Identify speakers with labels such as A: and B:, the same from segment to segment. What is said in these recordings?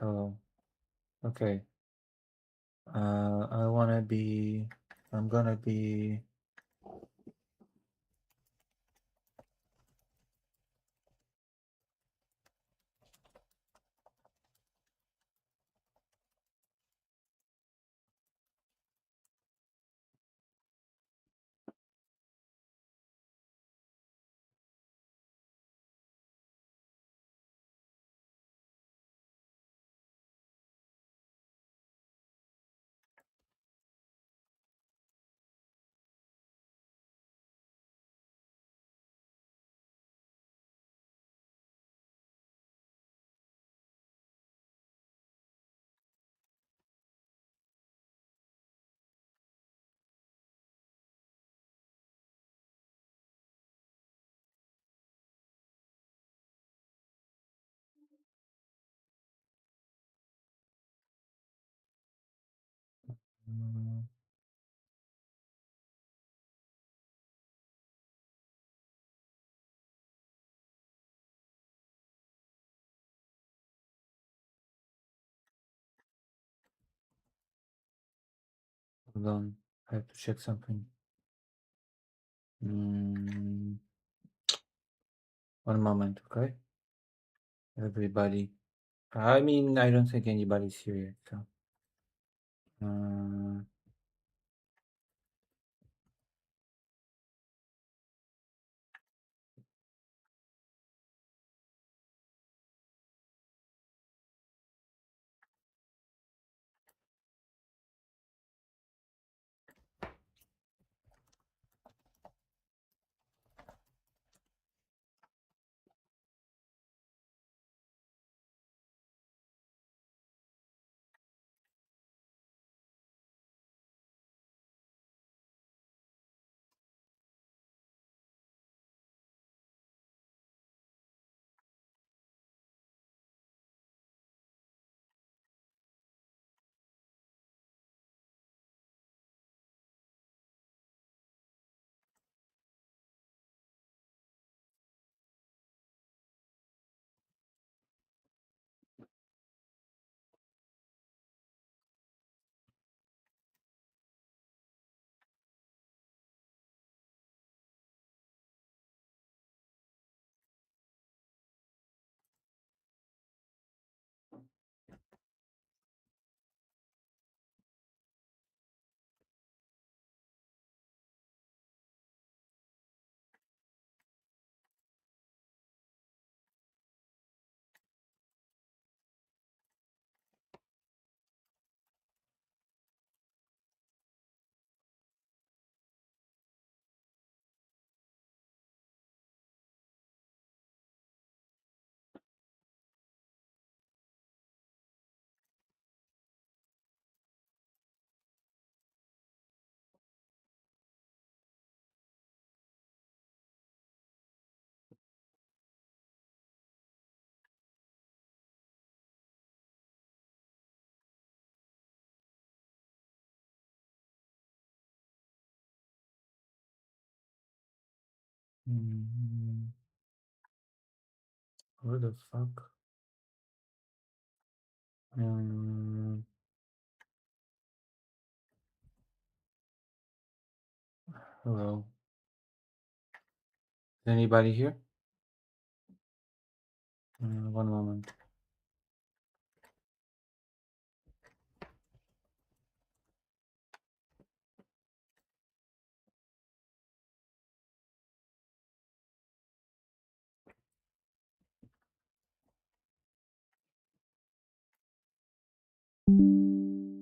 A: Hello. Okay. I wanna be. I'm gonna be. mm, Hold on. I have to check something. Mm, One moment, okay? Everybody. I mean, I don't think anybody's here yet. So. Uh, mm, where the fuck? Um, Hello. Is anybody here? One moment. Mm,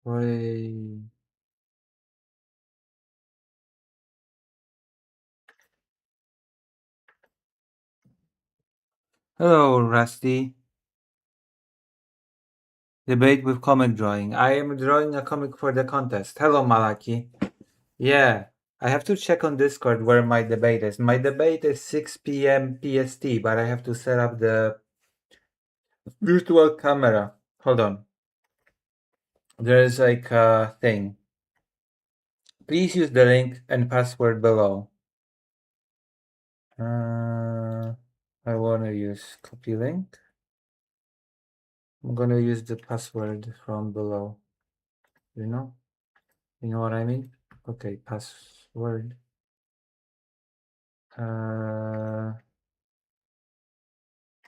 A: Wait. Hello, Rusty. Debate with comic drawing. I am drawing a comic for the contest. Hello, Malaki. Yeah, I have to check on Discord where my debate is. My debate is 6 p.m. PST, but I have to set up the virtual camera. Hold on. There is like a thing. Please use the link and password below. I want to use copy link. I'm gonna use the password from below. You know what I mean? Okay, password.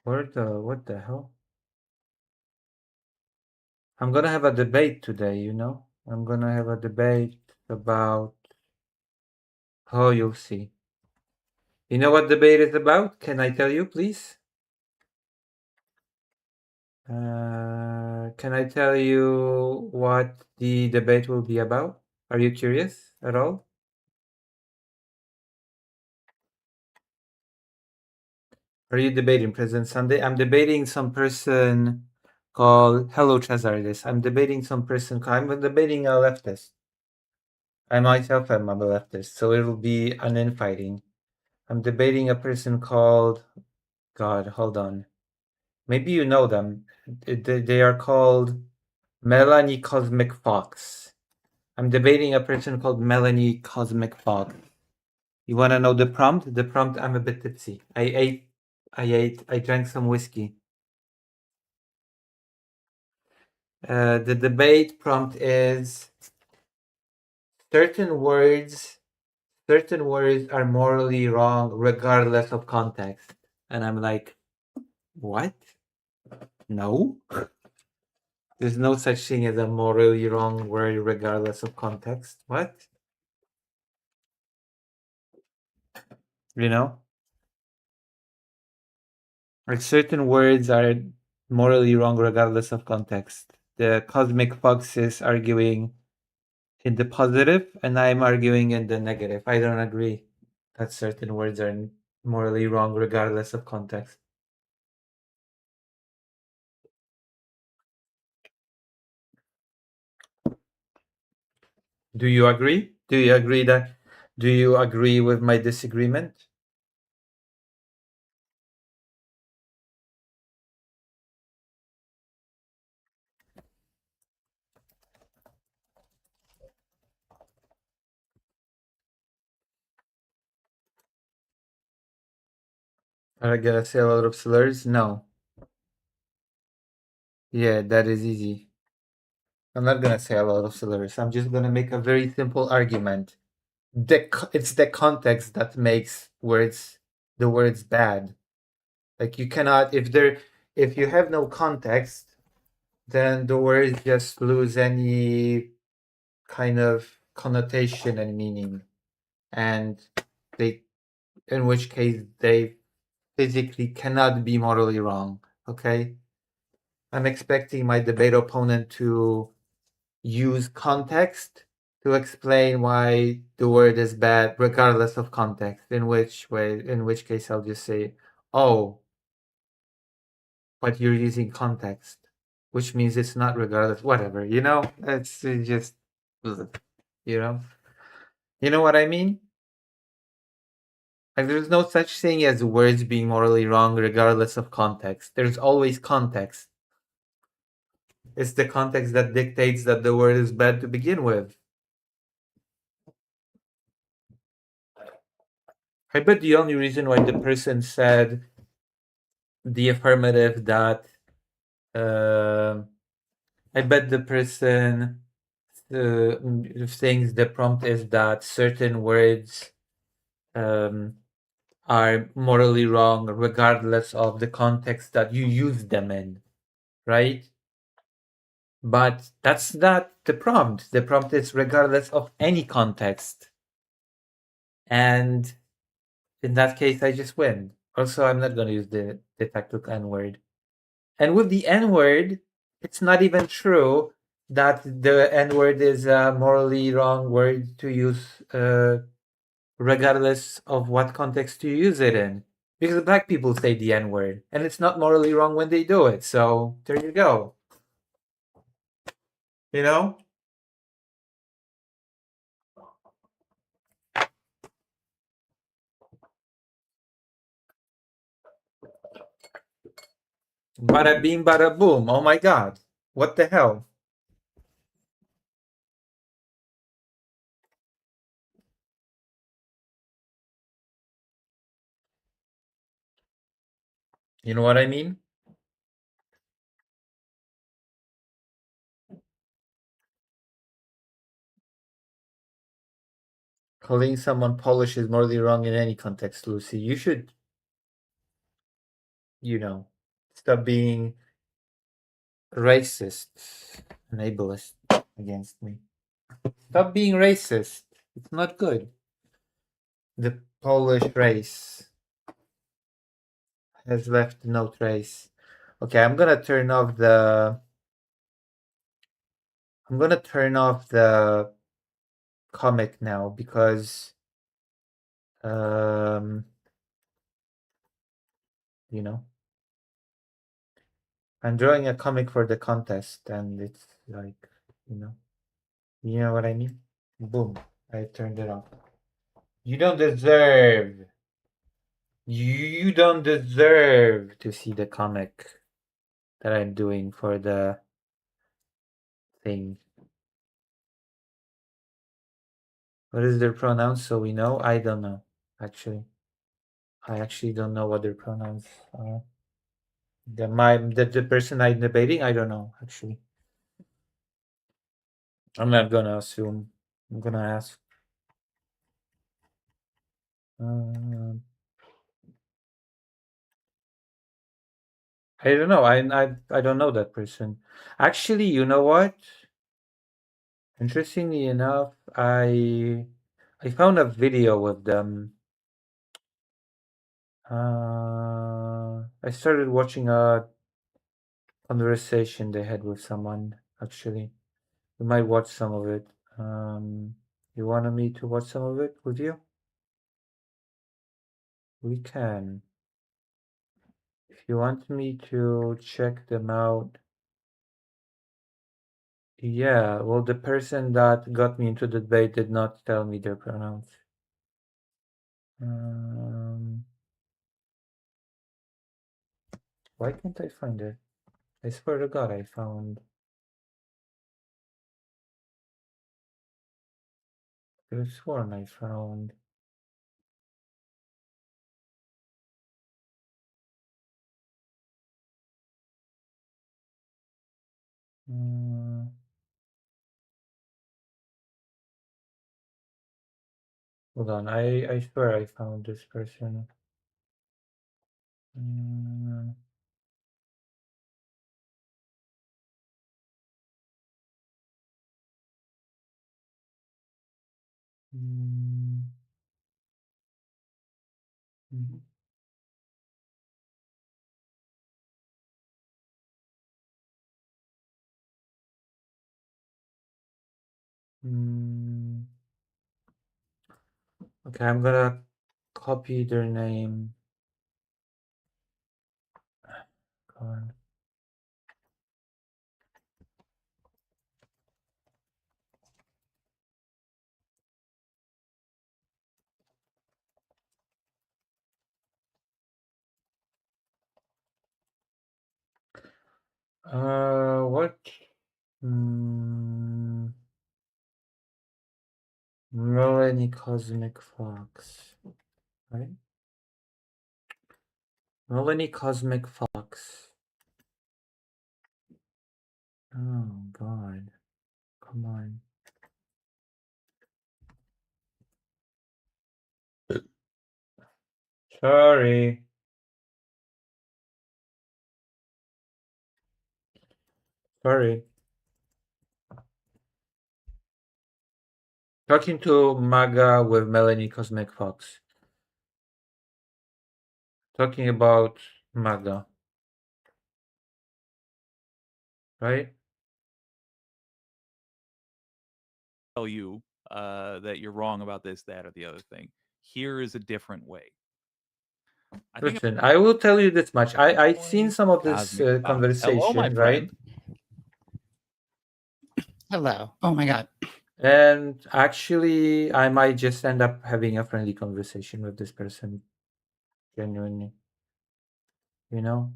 A: What the hell? I'm gonna have a debate today, you know? I'm gonna have a debate about... Oh, you'll see. You know what debate is about? Can I tell you, please? Can I tell you what the debate will be about? Are you curious at all? Are you debating President Sunday? I'm debating some person called... Hello, Chazardis. I'm debating some person called... I'm debating a leftist. I myself am a leftist, so it'll be an infighting. I'm debating a person called... God, hold on. Maybe you know them. They are called Melanie Cosmic Fox. I'm debating a person called Melanie Cosmic Fox. You want to know the prompt? The prompt, I'm a bit tipsy. I drank some whiskey. The debate prompt is certain words are morally wrong regardless of context. And I'm like, what? No? There's no such thing as a morally wrong word regardless of context. What? You know? Like certain words are morally wrong regardless of context. The Cosmic Fox is arguing in the positive, and I'm arguing in the negative. I don't agree that certain words are morally wrong regardless of context. Do you agree? Do you agree with my disagreement? Are I gonna say a lot of slurs? No. Yeah, that is easy. I'm not gonna say a lot of slurs. I'm just gonna make a very simple argument. It's the context that makes the words bad. Like you cannot, if you have no context, then the words just lose any kind of connotation and meaning, and in which case they physically cannot be morally wrong. Okay, I'm expecting my debate opponent to use context to explain why the word is bad regardless of context, in which case I'll just say, oh, but you're using context, which means it's not regardless, whatever, you know? It's just, you know? You know what I mean? Like, there's no such thing as words being morally wrong regardless of context. There's always context. It's the context that dictates that the word is bad to begin with. I bet the only reason why the person said the affirmative that I bet the person thinks the prompt is that certain words are morally wrong regardless of the context that you use them in, right? But that's not the prompt. The prompt is regardless of any context. And in that case, I just win. Also, I'm not gonna use the tactic N-word. And with the N-word, it's not even true that the N-word is a morally wrong word to use, regardless of what context you use it in. Because black people say the N-word, and it's not morally wrong when they do it. So there you go. You know? Bada bing, bada boom. Oh my god. What the hell? You know what I mean? Calling someone Polish is morally wrong in any context, Lucy. You should, you know, stop being racist and ableist against me. Stop being racist. It's not good. The Polish race has left no trace. Okay, I'm gonna turn off the comic now because you know, I'm drawing a comic for the contest and it's like, you know what I mean? Boom, I turned it off. You don't deserve to see the comic that I'm doing for the thing. What is their pronouns so we know? I don't know, actually. I actually don't know what their pronouns are. The person I'm debating, I don't know, actually. I'm not gonna assume. I'm gonna ask. Um, I don't know. I don't know that person. Actually, you know what? Interestingly enough, I found a video with them. I started watching a conversation they had with someone. Actually, we might watch some of it. You wanted me to watch some of it with you? We can. If you want me to check them out. Yeah, well, the person that got me into the debate did not tell me their pronouns. Why can't I find it? I swear to God, I found. I could have sworn I found. Hold on, I swear I found this person. Mm, mm, mhm. Mm. Okay, I'm gonna copy their name. Go on. What? Melanie Cosmic Fox, right? Melanie Cosmic Fox. Oh God, come on. Sorry. Sorry. Talking to MAGA with Melanie Cosmic Fox. Talking about MAGA. Right?
B: Tell you that you're wrong about this, that, or the other thing. Here is a different way. I think
A: Listen, I will tell you this much. I've seen some of this
B: Cosmic Fox. Hello, my
A: conversation, right?
B: friend.
C: Hello. Oh my god.
A: And actually, I might just end up having a friendly conversation with this person. Genuinely. You know?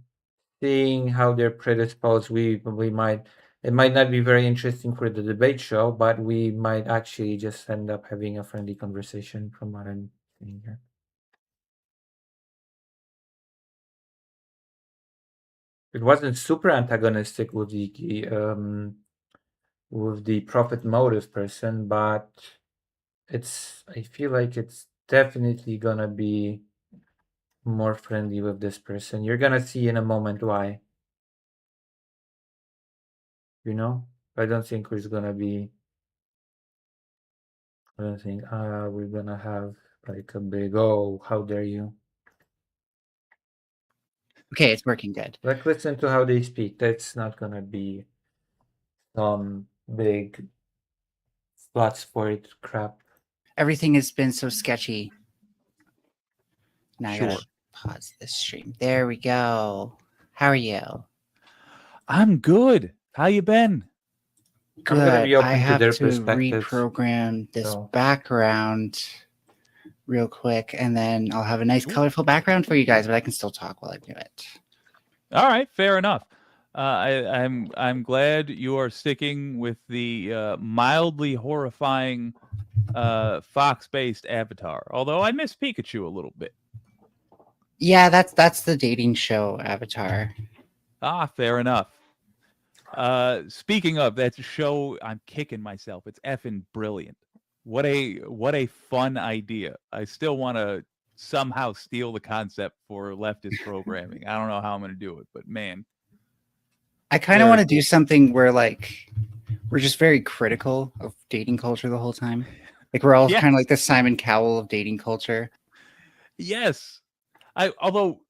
A: Seeing how they're predisposed, we might, it might not be very interesting for the debate show, but we might actually just end up having a friendly conversation from what I'm seeing here. It wasn't super antagonistic with the profit motive person, but I feel like it's definitely gonna be more friendly with this person. You're gonna see in a moment why. You know? I don't think we're gonna be I don't think we're gonna have like a big how dare you.
C: Okay, it's working good.
A: Like listen to how they speak. That's not gonna be some big spot sport crap.
C: Everything has been so sketchy. Now
B: Sure.
C: I gotta pause this stream. There we go. How are you?
B: I'm good. How you been?
A: I'm gonna
C: Good.
A: be open
C: I
A: to
C: have
A: their
C: to
A: perspectives.
C: reprogram this
A: So.
C: background real quick, and then I'll have a nice, colorful background for you guys, but I can still talk while I do it.
B: All right, fair enough. I'm glad you are sticking with the mildly horrifying fox-based avatar. Although I miss Pikachu a little bit.
C: Yeah, that's the dating show avatar.
B: Ah, fair enough. Speaking of that show, I'm kicking myself. It's effing brilliant. What a fun idea. I still want to somehow steal the concept for leftist programming. I don't know how I'm going to do it, but man.
C: I kind of want to do something where like we're just very critical of dating culture the whole time. Like we're all
B: Yes.
C: kind of like the Simon Cowell of dating culture.
B: Yes. Although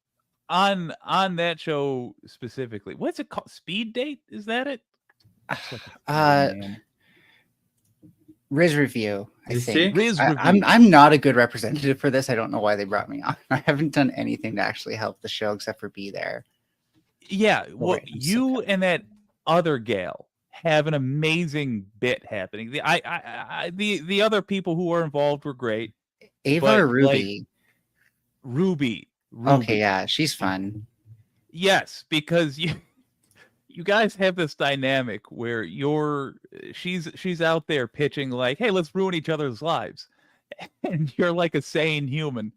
B: on that show specifically, what's it called? Speed Date? Is that it?
C: Riz Review, I
A: You
C: think.
A: see?
C: I'm not a good representative for this. I don't know why they brought me on. I haven't done anything to actually help the show except for be there.
B: Yeah, well, you and that other gal have an amazing bit happening. The other people who were involved were great.
C: Ava or Ruby?
B: Like, Ruby.
C: Okay, yeah, she's fun.
B: Yes, because you guys have this dynamic where she's out there pitching like, hey, let's ruin each other's lives. And you're like a sane human.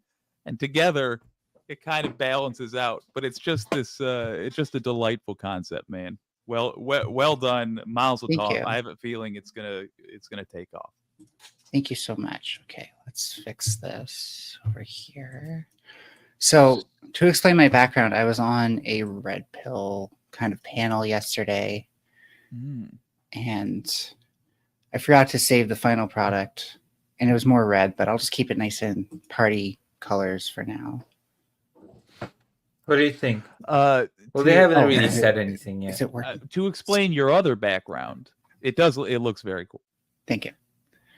B: And together it kind of balances out. But it's just this it's just a delightful concept, man. Well done, Mazel Tov. I have a feeling it's gonna take off.
C: Thank you so much. Okay, let's fix this over here. So to explain my background, I was on a red pill kind of panel yesterday, and I forgot to save the final product, and it was more red, but I'll just keep it nice and party colors for now.
A: What do you think? Well, they haven't really said anything yet.
C: Is it working?
B: To explain your other background, it looks very cool.
C: Thank you.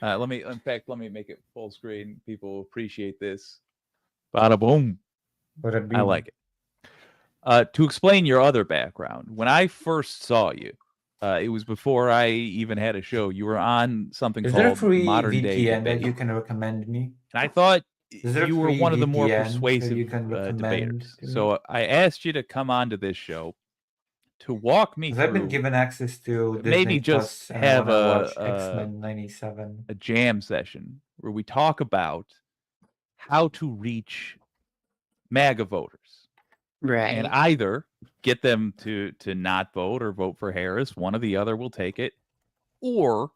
B: Let me make it full screen. People appreciate this. Bada boom. I like it. To explain your other background, when I first saw you, it was before I even had a show. You were on something
A: Is there a
B: called
A: free
B: Modern Day
A: VPN that
B: Debate.
A: you can recommend me?
B: And I thought
A: Is there
B: you
A: a
B: were
A: free
B: one of the more
A: VPN that
B: persuasive
A: you can recommend
B: debaters.
A: to me?
B: So I asked you to come onto this show to walk me
A: 'Cause
B: through.
A: I've been given access to
B: maybe
A: Disney
B: just
A: Plus, and I
B: have
A: wanna watch X-Men 97.
B: a jam session where we talk about how to reach MAGA voters.
C: Right.
B: And either get them to not vote or vote for Harris, one or the other will take it, or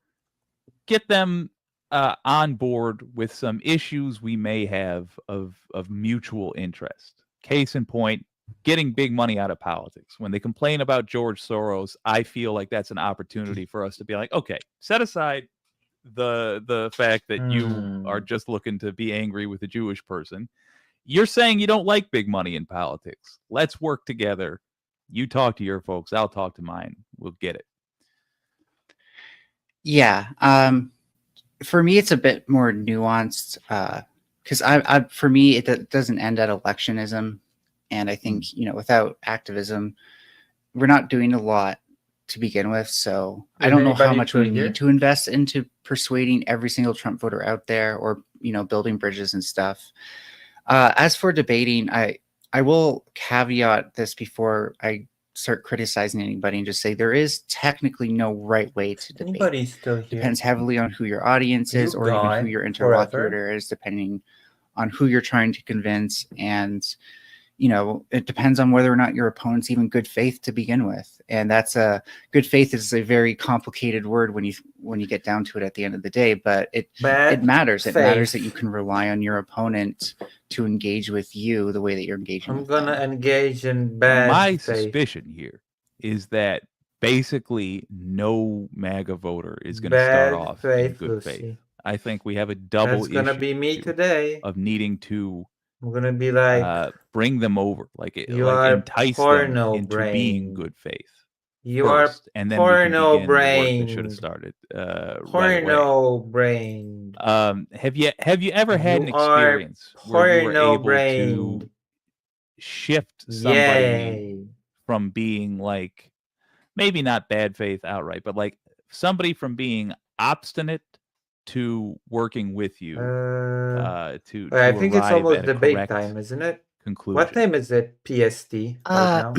B: get them on board with some issues we may have of mutual interest. Case in point, getting big money out of politics. When they complain about George Soros, I feel like that's an opportunity for us to be like, okay, set aside the fact that you are just looking to be angry with a Jewish person. you're saying you don't like big money in politics. Let's work together. You talk to your folks. I'll talk to mine. We'll get it.
C: Yeah. For me, it's a bit more nuanced because for me, it doesn't end at electionism. And I think, without activism, we're not doing a lot to begin with. So I don't know how
A: anybody
C: much we
A: put here?
C: need to invest into persuading every single Trump voter out there, or, building bridges and stuff. As for debating, I will caveat this before I start criticizing anybody and just say there is technically no right way to debate.
A: Anybody's still here?
C: Depends heavily on who your audience is,
A: You
C: or even who
A: gone
C: your
A: forever?
C: interlocutor is, depending on who you're trying to convince. And it depends on whether or not your opponent's even good faith to begin with. And that's good faith is a very complicated word when you get down to it at the end of the day, but it matters. It matters that you can rely on your opponent to engage with you the way that you're engaging
A: I'm
C: with
A: gonna
C: them.
A: engage in bad
B: My
A: faith.
B: suspicion here is that basically no MAGA voter is going to start
A: Bad
B: off in
A: faith,
B: good faith.
A: Lucy.
B: I think we have a double
A: That's gonna
B: issue
A: be me
B: here
A: today.
B: of needing to
A: I'm gonna be like,
B: bring them over,
A: you are
B: entice them
A: porno
B: into being
A: brain.
B: good faith
A: You
B: first, and then we can
A: porno
B: begin the work that should have
A: brained.
B: started right away.
A: Porno brain.
B: Have you ever had an
A: You are
B: experience where you were
A: porno
B: able
A: brained.
B: to shift somebody
A: Yay.
B: from being like, maybe not bad faith outright, but like somebody from being obstinate to working with you to
A: I think it's
B: arrive
A: almost
B: at a
A: debate
B: correct
A: time, isn't it?
B: conclusion?
A: What time is it PST right now?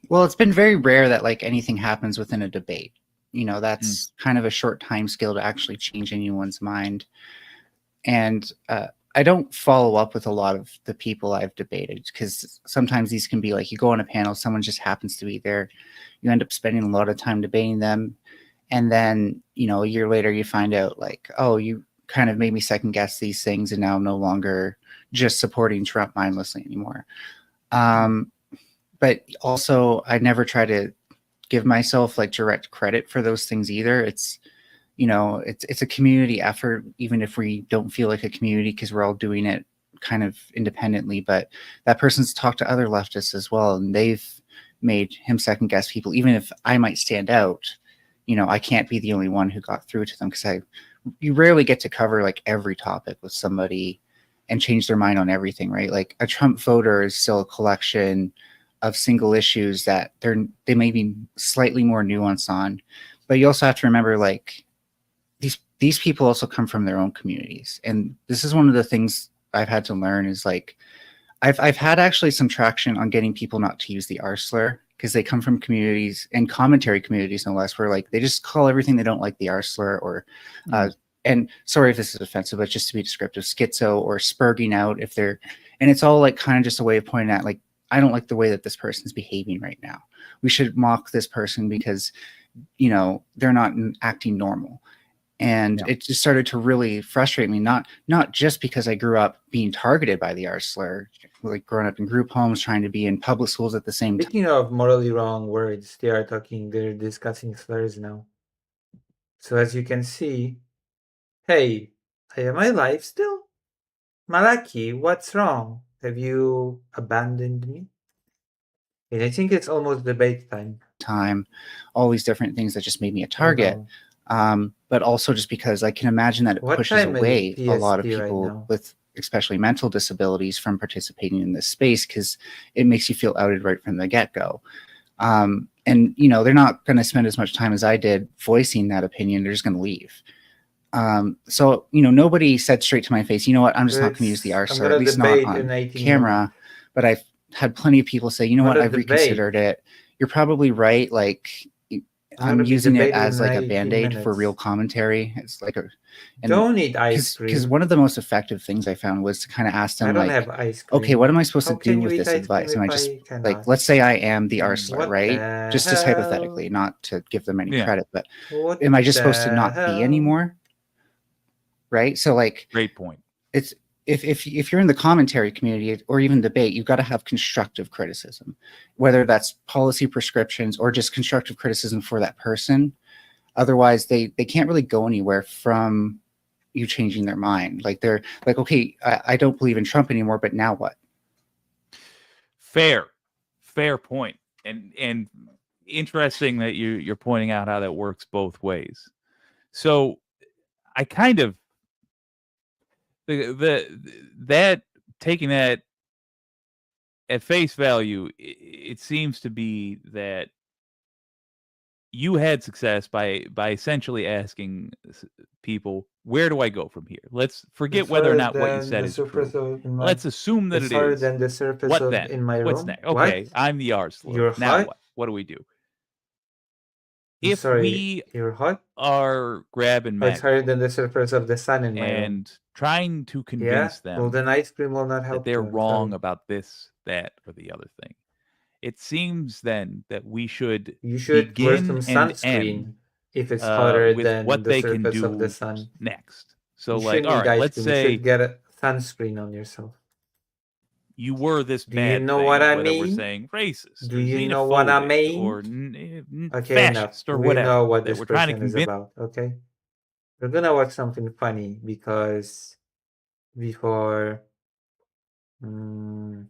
C: Well, it's been very rare that anything happens within a debate. That's kind of a short time scale to actually change anyone's mind. And I don't follow up with a lot of the people I've debated, because sometimes these can be like, you go on a panel, someone just happens to be there. You end up spending a lot of time debating them. And then, a year later you find out like, oh, you kind of made me second guess these things, and now I'm no longer just supporting Trump mindlessly anymore. But also, I never try to give myself direct credit for those things either. It's it's a community effort, even if we don't feel like a community, because we're all doing it kind of independently. But that person's talked to other leftists as well, and they've made him second guess people. Even if I might stand out, I can't be the only one who got through to them, because you rarely get to cover every topic with somebody and change their mind on everything, right? Like a Trump voter is still a collection of single issues that they may be slightly more nuanced on. But you also have to remember, these people also come from their own communities. And this is one of the things I've had to learn is I've had actually some traction on getting people not to use the R slur, because they come from communities, and commentary communities no less, where they just call everything they don't like the R slur, or and sorry if this is offensive, but just to be descriptive, schizo or spurging out if they're, and it's all kind of just a way of pointing at I don't like the way that this person's behaving right now. We should mock this person because they're not acting normal. And it just started to really frustrate me, not just because I grew up being targeted by the R slur, growing up in group homes, trying to be in public schools at the same time.
A: Speaking of morally wrong words, they're discussing slurs now. So as you can see, hey, am I live still? Malaki, what's wrong? Have you abandoned me? And I think it's almost debate time.
C: All these different things that just made me a target. But also just because I can imagine that it pushes away a lot of people with especially mental disabilities from participating in this space, because it makes you feel outed right from the get-go. And they're not going to spend as much time as I did voicing that opinion. They're just going to leave. So nobody said straight to my face, you know what, I'm just not going to use the R slur, at least not on camera. But I've had plenty of people say, you know what, I've reconsidered it. You're probably right. I'm using it as a Band-Aid for real commentary. It's
A: don't eat ice cream.
C: Because one of the most effective things I found was to kind of ask them,
A: I don't have ice cream.
C: Okay, what am I supposed to do with this advice? Am I just let's say I am the R slur, right? Just hypothetically, not to give them any credit, but am I just supposed to not be anymore? Right? So
B: great point.
C: It's if you're in the commentary community or even debate, you've got to have constructive criticism, whether that's policy prescriptions or just constructive criticism for that person. Otherwise, they can't really go anywhere from you changing their mind. They're okay, I don't believe in Trump anymore, but now what?
B: Fair point, and interesting that you're pointing out how that works both ways. So I kind of that taking that at face value, it seems to be that you had success by essentially asking people, where do I go from here? Let's forget
A: It's
B: whether or
A: harder
B: not what you
A: than
B: said
A: the
B: is true.
A: surface of in my-
B: Let's assume that
A: it's
B: it
A: harder
B: is.
A: than the surface
B: What
A: of
B: then?
A: in my
B: What's
A: room.
B: next? Okay,
A: What?
B: I'm the Arslord.
A: You're
B: Now
A: hot?
B: what? What do we do?
A: I'm
B: If
A: sorry,
B: we
A: you're hot?
B: are grabbing
A: Oh, it's harder than
B: Magnavolt
A: the surface of the sun in my room.
B: and trying to
A: Yeah?
B: convince
A: Well,
B: them
A: then ice cream will not
B: that
A: help
B: they're
A: you. I'm
B: wrong
A: sorry.
B: about this, that, or the other thing, it seems then that we should
A: You should wear some
B: begin and
A: sunscreen
B: end
A: if it's hotter
B: with
A: than
B: what
A: the
B: they can
A: surface of the
B: do
A: sun.
B: next. So,
A: You
B: like,
A: shouldn't
B: all
A: eat
B: right,
A: ice
B: let's
A: cream. You
B: say
A: should get a sunscreen on yourself.
B: you were this
A: Do you
B: bad
A: know
B: thing,
A: what I
B: whether we're
A: mean?
B: saying racist,
A: Do
B: or
A: you know what I
B: xenophobic,
A: mean?
B: or
A: Okay, enough.
B: fascist, or
A: We
B: whatever,
A: know what
B: that
A: this
B: we're trying to
A: person is
B: convince.
A: about, okay? We're gonna watch something funny because before we're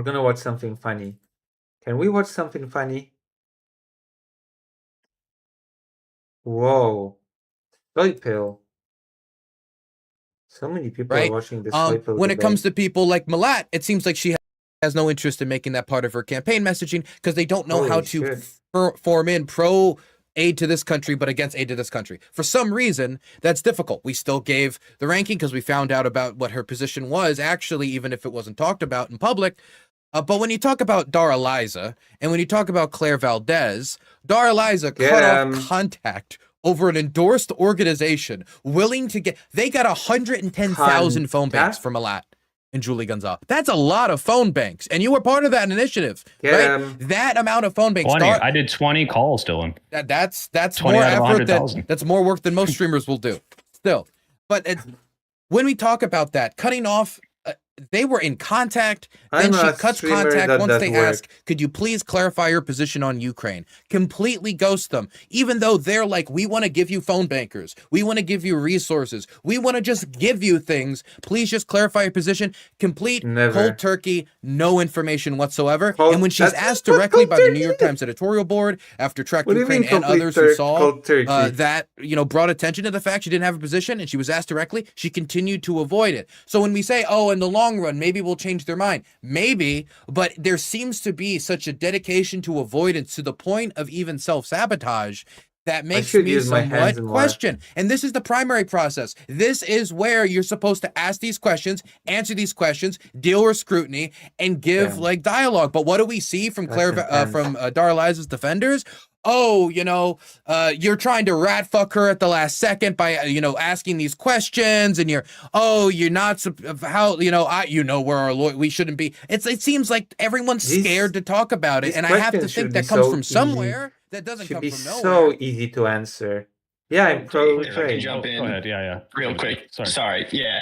A: gonna watch something funny. Can we watch something funny? Whoa. Soy pill. So many people are
D: Right?
A: watching this soy pill
D: When it comes
A: debate.
D: to people like Malat, it seems like she has no interest in making that part of her campaign messaging because they don't know how
A: Holy
D: to
A: shit.
D: form in pro aid to this country, but against aid to this country. For some reason, that's difficult. We still gave the ranking because we found out about what her position was, actually, even if it wasn't talked about in public. But when you talk about Dara Liza and when you talk about Claire Valdez, Dara Liza
A: Get
D: cut
A: 'em.
D: off contact over an endorsed organization willing to get, they got 110,000 phone banks
A: Contact?
D: from Malat and Julie Gonzalez. That's a lot of phone banks. And you were part of that initiative,
A: Get
D: right?
A: 'em.
D: That amount of phone banks.
E: 20. I did 20 calls, Dylan.
D: That's
E: 20
D: more
E: out of
D: effort than
E: 100,000.
D: that's more work than most streamers will do. Still, but when we talk about that, cutting off, they were in contact. Then
A: I'm
D: she
A: a
D: cuts
A: streamer
D: contact
A: that
D: once
A: does
D: they
A: work.
D: ask, "Could you please clarify your position on Ukraine?" Completely ghost them, even though they're like, "We want to give you phone bankers. We want to give you resources. We want to just give you things. Please just clarify your position." Complete
A: Never.
D: cold turkey, no information whatsoever.
A: Cold-
D: and when she's
A: that's
D: asked
A: not
D: directly
A: cold
D: by the New
A: turkey.
D: York Times editorial board after Track
A: What do you
D: Ukraine
A: mean
D: and
A: complete
D: others who saw
A: cold turkey?
D: that, brought attention to the fact she didn't have a position and she was asked directly, she continued to avoid it. So when we say, oh, in the long run, maybe we'll change their mind, maybe, but there seems to be such a dedication to avoidance to the point of even self-sabotage that makes
A: should
D: me
A: use my hands
D: somewhat
A: more.
D: question. And this is the primary process. This is where you're supposed to ask these questions, answer these questions, deal with scrutiny, and give
A: Damn.
D: like dialogue. But what do we see from
A: That's intense.
D: from Dara Liza's defenders? Oh, you're trying to rat fuck her at the last second by, asking these questions, and you're not how, we're our lawyer. We shouldn't be. It seems like everyone's
A: These-
D: scared to talk about it,
A: these
D: and I have to
A: questions
D: think
A: should
D: that
A: be
D: comes
A: so
D: from
A: easy.
D: somewhere. That doesn't
A: Should
D: come
A: be
D: from
A: so
D: nowhere.
A: easy to answer. Yeah, I'm probably
F: If I could
A: right.
F: jump in
E: Go ahead. Yeah.
F: real quick.
E: Sorry.
F: Yeah.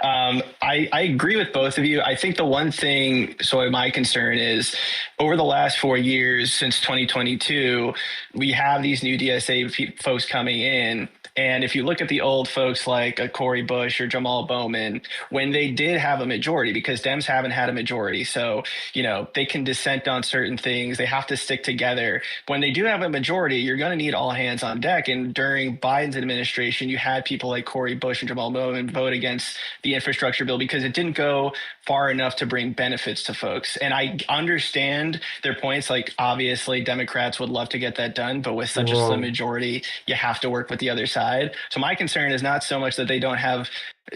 F: I agree with both of you. I think the one thing, so my concern is over the last 4 years since 2022, we have these new DSA folks coming in. And if you look at the old folks like Corey Bush or Jamal Bowman, when they did have a majority, because Dems haven't had a majority, so, they can dissent on certain things. They have to stick together. When they do have a majority, you're going to need all hands on deck. And during Biden's administration, you had people like Corey Bush and Jamal Bowman vote against the infrastructure bill because it didn't go far enough to bring benefits to folks. And I understand their points. Like, obviously, Democrats would love to get that done, but with such a
A: Whoa.
F: slim majority, you have to work with the other side. So my concern is not so much that they don't have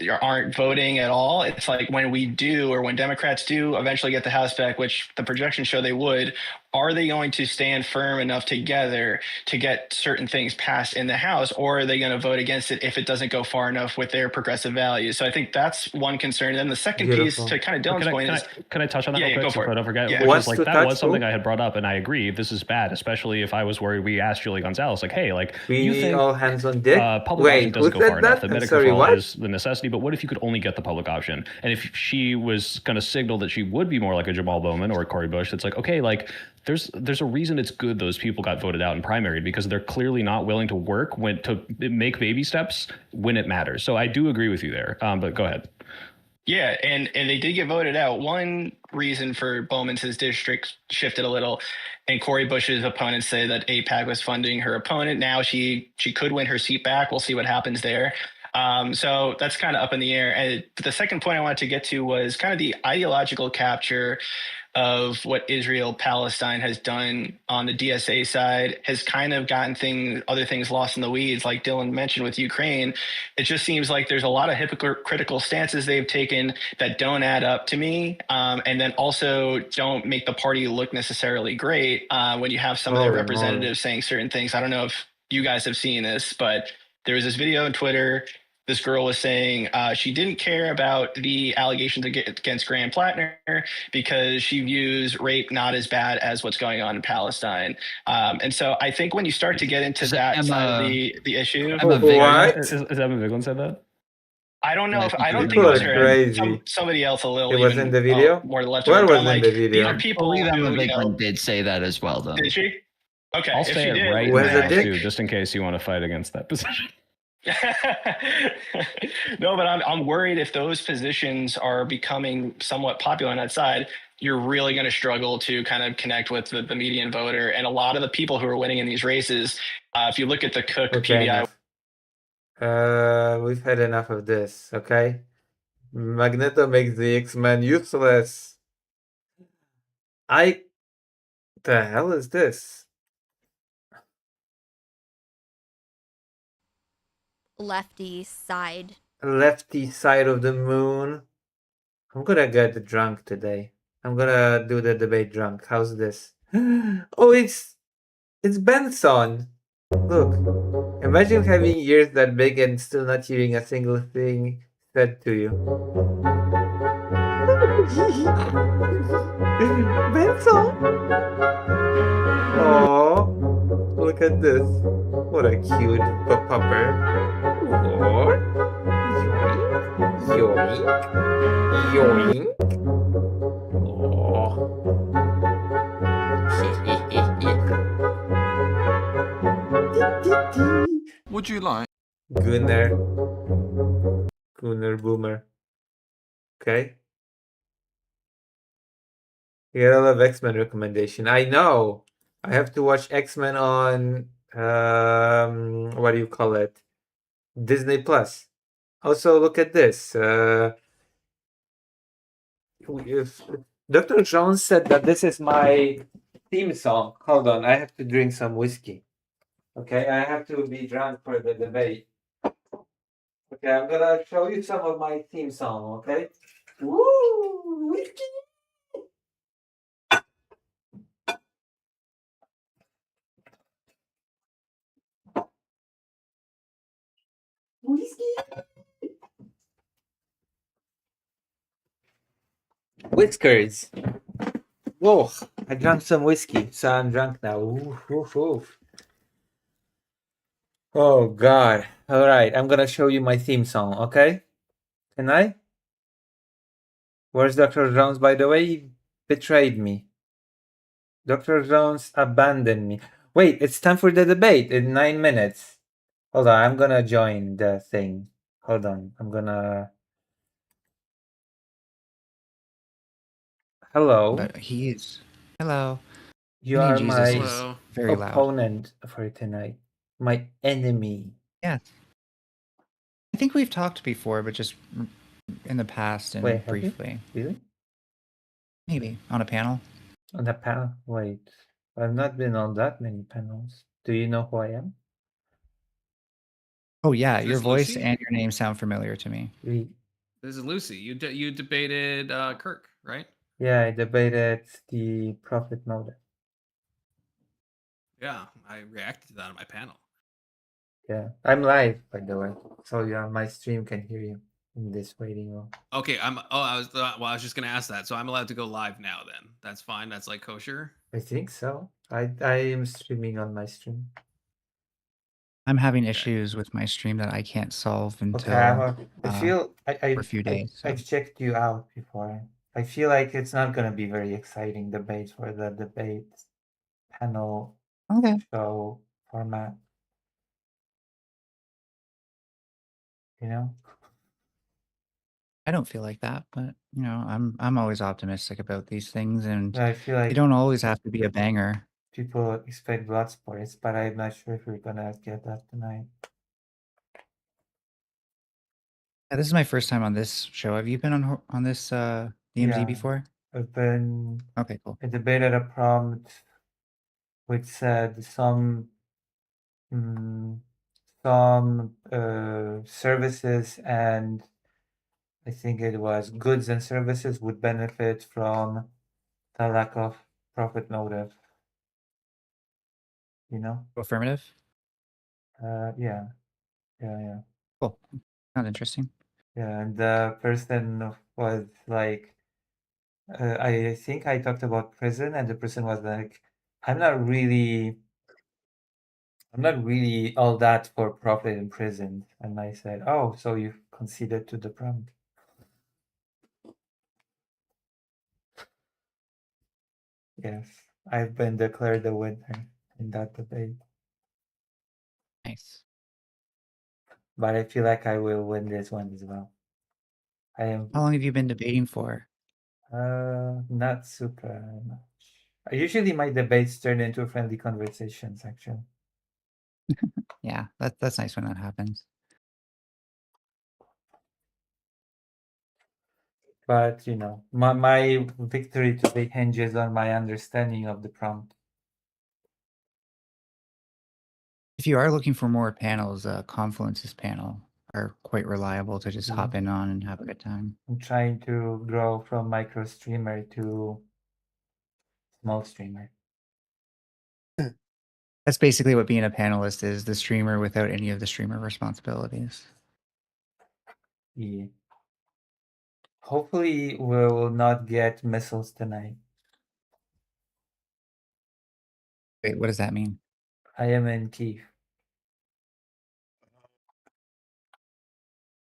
F: or aren't voting at all. It's like when we do, or when Democrats do eventually get the House back, which the projections show they would, are they going to stand firm enough together to get certain things passed in the House, or are they going to vote against it if it doesn't go far enough with their progressive values? So I think that's one concern. And then the second
A: Beautiful.
F: piece, to kind of Dylan's point, is
E: Can I touch on that
F: Yeah,
E: real
F: yeah,
E: quick
F: go for
E: so I
F: it.
E: don't forget?
F: Yeah.
E: Which
A: Wants
E: is like
A: to
E: that
A: touch
E: was something
A: who?
E: I had brought up, and I agree. This is bad, especially if I was worried. We asked Julie Gonzalez, like, hey, like,
A: We
E: you
A: need
E: think
A: all hands on deck.
E: public option doesn't go
A: who
E: far
A: said
E: enough.
A: that?
E: The
A: I'm
E: Medicare
A: sorry,
E: for all
A: what?
E: is the necessity, but what if you could only get the public option? And if she was going to signal that she would be more like a Jamal Bowman or a Corey Bush, it's like, okay, like there's a reason it's good those people got voted out and primaried, because they're clearly not willing to work to make baby steps when it matters. So I do agree with you there. But go ahead.
F: Yeah, and they did get voted out. One reason for Bowman's his district shifted a little, and Cori Bush's opponents say that APAC was funding her opponent. Now she could win her seat back. We'll see what happens there. So that's kind of up in the air. And the second point I wanted to get to was kind of the ideological capture of what Israel Palestine has done on the DSA side has kind of gotten other things lost in the weeds, like Dylan mentioned with Ukraine. It just seems like there's a lot of hypocritical stances they've taken that don't add up to me, and then also don't make the party look necessarily great when you have some of their
A: Holy moly.
F: representatives saying certain things. I don't know if you guys have seen this, but there was this video on Twitter. This girl was saying she didn't care about the allegations against Graham Plattner because she views rape not as bad as what's going on in Palestine. And so I think when you start to get into
G: Is
F: that side of
G: Emma-
F: the issue,
G: Emma Vick-
A: What?
E: Is Evan Vigeland said that?
F: I don't know
G: Yeah,
F: if I don't think
A: people
F: it was
A: are
F: her.
A: crazy.
F: Somebody else a little
A: It was
F: even
A: in the video?
F: more left.
A: Where
F: of it,
A: was
F: but I'm
A: in
F: like,
A: the
F: these
A: video?
F: are
G: I
F: people
G: believe Emma
F: who,
G: Vigeland did say that as well, though.
F: did she? Okay,
E: I'll
F: if
E: say
F: she
E: it
F: did,
E: right
A: Was
E: now
A: it dick?
E: too, just in case you want to fight against that position.
F: No, but I'm worried if those positions are becoming somewhat popular on that side, you're really going to struggle to kind of connect with the median voter. And a lot of the people who are winning in these races, if you look at the Cook
A: Okay,
F: PBI,
A: enough. We've had enough of this, okay? Magneto makes the X-Men useless. The hell is this?
H: Lefty side.
A: Lefty side of the moon. I'm gonna get drunk today. I'm gonna do the debate drunk. How's this? Oh, it's Benson. Look, imagine having ears that big and still not hearing a single thing said to you. Benson. Oh, look at this. What a cute pupper. Oh, yoink, yoink, yoink. Oh.
I: Would you like?
A: Gunnar Boomer. Okay. You got a lot of X-Men recommendation. I know. I have to watch X-Men on what do you call it? Disney Plus. Also, look at this. If Dr. Jones said that this is my theme song. Hold on, I have to drink some whiskey. Okay, I have to be drunk for the debate. Okay, I'm gonna show you some of my theme song, okay? Woo! Whiskey! Whiskey! Whiskers! Whoa, I drank some whiskey, so I'm drunk now. Oof, oof, oof. Oh god. Alright, I'm gonna show you my theme song, okay? Can I? Where's Dr. Jones, by the way? He betrayed me. Dr. Jones abandoned me. Wait, it's time for the debate in 9 minutes. Hold on, I'm gonna join the thing. Hold on, I'm gonna... Hello,
C: But he's hello.
A: you
C: Me and
A: are
C: Jesus
A: my
C: is
I: Hello.
C: very loud.
A: opponent for tonight. My enemy.
C: Yeah. I think we've talked before, but just in the past and
A: Wait, have we?
C: briefly.
A: Really?
C: Maybe on a panel.
A: On the panel? Wait, I've not been on that many panels. Do you know who I am?
C: Oh yeah,
I: Is
C: your
I: this
C: voice
I: Lucy?
C: and your name sound familiar to me.
I: This is Lucy. You debated Kirk, right?
A: Yeah, I debated the profit model.
I: Yeah, I reacted to that on my panel.
A: Yeah, I'm live, by the way, so yeah, my stream can hear you in this waiting room.
I: Okay, I was just gonna ask that. So I'm allowed to go live now. Then that's fine. That's like kosher.
A: I think so. I am streaming on my stream.
C: I'm having
I: Okay.
C: issues with my stream that I can't solve until
A: Okay, I feel
C: for a few days. So.
A: I've checked you out before. I feel like it's not gonna be very exciting debate for the debate panel
C: Okay.
A: show format. You know?
C: I don't feel like that, but you know, I'm always optimistic about these things, and
A: I feel
C: they
A: like
C: don't always have to be a banger.
A: people expect blood sports, but I'm not sure if we're gonna get that tonight.
C: Yeah, this is my first time on this show. Have you been on this DMZ
A: Yeah.
C: before?
A: I've been
C: Okay, cool.
A: I debated a prompt which said some services and I think it was goods and services would benefit from the lack of profit motive. You know?
C: Affirmative.
A: Yeah. Yeah.
C: Cool. Sounds interesting.
A: Yeah, and the person was like, I think I talked about prison, and the person was like, I'm not really all that for profit in prison. And I said, oh, so you've conceded to the prompt. Yes, I've been declared the winner in that debate,
C: Nice.
A: but I feel like I will win this one as well. I am
C: How long have you been debating for?
A: not super much. Usually my debates turn into friendly conversations, actually.
C: Yeah, that's nice when that happens.
A: But you know, my victory today hinges on my understanding of the prompt.
C: If you are looking for more panels, Confluence's panel are quite reliable to just hop in on and have a good time.
A: I'm trying to grow from micro streamer to small streamer.
C: That's basically what being a panelist is, the streamer without any of the streamer responsibilities.
A: Yeah. Hopefully we will not get missiles tonight.
C: Wait, what does that mean?
A: I am in Kiev.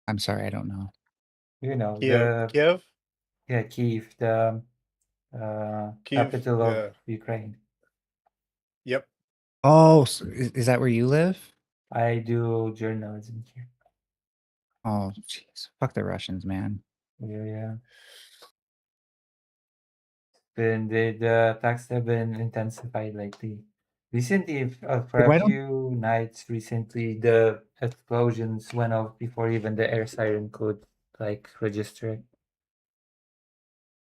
C: I'm sorry, I don't know.
A: You know,
J: Kiev?
A: yeah, Kiev, the
J: Kiev,
A: capital of
J: yeah.
A: Ukraine.
J: Yep.
C: Oh, so is that where you live?
A: I do journalism here.
C: Oh, jeez. Fuck the Russians, man.
A: Yeah. The attacks have been intensified lately. Recently, for
C: Why
A: a
C: don't-
A: few nights recently, the explosions went off before even the air siren could like register it.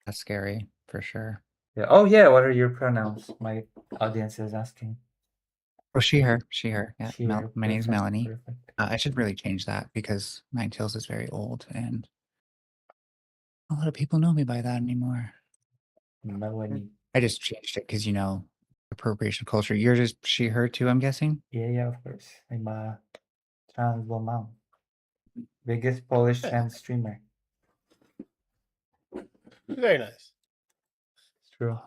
C: That's scary, for sure.
A: Yeah. Oh yeah, what are your pronouns? My audience is asking.
C: Oh, she, her. Yeah,
A: She, her.
C: my name's
A: Perfect,
C: Melanie.
A: perfect.
C: I should really change that because Ninetales is very old and a lot of people know me by that anymore.
A: Melanie.
C: I just changed it because, you know, appropriation culture. You're just she, her too, I'm guessing?
A: Yeah, of course. I'm a trans woman. Biggest Polish trans streamer.
J: Very nice.
A: It's true.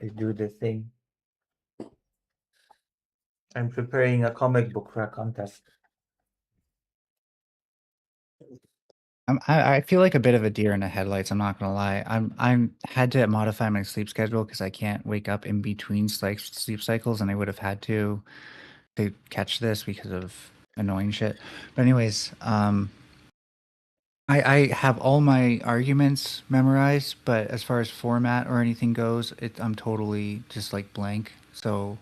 A: I do the thing. I'm preparing a comic book for a contest.
C: I feel like a bit of a deer in the headlights. I'm not gonna lie. I'm had to modify my sleep schedule because I can't wake up in between sleep cycles, and I would have had to catch this because of annoying shit. But anyways, I have all my arguments memorized, but as far as format or anything goes, I'm totally just like blank. So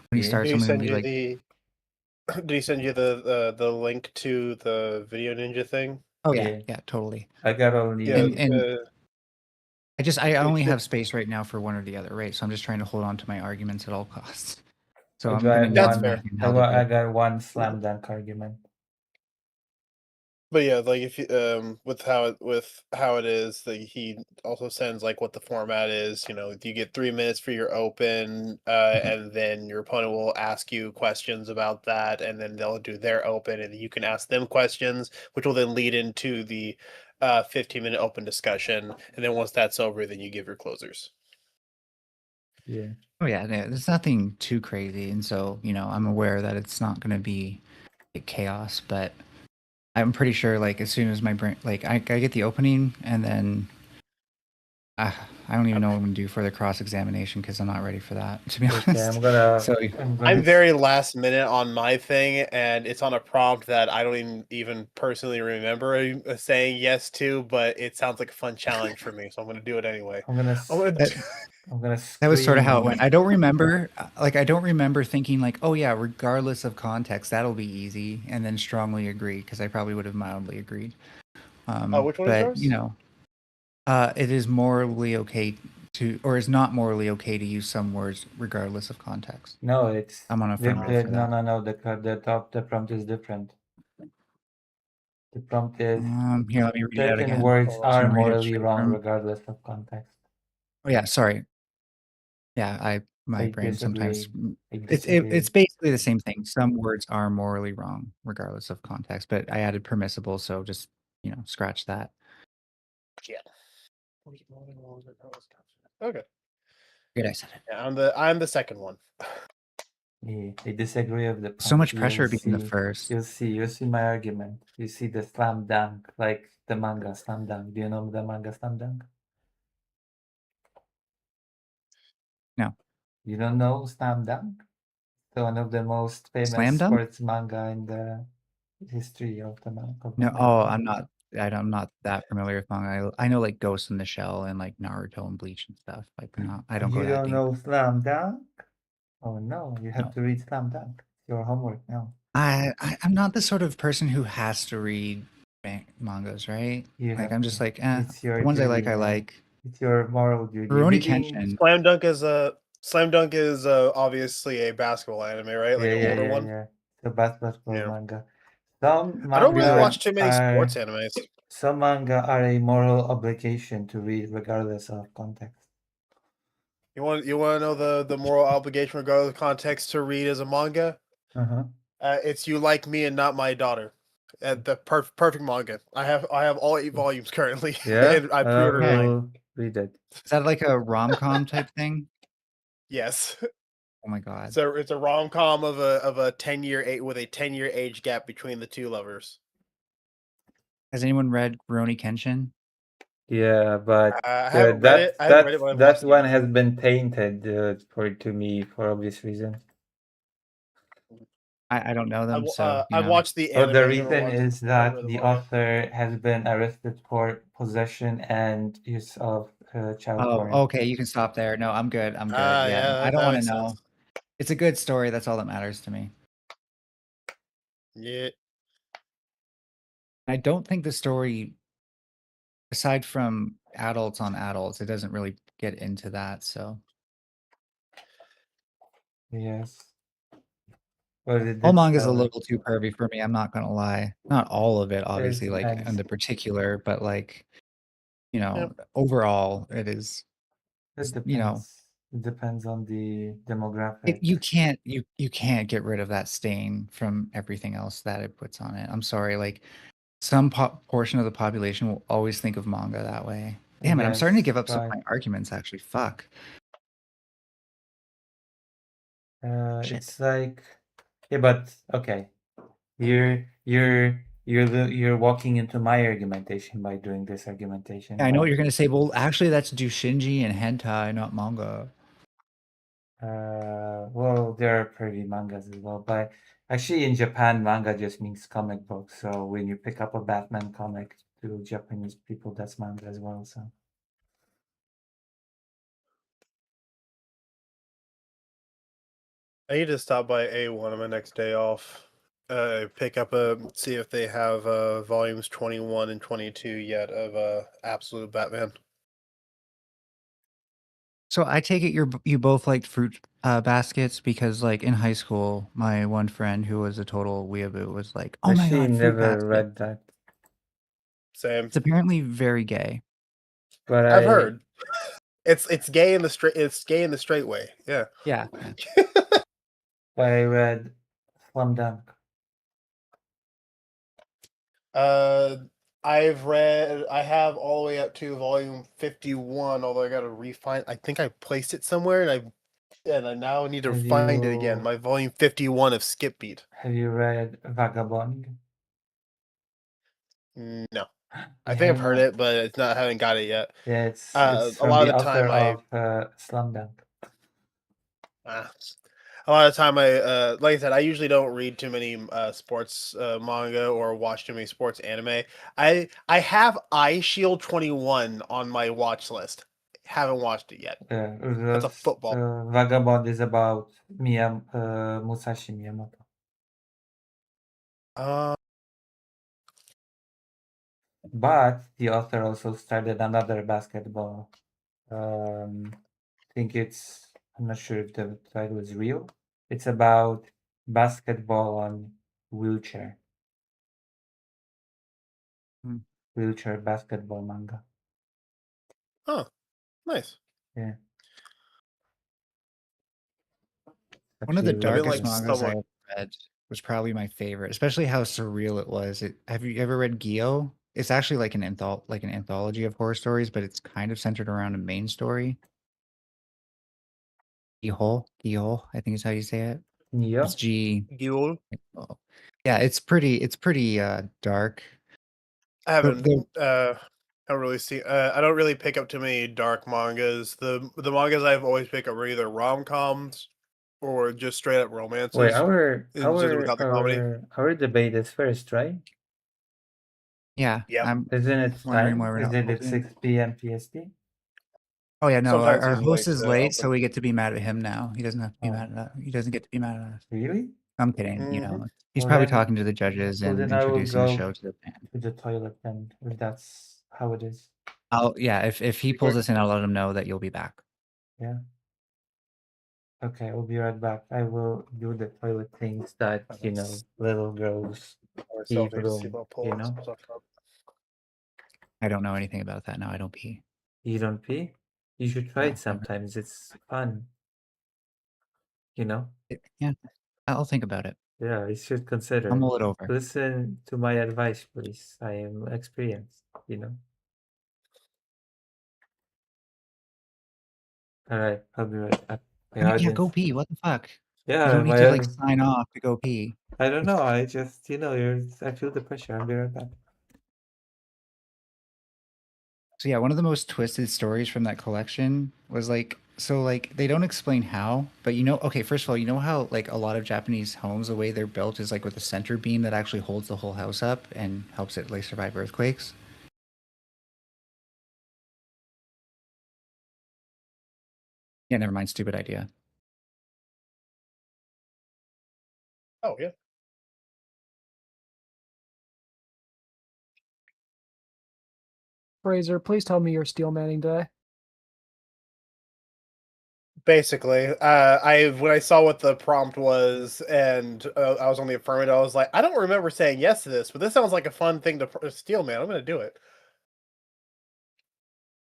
C: when you
A: Yeah.
C: start,
J: Did he
C: someone will
J: send
C: be
J: you
C: like,
J: did he send you the link to the Video Ninja thing?
C: "Oh
A: Yeah.
C: yeah, totally."
A: I got only
J: Yeah.
C: And I only
J: should-
C: have space right now for one or the other, right? So I'm just trying to hold on to my arguments at all costs. So
A: I
C: I'm
A: got
C: gonna need
J: That's
C: to
J: fair.
C: imagine how to
A: I
C: do-
A: got one slam dunk argument.
J: But yeah, like if you with how it is, that he also sends like what the format is. You know, you get 3 minutes for your open, and then your opponent will ask you questions about that, and then they'll do their open, and you can ask them questions, which will then lead into the 15-minute open discussion, and then once that's over, then you give your closers.
A: Yeah.
C: Oh yeah, there's nothing too crazy, and so you know I'm aware that it's not going to be like, chaos, but I'm pretty sure like as soon as my brain like I get the opening and then I I don't even know what I'm gonna do for the cross examination because I'm not ready for that. To be honest.
A: Okay, I'm gonna.
C: So
J: I'm very last minute on my thing, and it's on a prompt that I don't even personally remember saying yes to, but it sounds like a fun challenge for me, so I'm going to do it anyway.
A: I'm gonna.
J: I'm gonna
C: That-
A: I'm gonna.
C: That was sort of how it
A: scream.
C: went. I don't remember, I don't remember thinking like, oh yeah, regardless of context, that'll be easy, and then strongly agree because I probably would have mildly agreed.
J: which one is
C: but
J: yours?
C: you know, it is morally okay to, or is not morally okay to use some words regardless of context.
A: No, it's.
C: I'm on
A: The,
C: affirmative for
A: no,
C: that.
A: no, no. The prompt is different. The prompt is
C: Here, let me read it out
A: certain
C: again.
A: words
J: Hold on.
A: are
C: I'm reading it
A: morally
C: straight
A: wrong
C: from-
A: regardless of context.
C: Oh yeah, sorry. Yeah, my
A: I
C: brain sometimes
A: disagree. I
C: it's
A: disagree.
C: it's basically the same thing. Some words are morally wrong regardless of context, but I added permissible, so just scratch that.
J: Yeah. Okay.
C: Good, I said it.
J: Yeah, I'm the second one.
A: Yeah, I disagree with the prompt.
C: So much pressure
A: You'll
C: being the
A: see-
C: first.
A: You'll see my argument. You see the slam dunk, like the manga slam dunk. Do you know the manga slam dunk?
C: No.
A: You don't know slam dunk? So one of the most famous
C: Slam dunk?
A: sports manga in the history of the manga.
C: No, I'm not that familiar with manga. I know like Ghost in the Shell and like Naruto and Bleach and stuff. Like, I don't go
A: You
C: that
A: don't
C: deep.
A: know slam dunk? Oh no, you have
C: No.
A: to read slam dunk. It's your homework now.
C: I'm not the sort of person who has to read mangas, right?
A: You
C: Like
A: have
C: I'm just
A: to.
C: like,
A: It's
C: the
A: your
C: ones I
A: duty, man.
C: like.
A: It's your moral duty.
C: Rurouni
A: Reading-
C: Kenshin.
J: Slam Dunk is obviously a basketball anime, right? Like an older one.
A: Yeah. It's a basketball
J: Yeah.
A: manga. Some manga
J: I don't really watch too many sports
A: are-
J: animes.
A: Some manga are a moral obligation to read regardless of context.
J: You want to know the moral obligation regardless of context to read as a manga?
A: Uh-huh.
J: It's You Like Me and Not My Daughter. The perfect manga. I have all 8 volumes currently.
A: Yeah,
J: and I pre-ordered
C: Okay.
J: 9.
A: will read it.
C: Is that like a rom-com type thing?
J: Yes.
C: Oh my god.
J: So it's a rom-com of a 10-year with a 10-year age gap between the two lovers.
C: Has anyone read Rurouni Kenshin?
A: Yeah, but
J: I haven't read it. I haven't read it, but I've
A: that
J: watched
A: one
J: it.
A: has been tainted to me for obvious reasons.
C: I don't know them, so
J: I've watched the
A: So
J: anime.
A: the
J: I never
A: reason
J: watched-
A: is
J: I
A: that
J: never read
A: the
J: manga.
A: author has been arrested for possession and use of child porn.
C: Oh, okay, you can stop there. No, I'm good. I'm good. Yeah, I
J: that
C: don't want to
J: makes
C: know.
J: sense.
C: It's a good story. That's all that matters to me.
J: Yeah.
C: I don't think the story, aside from adults on adults, it doesn't really get into that. So
A: Yes. But it
C: all
A: did
C: manga's a
A: sell it.
C: little too pervy for me. I'm not gonna lie. Not all of it, obviously, like
A: depends.
C: in the particular, but like,
J: Yep.
C: overall, it is.
A: It
C: You know,
A: depends. It depends on the demographic.
C: you can't get rid of that stain from everything else that it puts on it. I'm sorry, like some portion of the population will always think of manga that way. Damn it, I'm starting to
A: Yes,
C: give up some of
A: but-
C: my arguments. Actually, fuck. Shit.
A: It's like, yeah, but okay, you're walking into my argumentation by doing this argumentation.
C: I know what
A: but,
C: you're gonna say. Well, actually, that's Dushinji and hentai, not manga.
A: well, there are pretty mangas as well, but actually in Japan, manga just means comic book. So when you pick up a Batman comic to Japanese people, that's manga as well. So
J: I need to stop by A1 on my next day off. Pick up see if they have volumes 21 and 22 yet of Absolute Batman.
C: So I take it you both liked fruit baskets because, like, in high school, my one friend who was a total weeaboo was like, "Oh my
A: actually
C: god, fruit
A: never
C: basket."
A: read that,
J: Same.
C: It's apparently very gay.
A: but
J: I've heard. It's gay in the straight. It's gay in the straight way. Yeah.
C: Yeah.
A: But I read Slam Dunk.
J: I have all the way up to volume 51, although I gotta refine. I think I placed it somewhere and I now need to
A: Have
J: find it again.
A: you-
J: My volume 51 of Skip Beat.
A: Have you read Vagabond?
J: No. I think I've heard
A: Yeah.
J: it, but it's not haven't got it yet.
A: Yeah, it's
J: A
A: from
J: lot
A: the
J: of the time
A: author of Slam Dunk.
J: A lot of the time like I said, I usually don't read too many sports manga or watch too many sports anime. I have Eye Shield 21 on my watch list. Haven't watched it yet. That's a football.
A: Vagabond is about Musashi Miyamoto. But the author also started another basketball. I think I'm not sure if the title is real. It's about basketball on wheelchair. Wheelchair basketball manga.
J: Oh, nice.
A: Yeah.
C: One of the
A: Actually,
C: darkest
J: like,
C: mangas I
J: somewhat-
C: ever read was probably my favorite, especially how surreal it was. Have you ever read Gyo? It's actually like an anthology of horror stories, but it's kind of centered around a main story. Gyo, I think is how you say it.
A: Yeah.
C: It's G.
J: Gyo.
C: Oh. Yeah, it's pretty dark.
J: I haven't.
C: the-
J: I don't really see. I don't really pick up too many dark mangas. The mangas I've always picked up were either rom coms or just straight up romances.
A: Wait, our
J: without the comedy.
A: our debate is first, right?
C: Yeah.
J: Yep.
A: Isn't it
C: wondering
A: time?
C: why we're not
A: Isn't it
C: voting.
A: 6 p.m. PST?
C: Oh yeah, no, our
J: Sometimes he's
C: host
J: late
C: is
J: to
C: late, so
J: open.
C: we get to be mad at him now. He doesn't have to be
A: Oh.
C: mad at us. He doesn't get to be mad at us.
A: Really?
C: I'm kidding, you know. He's
A: Well,
C: probably
A: then-
C: talking to the judges
A: Well,
C: and
A: then I will
C: introducing the
A: go
C: show to the fan.
A: to the toilet then, if that's how it is.
C: If he pulls us in, I'll let him know that you'll be back.
A: Yeah. Okay, I'll be right back. I will do the toilet things that, little girls keep room,
C: I don't know anything about that. No, I don't pee.
A: You don't pee? You should try
C: No,
A: it
C: never.
A: sometimes. It's fun.
C: Yeah, I'll think about it.
A: Yeah, you should consider.
C: I'll mull it over.
A: Listen to my advice, please. I am experienced, All right, I'll be right back. My
C: Yeah,
A: audience-
C: go pee. What the fuck?
A: Yeah,
C: You don't need
A: my
C: to like
A: audience-
C: sign off to go pee.
A: I don't know. I just, I feel the pressure. I'll be right back.
C: So yeah, one of the most twisted stories from that collection was they don't explain how, but okay, first of all, you know how like a lot of Japanese homes, the way they're built is like with a center beam that actually holds the whole house up and helps it like survive earthquakes. Yeah, never mind, stupid idea.
J: Oh yeah.
K: Fraser, please tell me you're steel manning today.
J: Basically, when I saw what the prompt was and I was on the affirmative, I was like, I don't remember saying yes to this, but this sounds like a fun thing to steal, man. I'm gonna do it.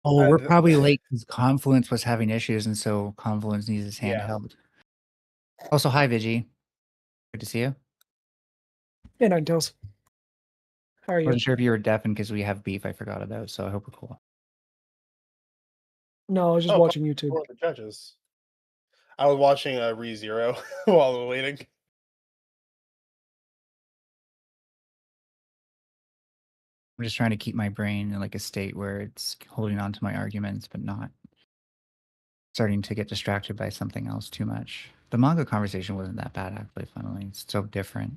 C: Oh, we're probably late because Confluence was having issues, and so Confluence needs his
J: Yeah.
C: handheld. Also, hi, Vigi. Good to see you.
K: Hey, Ninetales. How are
C: I
K: you?
C: wasn't sure if you were deafened because we have beef I forgot about, so I hope we're cool.
K: No, I was just watching YouTube.
J: One of the judges. I was watching ReZero while we were waiting.
C: I'm just trying to keep my brain in like a state where it's holding on to my arguments, but not starting to get distracted by something else too much. The manga conversation wasn't that bad, actually. Funnily, it's so different.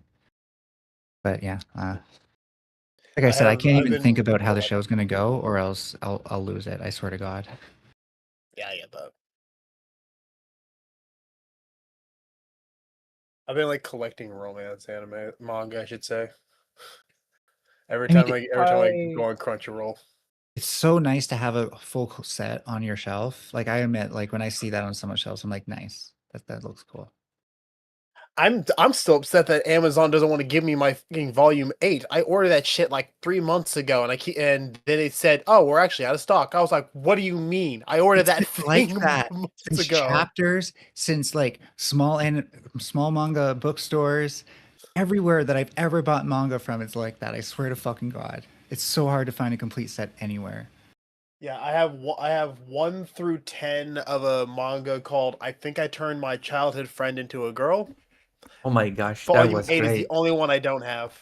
C: But yeah, like I said, I can't even think about how the show's gonna go, or else I'll lose it. I swear to God.
J: Yeah, I get that. I've been like collecting romance anime manga, I should say. Every time I go on Crunchyroll.
C: It's so nice to have a full set on your shelf. Like I admit, like when I see that on someone's shelf, I'm like, nice. That looks cool.
J: I'm still upset that Amazon doesn't want to give me my fucking volume 8. I ordered that shit like 3 months ago, and then they said, "Oh, we're actually out of stock." I was like, "What do you mean? I ordered that
C: like
J: thing
C: that
J: months
C: since
J: ago."
C: chapters, since like small manga bookstores, everywhere that I've ever bought manga from, it's like that. I swear to fucking God, it's so hard to find a complete set anywhere.
J: Yeah, I have 1 through 10 of a manga called "I Think I Turned My Childhood Friend Into a Girl."
A: Oh my gosh, that
J: Volume
A: was
J: 8
A: great.
J: is the only one I don't have.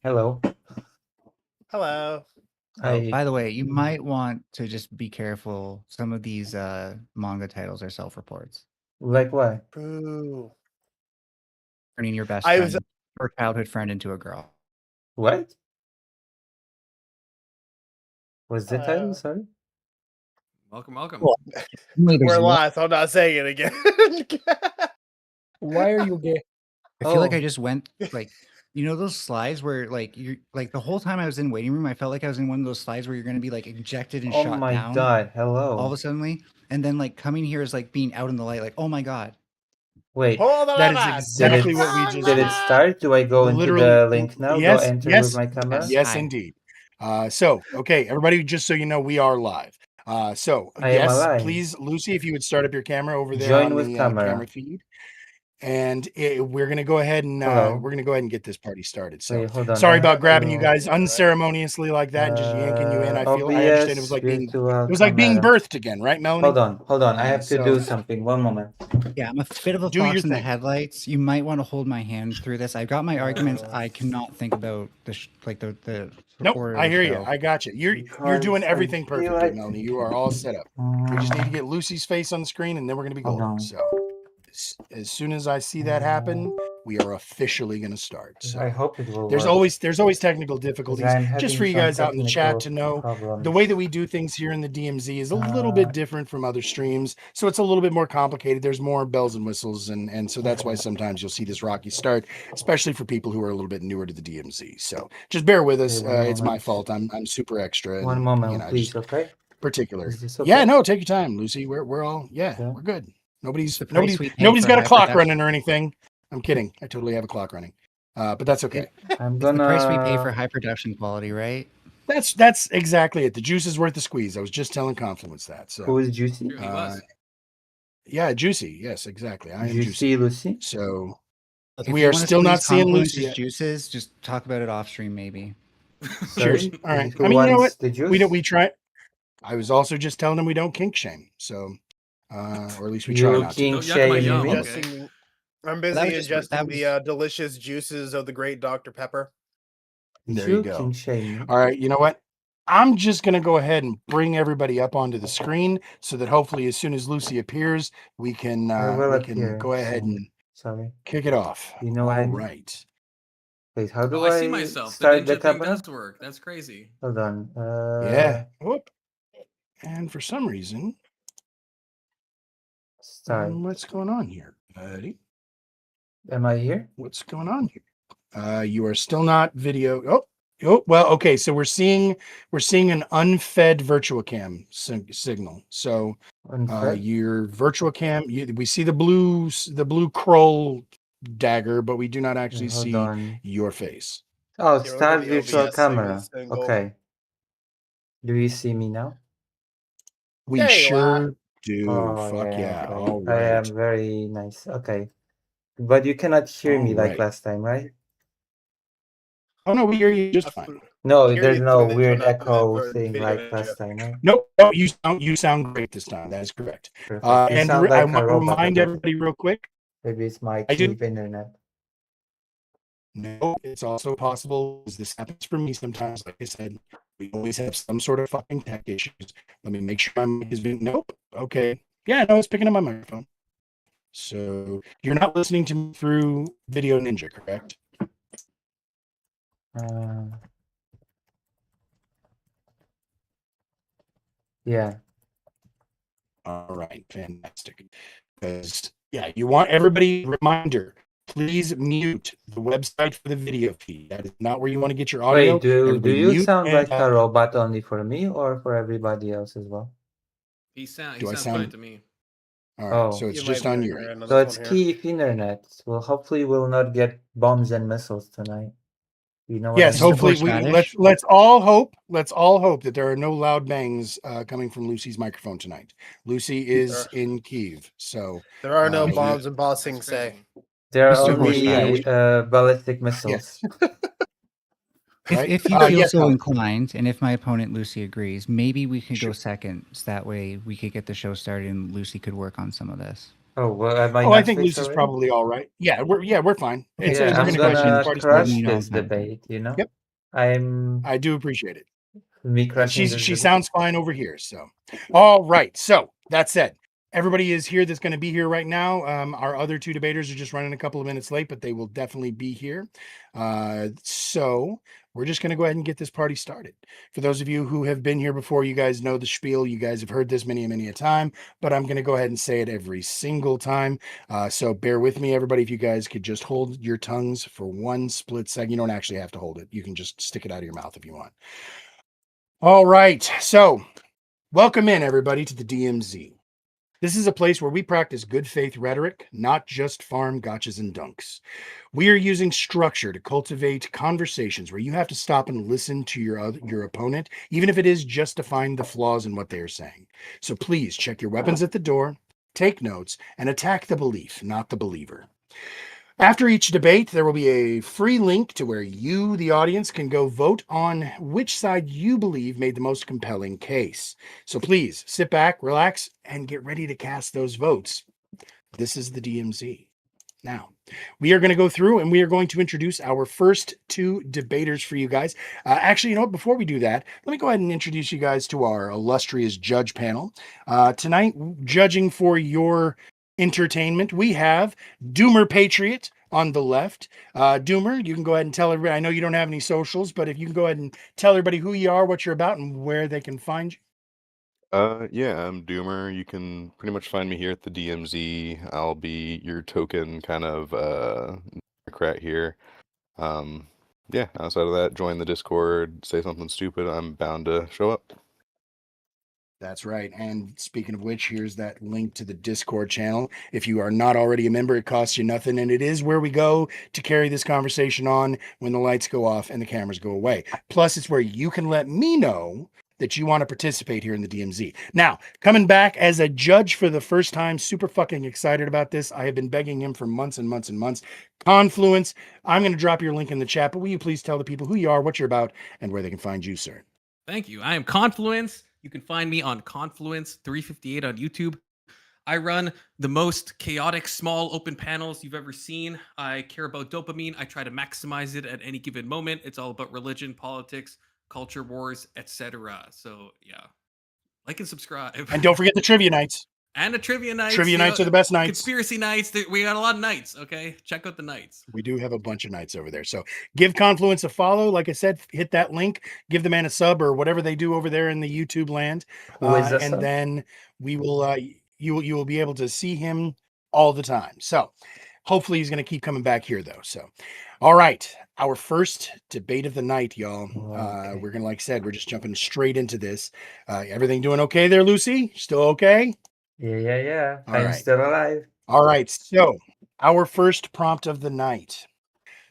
A: Hello.
J: Hello.
C: Oh, by the way, you might want to just be careful. Some of these manga titles are self-reports.
A: Like what?
J: Boo.
C: Turning your best
J: I
C: friend
J: was-
C: or childhood friend into a girl.
A: What? What's the title?
J: Uh,
A: Sorry.
I: Welcome, welcome.
C: Well, There's
J: We're
C: one-
J: live. I'm not saying it again.
K: Why are you gay?
C: I feel like
A: Oh.
C: I just went like those slides where like you like the whole time I was in waiting room, I felt like I was in one of those slides where you're gonna be like ejected and
A: Oh
C: shot
A: my
C: down
A: god!
C: all of
A: Hello.
C: a sudden, and then like coming here is like being out in the light, like oh my god.
A: Wait.
J: Hold on.
L: That is
A: Did
L: exactly
A: it,
L: what we just
A: did it start? Do I go into
L: Literally,
A: the link now?
L: yes,
A: Go enter
L: yes,
A: with my camera?
L: Yes,
C: Hi.
L: indeed. So, okay, everybody, just so you know, we are live. So,
A: I am
L: yes,
A: alive.
L: please, Lucy, if you would start up your camera over there
A: Join
L: on
A: with
L: the
A: camera.
L: camera feed, and we're gonna go ahead and
A: Hello.
L: we're gonna go ahead and get this party started. So,
A: Wait, hold on.
L: sorry
A: I
L: about
A: have
L: grabbing you
A: to-
L: guys unceremoniously like that and just yanking you in. I understand it was like being
A: camera.
L: birthed again, right, Melanie?
A: Hold on. I have to do
L: So-
A: something. 1 moment.
C: Yeah, I'm a bit of a
L: Do your
C: fox in the
L: thing.
C: headlights. You might want to hold my hand through this. I've got my arguments. I cannot think about the
L: Nope,
C: order of
L: I
C: the
L: hear you.
C: show.
L: I got you. You're
A: Because
L: doing
A: I
L: everything
A: feel
L: perfectly,
A: like-
L: Melanie. You are all set up. We just need to get Lucy's face on the screen, and then we're gonna be
A: Hold
L: golden.
A: on.
L: So, as soon as I see that happen, we are officially gonna start. So,
A: I hope it will
L: there's
A: work,
L: always technical
A: 'cause
L: difficulties.
A: I'm
L: Just
A: having
L: for you
A: some
L: guys out in the chat
A: technical
L: to know,
A: problems.
L: the way that we do things here in the DMZ is a little bit different from other streams, so it's a little bit more complicated. There's more bells and whistles, and so that's why sometimes you'll see this rocky start, especially for people who are a little bit newer to the DMZ. So just bear with us.
A: Okay, one
L: It's my
A: moment.
L: fault. I'm super extra.
A: One
L: and,
A: moment,
L: you know,
A: please,
L: just
A: okay?
L: particular.
A: Is this okay?
L: Yeah, no, take your time, Lucy. We're all
A: Yeah.
L: we're good. Nobody's
C: The price we pay
L: nobody's
C: for
L: got a
C: high
L: clock
C: production.
L: running or anything. I'm kidding. I totally have a clock running. But that's okay.
A: I'm
C: It's the price we pay for
A: gonna.
C: high production quality, right?
L: That's exactly it. The juice is worth the squeeze. I was just telling Confluence that.
A: Who
L: So
A: is Juicy?
I: Sure, he was.
L: yeah, juicy. Yes, exactly. I am juicy.
A: Juicy Lucy?
L: So
C: Look, if
L: we
C: you
L: are
C: wanna
L: still not
C: squeeze
L: seeing
C: Confluence's
L: Lucy yet.
C: juices. Just talk about it off stream, maybe.
L: Cheers.
A: Sorry?
L: All right.
A: Who
L: I mean, you know
A: wants
L: what?
A: the juice?
L: We try. I was also just telling them we don't kink shame. So, or at least we
A: You
L: try not to.
A: king
I: Don't yuck my
A: shame
I: yum,
A: me?
I: okay.
J: Ingesting- I'm busy
C: That was just- that
J: ingesting the delicious juices of the great Dr. Pepper.
L: There you
A: You
L: go.
A: king shame me?
L: All right, you know what? I'm just going to go ahead and bring everybody up onto the screen so that hopefully as soon as Lucy appears, we can
A: I will
L: we
A: appear
L: can go ahead
A: soon.
L: and
A: Sorry.
L: kick it off.
A: You know what I
L: All
A: mean?
L: right.
A: Wait, how do
I: Oh, I see myself. The
A: start the
I: ninja thing
A: camera?
I: does work. That's crazy.
A: Hold on.
L: Yeah. Whoop. And for some reason,
A: Start.
L: what's going on here, buddy?
A: Am I here?
L: What's going on here? You are still not video. Oh, well, okay. So we're seeing an unfed virtual cam signal. So
A: Unfed?
L: your virtual cam, we see the blue Kroll dagger, but we do not actually
A: Hold
L: see
A: on.
L: your face.
A: Oh,
J: Get rid
A: start
J: of the
A: virtual
J: OBS
A: camera.
J: single.
A: Okay. Do you see me now?
L: We
J: There you
L: sure do.
A: Oh,
L: Fuck
A: yeah,
L: yeah.
A: okay.
L: All
A: I am
L: right.
A: very nice. Okay. But you cannot hear me
L: All
A: like
L: right.
A: last time, right?
L: Oh no, we hear you just fine.
A: No,
J: Hear
A: there's
J: you
A: no
J: through the
A: weird
J: internet,
A: echo
J: or
A: thing
J: video
A: like
J: ninja.
A: last time, right?
L: Nope, you sound great this time. That is correct.
A: Perfect. You
L: And
A: sound
L: I
A: like a
L: want to
A: robot a
L: remind
A: bit.
L: everybody real quick.
A: Maybe it's my
L: I do.
A: cheap internet.
L: No, it's also possible, as this happens for me sometimes. Like I said, we always have some sort of fucking tech issues. Let me make sure my mic is being. Nope. Okay. Yeah, no, it's picking up my microphone. So you're not listening to me through Video Ninja, correct?
A: Yeah.
L: All right, fantastic. Because yeah, you want everybody reminder. Please mute the website for the video feed. That is not where you want to get your audio.
A: Wait, do
L: Everybody
A: you
L: mute
A: sound
L: and,
A: like a robot only for me or for everybody else as well?
I: He
L: Do I
I: sounds fine
L: sound-
I: to me.
L: All right,
A: Oh.
L: so it's
J: You
L: just
J: might be
L: on
J: right
L: your
J: here,
L: end.
J: another
A: So it's
J: one here.
A: Kyiv internet. Well, hopefully we'll not get bombs and missiles tonight. You know what
L: Yes,
A: I mean?
L: hopefully
C: Spanish?
L: let's all hope that there are no loud bangs coming from Lucy's microphone tonight. Lucy is in Kyiv, so
J: There are no
L: yeah.
J: bombs in Ba Sing
I: That's
J: Se.
I: crazy.
A: There are
C: Mr.
A: only
C: Horseback.
A: ballistic missiles.
L: right?
C: If you feel
L: yes,
C: so
L: Alex.
C: inclined, and if my opponent Lucy agrees, maybe we could go seconds. That way, we could get the show started, and Lucy could work on some of this.
A: Oh, well, am I
L: Oh, I
A: not
L: think
A: fixed
L: Lucy's
A: already?
L: probably all right. Yeah, we're fine. It's,
A: Yeah,
L: we're
A: I'm
L: gonna go ahead and
A: gonna
L: party
A: crush
L: started.
C: started.
A: this debate, you know?
L: Yep.
A: I'm
L: I do appreciate it.
A: Me crashing.
L: She sounds fine over here. So, all right. So that said, everybody is here that's going to be here right now. Our other two debaters are just running a couple of minutes late, but they will definitely be here. So we're just going to go ahead and get this party started. For those of you who have been here before, you guys know the spiel. You guys have heard this many a time, but I'm going to go ahead and say it every single time. So bear with me, everybody. If you guys could just hold your tongues for one split second. You don't actually have to hold it. You can just stick it out of your mouth if you want. All right. So welcome in, everybody, to the DMZ. This is a place where we practice good faith rhetoric, not just farm gotchas and dunks. We are using structure to cultivate conversations where you have to stop and listen to your opponent, even if it is just to find the flaws in what they are saying. So please check your weapons at the door, take notes, and attack the belief, not the believer. After each debate, there will be a free link to where you, the audience, can go vote on which side you believe made the most compelling case. So please sit back, relax, and get ready to cast those votes. This is the DMZ. Now, we are going to go through and we are going to introduce our first two debaters for you guys. Actually, you know what? Before we do that, let me go ahead and introduce you guys to our illustrious judge panel. Tonight, judging for your entertainment, we have Doomer Patriot on the left. Doomer, you can go ahead and tell everybody. I know you don't have any socials, but if you can go ahead and tell everybody who you are, what you're about, and where they can find you.
M: Yeah, I'm Doomer. You can pretty much find me here at the DMZ. I'll be your token kind of Democrat here. Yeah, outside of that, join the Discord, say something stupid, I'm bound to show up.
L: That's right. And speaking of which, here's that link to the Discord channel. If you are not already a member, it costs you nothing. And it is where we go to carry this conversation on when the lights go off and the cameras go away. Plus, it's where you can let me know that you want to participate here in the DMZ. Now, coming back as a judge for the first time, super fucking excited about this. I have been begging him for months and months and months. Confluence, I'm going to drop your link in the chat, but will you please tell the people who you are, what you're about, and where they can find you, sir?
I: Thank you. I am Confluence. You can find me on Confluence 358 on YouTube. I run the most chaotic, small, open panels you've ever seen. I care about dopamine. I try to maximize it at any given moment. It's all about religion, politics, culture wars, etc. So yeah, like and subscribe.
L: And don't forget the trivia nights.
I: And the trivia nights.
L: Trivia nights are the best nights.
I: Conspiracy nights. We got a lot of nights. Okay, check out the nights.
L: We do have a bunch of nights over there. So give Confluence a follow. Like I said, hit that link. Give the man a sub or whatever they do over there in the YouTube land. And then we will. You will be able to see him all the time. So hopefully he's going to keep coming back here though. So, all right. Our first debate of the night, y'all.
A: Okay.
L: We're going to, like I said, we're just jumping straight into this. Everything doing okay there, Lucy? Still okay?
A: Yeah.
L: All
A: I'm
L: right.
A: still alive.
L: All right. So our first prompt of the night.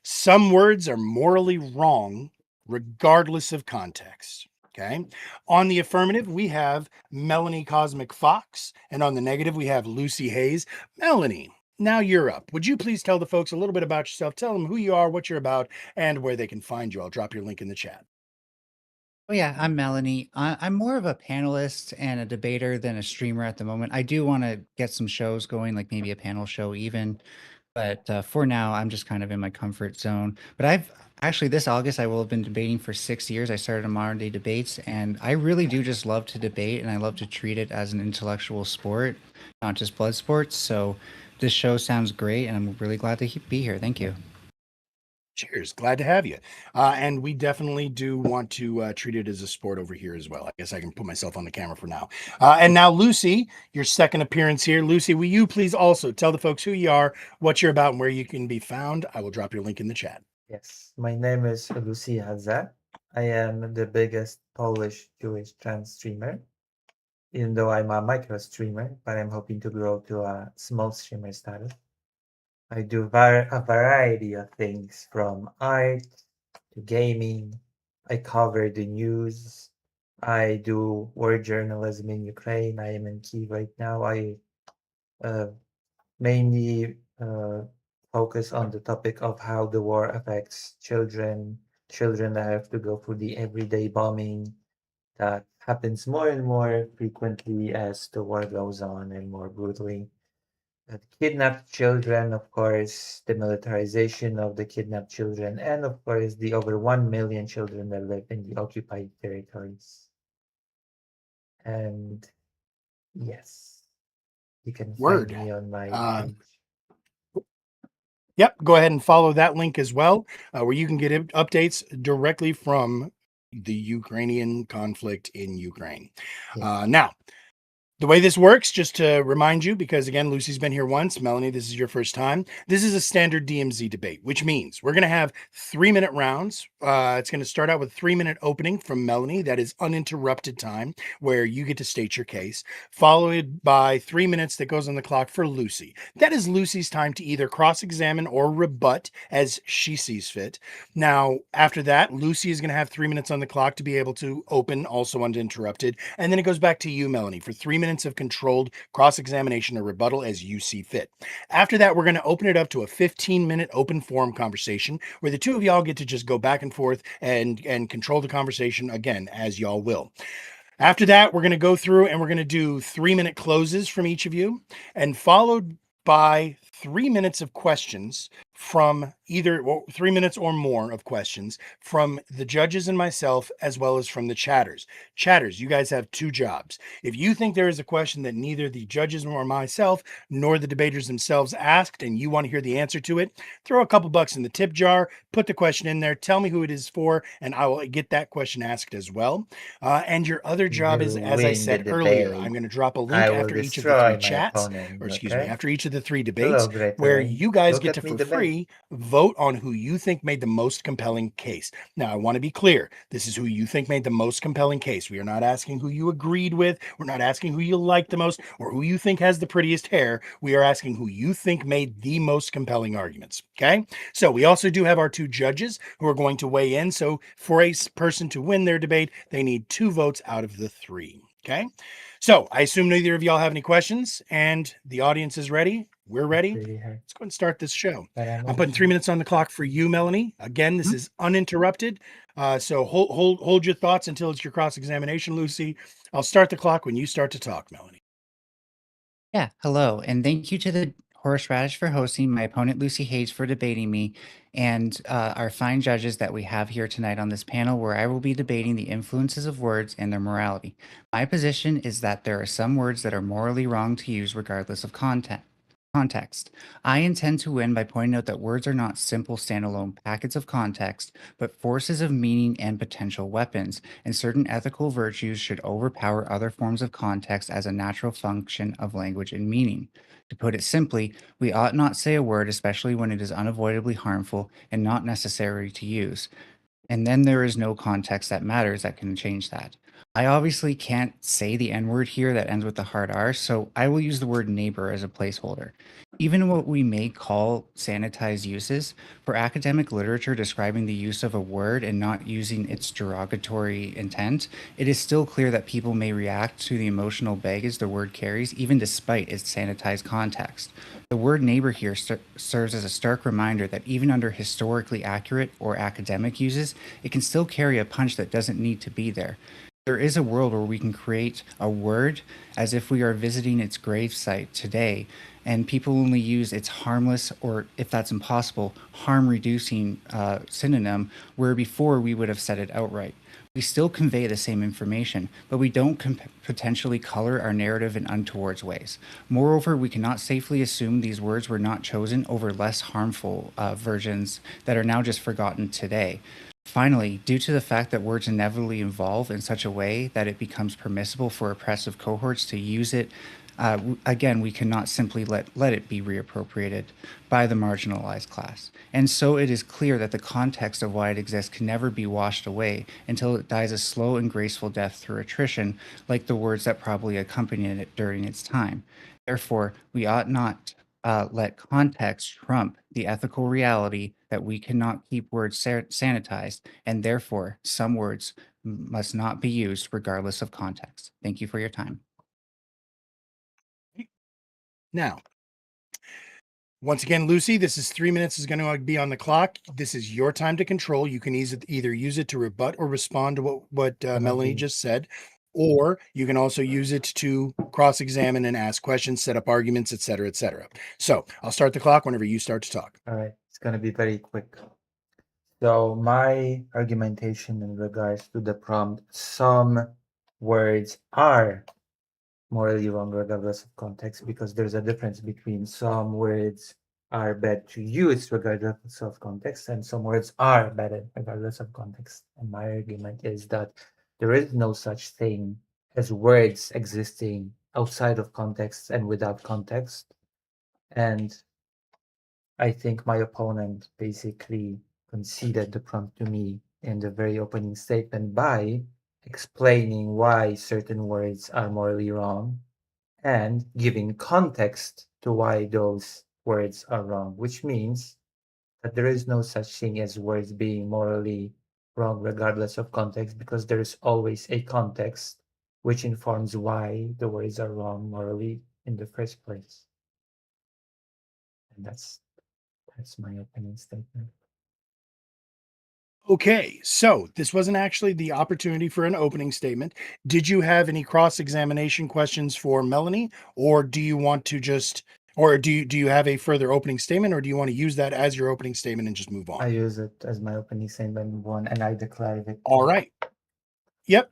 L: Some words are morally wrong regardless of context. Okay. On the affirmative, we have Melanie Cosmic Fox. And on the negative, we have Lucy Hayes. Melanie, now you're up. Would you please tell the folks a little bit about yourself? Tell them who you are, what you're about, and where they can find you. I'll drop your link in the chat.
C: Oh yeah, I'm Melanie. I'm more of a panelist and a debater than a streamer at the moment. I do want to get some shows going, like maybe a panel show even. But for now, I'm just kind of in my comfort zone. But I've actually, this August, I will have been debating for 6 years. I started on Modern Day Debates, and I really do just love to debate, and I love to treat it as an intellectual sport, not just blood sports. So this show sounds great, and I'm really glad to be here. Thank you.
L: Cheers. Glad to have you. And we definitely do want to treat it as a sport over here as well. I guess I can put myself on the camera for now. And now, Lucy, your second appearance here. Lucy, will you please also tell the folks who you are, what you're about, and where you can be found? I will drop your link in the chat.
A: Yes, my name is Lucy Hadza. I am the biggest Polish Jewish trans streamer, even though I'm a micro streamer, but I'm hoping to grow to a small streamer status. I do a variety of things from art to gaming. I cover the news. I do war journalism in Ukraine. I am in Kyiv right now. I mainly focus on the topic of how the war affects children that have to go through the everyday bombing that happens more and more frequently as the war goes on and more brutally. Kidnapped children, of course, the militarization of the kidnapped children, and of course, the over 1 million children that live in the occupied territories. And yes, you can
L: Word.
A: find me on my page.
L: Yep, go ahead and follow that link as well, where you can get updates directly from the Ukrainian conflict in Ukraine. Now, the way this works, just to remind you, because again, Lucy's been here once. Melanie, this is your first time. This is a standard DMZ debate, which means we're going to have 3-minute rounds. It's going to start out with a 3-minute opening from Melanie. That is uninterrupted time where you get to state your case, followed by 3 minutes that goes on the clock for Lucy. That is Lucy's time to either cross-examine or rebut as she sees fit. Now, after that, Lucy is going to have 3 minutes on the clock to be able to open, also uninterrupted. And then it goes back to you, Melanie, for 3 minutes of controlled cross-examination or rebuttal as you see fit. After that, we're going to open it up to a 15-minute open forum conversation where the two of y'all get to just go back and forth and control the conversation again as y'all will. After that, we're going to go through and we're going to do 3-minute closes from each of you, and followed by 3 minutes of questions from either 3 minutes or more of questions from the judges and myself, as well as from the chatters. Chatters, you guys have 2 jobs. If you think there is a question that neither the judges nor myself nor the debaters themselves asked and you want to hear the answer to it, throw a couple bucks in the tip jar, put the question in there, tell me who it is for, and I will get that question asked as well. And your other job is, as I said earlier, I'm going to drop a link after each of the 3 chats, or excuse me, after each of the 3 debates, where you guys get to, for free, vote on who you think made the most compelling case. Now, I want to be clear. This is who you think made the most compelling case. We are not asking who you agreed with. We're not asking who you like the most or who you think has the prettiest hair. We are asking who you think made the most compelling arguments. Okay? So we also do have our 2 judges who are going to weigh in. So for a person to win their debate, they need 2 votes out of the 3. Okay? So I assume neither of y'all have any questions, and the audience is ready. We're ready. Let's go and start this show. I'm putting 3 minutes on the clock for you, Melanie. Again, this is uninterrupted. So hold your thoughts until it's your cross-examination, Lucy. I'll start the clock when you start to talk, Melanie.
C: Yeah, hello, and thank you to the Horseradish for hosting, my opponent Lucy Hayes for debating me, and our fine judges that we have here tonight on this panel, where I will be debating the influences of words and their morality. My position is that there are some words that are morally wrong to use regardless of context. I intend to win by pointing out that words are not simple standalone packets of context, but forces of meaning and potential weapons, and certain ethical virtues should overpower other forms of context as a natural function of language and meaning. To put it simply, we ought not say a word, especially when it is unavoidably harmful and not necessary to use. And then there is no context that matters that can change that. I obviously can't say the N-word here that ends with the hard R, so I will use the word neighbor as a placeholder. Even what we may call sanitized uses, for academic literature describing the use of a word and not using its derogatory intent, it is still clear that people may react to the emotional baggage the word carries, even despite its sanitized context. The word neighbor here serves as a stark reminder that even under historically accurate or academic uses, it can still carry a punch that doesn't need to be there. There is a world where we can create a word as if we are visiting its gravesite today, and people only use its harmless, or if that's impossible, harm-reducing synonym, where before we would have said it outright. We still convey the same information, but we don't potentially color our narrative in untoward ways. Moreover, we cannot safely assume these words were not chosen over less harmful versions that are now just forgotten today. Finally, due to the fact that words inevitably evolve in such a way that it becomes permissible for oppressive cohorts to use it, again, we cannot simply let it be reappropriated by the marginalized class. And so it is clear that the context of why it exists can never be washed away until it dies a slow and graceful death through attrition, like the words that probably accompanied it during its time. Therefore, we ought not let context trump the ethical reality that we cannot keep words sanitized, and therefore some words must not be used regardless of context. Thank you for your time.
L: Now, once again, Lucy, this is 3 minutes is going to be on the clock. This is your time to control. You can either use it to rebut or respond to what Melanie just said. or you can also use it to cross-examine and ask questions, set up arguments, etc., etc. So I'll start the clock whenever you start to talk.
A: All right, it's gonna be very quick. So my argumentation in regards to the prompt, some words are morally wrong regardless of context, because there's a difference between some words are bad to use regardless of context, and some words are bad regardless of context. And my argument is that there is no such thing as words existing outside of context and without context. And I think my opponent basically conceded the prompt to me in the very opening statement by explaining why certain words are morally wrong and giving context to why those words are wrong, which means that there is no such thing as words being morally wrong regardless of context, because there is always a context which informs why the words are wrong morally in the first place. And that's my opening statement.
L: Okay, so this wasn't actually the opportunity for an opening statement. Did you have any cross-examination questions for Melanie, or do you want to just, or do you have a further opening statement, or do you want to use that as your opening statement and just move on?
A: I use it as my opening statement one, and I declare it.
L: All right. Yep.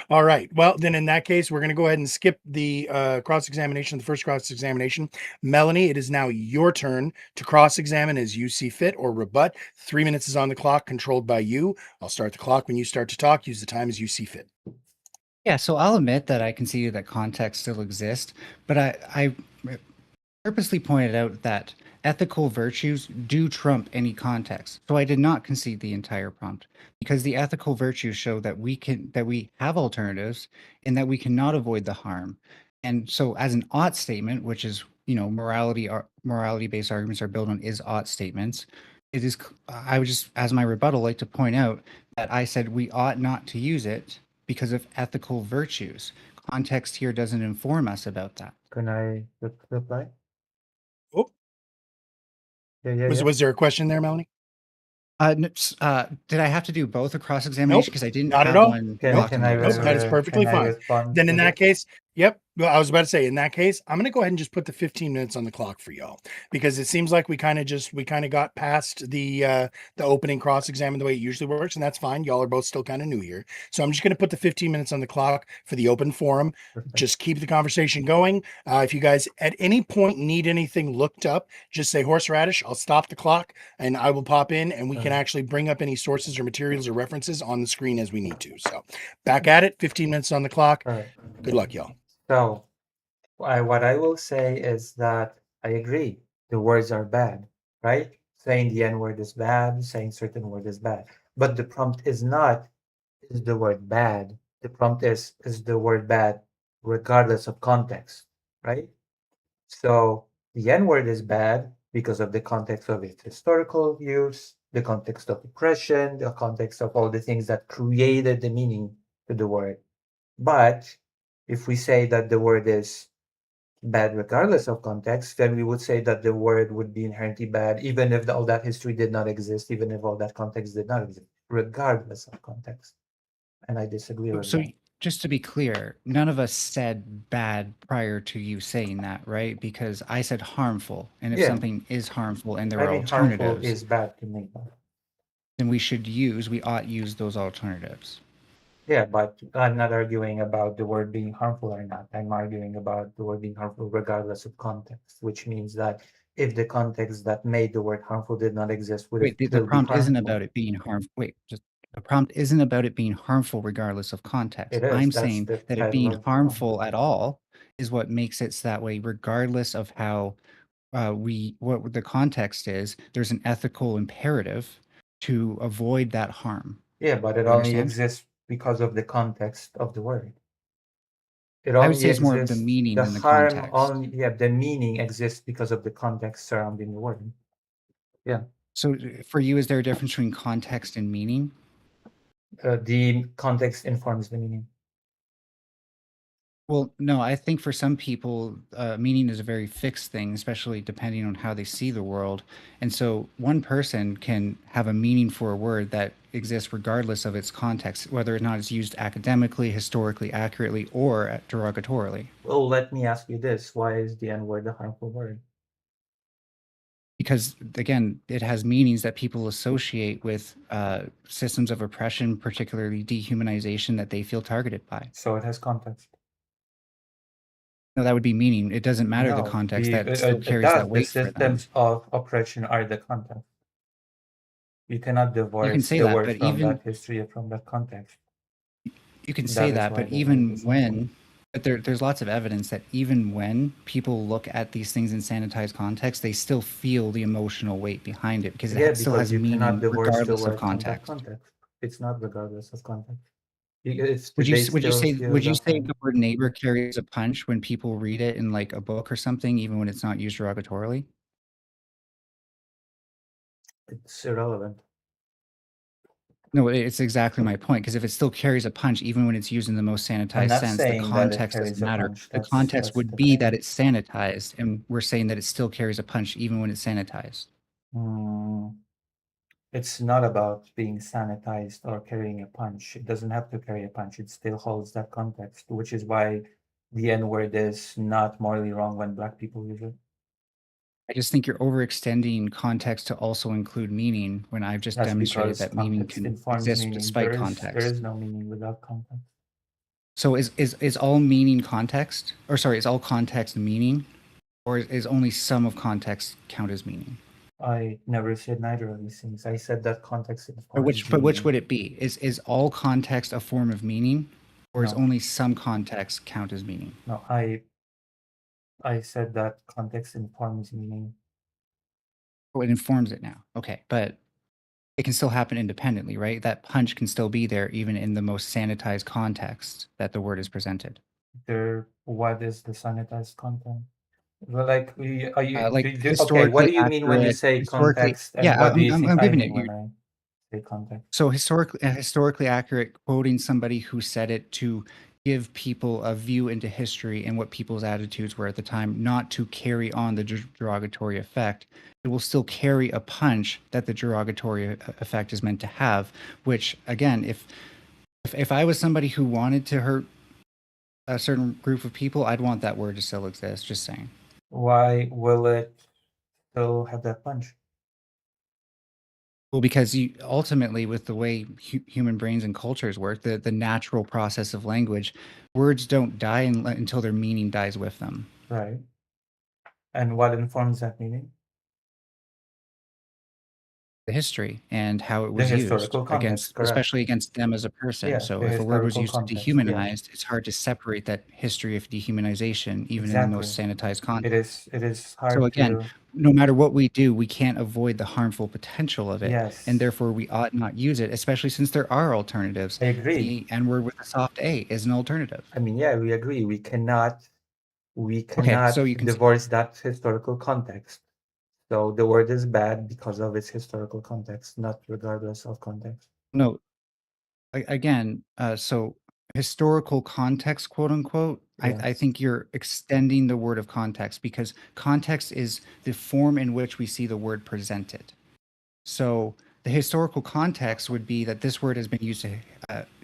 L: All right. Well, then in that case, we're going to go ahead and skip the cross-examination, the first cross-examination. Melanie, it is now your turn to cross-examine as you see fit or rebut. 3 minutes is on the clock, controlled by you. I'll start the clock when you start to talk. Use the time as you see fit.
C: Yeah, so I'll admit that I conceded that context still exists, but I purposely pointed out that ethical virtues do trump any context. So I did not concede the entire prompt, because the ethical virtues show that we have alternatives and that we cannot avoid the harm. And so as an ought statement, which is, morality-based arguments are built on is-ought statements, I would just, as my rebuttal, like to point out that I said we ought not to use it because of ethical virtues. Context here doesn't inform us about that.
A: Can I reply?
L: Oh.
A: Yeah.
L: Was there a question there, Melanie?
C: Did I have to do both a cross-examination? Because I didn't
L: not
C: have
L: at all.
C: one.
L: Nope,
A: Can I
L: that is perfectly fine.
A: respond
L: Then
A: to
L: in that case, yep. Well, I was about to say, in that case, I'm going to go ahead and just put the 15 minutes on the clock for y'all, because it seems like we kind of got past the opening cross-examine the way it usually works, and that's fine. Y'all are both still kind of new here. So I'm just going to put the 15 minutes on the clock for the open forum.
A: Perfect.
L: Just keep the conversation going. If you guys at any point need anything looked up, just say horseradish. I'll stop the clock and I will pop in, and we can actually bring up any sources or materials or references on the screen as we need to. So back at it, 15 minutes on the clock.
A: All right.
L: Good luck, y'all.
A: So, what I will say is that I agree. The words are bad, right? Saying the N word is bad, saying certain word is bad. But the prompt is not, is the word bad. The prompt is the word bad regardless of context, right? So the N word is bad because of the context of its historical use, the context of oppression, the context of all the things that created the meaning to the word. But if we say that the word is bad regardless of context, then we would say that the word would be inherently bad, even if all that history did not exist, even if all that context did not exist, regardless of context. And I disagree with
C: So
A: that.
C: just to be clear, none of us said bad prior to you saying that, right? Because I said harmful, and if
A: Yeah.
C: something is harmful and there
A: I
C: are
A: mean, harmful
C: alternatives,
A: is bad to me.
C: then we ought use those alternatives.
A: Yeah, but I'm not arguing about the word being harmful or not. I'm arguing about the word being harmful regardless of context, which means that if the context that made the word harmful did not exist, would
C: Wait,
A: it
C: the
A: still be
C: prompt isn't
A: harmful?
C: about it being harmful. Wait, the prompt isn't about it being harmful regardless of context.
A: It is.
C: I'm
A: That's
C: saying
A: the
C: that it
A: title
C: being
A: of the
C: harmful at all is what makes it that way, regardless of how what the context is. There's an ethical imperative to avoid that harm.
A: Yeah, but it
C: You
A: only
C: understand?
A: exists because of the context of the word. It
C: I would
A: only
C: say it's more of the
A: exists,
C: meaning than the
A: harm
C: context.
A: only, yeah, the meaning exists because of the context surrounding the word. Yeah.
C: So for you, is there a difference between context and meaning?
A: The context informs the meaning.
C: Well, no, I think for some people, meaning is a very fixed thing, especially depending on how they see the world. And so one person can have a meaning for a word that exists regardless of its context, whether or not it's used academically, historically accurately, or derogatorily.
A: Well, let me ask you this: why is the N-word a harmful word?
C: Because again, it has meanings that people associate with systems of oppression, particularly dehumanization, that they feel targeted by.
A: So it has context.
C: No, that would be meaning. It doesn't matter the
A: No,
C: context. That still
A: it
C: carries
A: does.
C: that
A: The
C: weight for them.
A: systems of oppression are the context. You cannot
C: You
A: divorce
C: can say
A: the
C: that,
A: word
C: but
A: from
C: even
A: that history from that context.
C: you can
A: That
C: say
A: is
C: that,
A: why
C: but
A: the word
C: even
A: is harmful.
C: when, but there's lots of evidence that even when people look at these things in sanitized context, they still feel the emotional weight behind it because
A: Yeah,
C: it still
A: because
C: has
A: you cannot
C: meaning
A: divorce the
C: regardless of
A: word from that
C: context.
A: context. It's not regardless of context. It's
C: Would you
A: they
C: would you
A: still
C: say
A: feel
C: would you
A: the
C: say
A: harm.
C: the word neighbor carries a punch when people read it in like a book or something, even when it's not used derogatorily?
A: It's irrelevant.
C: No, it's exactly my point. Because if it still carries a punch, even when it's used in the most
A: I'm
C: sanitized
A: not
C: sense, the
A: saying that it
C: context doesn't
A: carries a
C: matter.
A: punch.
C: The
A: That's
C: context would
A: the
C: be
A: thing.
C: that it's sanitized, and we're saying that it still carries a punch even when it's sanitized.
A: It's not about being sanitized or carrying a punch. It doesn't have to carry a punch. It still holds that context, which is why the N-word is not morally wrong when Black people use it.
C: I just think you're overextending context to also include meaning when I've just
A: That's
C: demonstrated
A: because
C: that meaning
A: context
C: can
A: informs
C: exist
A: meaning.
C: despite
A: There
C: context.
A: is no meaning without context.
C: So is all meaning context? Or sorry, is all context meaning? Or is only some of context count as meaning?
A: I never said neither of these things. I said that context
C: But
A: informs
C: which
A: meaning.
C: would it be? Is all context a form of meaning? Or is
A: No.
C: only some context count as meaning?
A: No, I said that context informs meaning.
C: Oh, it informs it now. Okay, but it can still happen independently, right? That punch can still be there even in the most sanitized context that the word is presented.
A: What is the sanitized content? Well, like, are you
C: Like
A: okay?
C: historically
A: What do you mean when you
C: accurate,
A: say
C: historically,
A: context, and
C: yeah,
A: what do you
C: I'm
A: think I
C: giving
A: mean
C: it.
A: when I say context?
C: So historically accurate, quoting somebody who said it to give people a view into history and what people's attitudes were at the time, not to carry on the derogatory effect. It will still carry a punch that the derogatory effect is meant to have. Which again, if I was somebody who wanted to hurt a certain group of people, I'd want that word to still exist. Just saying.
A: Why will it still have that punch?
C: Well, because you ultimately, with the way human brains and cultures work, the natural process of language, words don't die until their meaning dies with them.
A: Right. And what informs that meaning?
C: The history and how it
A: The
C: was used
A: historical context,
C: against,
A: correct.
C: especially against them as a person.
A: Yeah,
C: So
A: the
C: if a word was
A: historical
C: used to
A: context,
C: dehumanize, it's hard to separate that history of dehumanization, even in the most sanitized context.
A: It is hard
C: So again,
A: to.
C: no matter what we do, we can't avoid the harmful potential of it.
A: Yes.
C: And therefore we ought not use it, especially since there are alternatives.
A: I agree.
C: The N-word with a soft A is an alternative.
A: I mean, yeah, we agree. We cannot
C: so you can
A: divorce that historical context. So the word is bad because of its historical context, not regardless of context.
C: No, again, so historical context, quote unquote, I
A: Yes.
C: think you're extending the word of context because context is the form in which we see the word presented. So the historical context would be that this word has been used to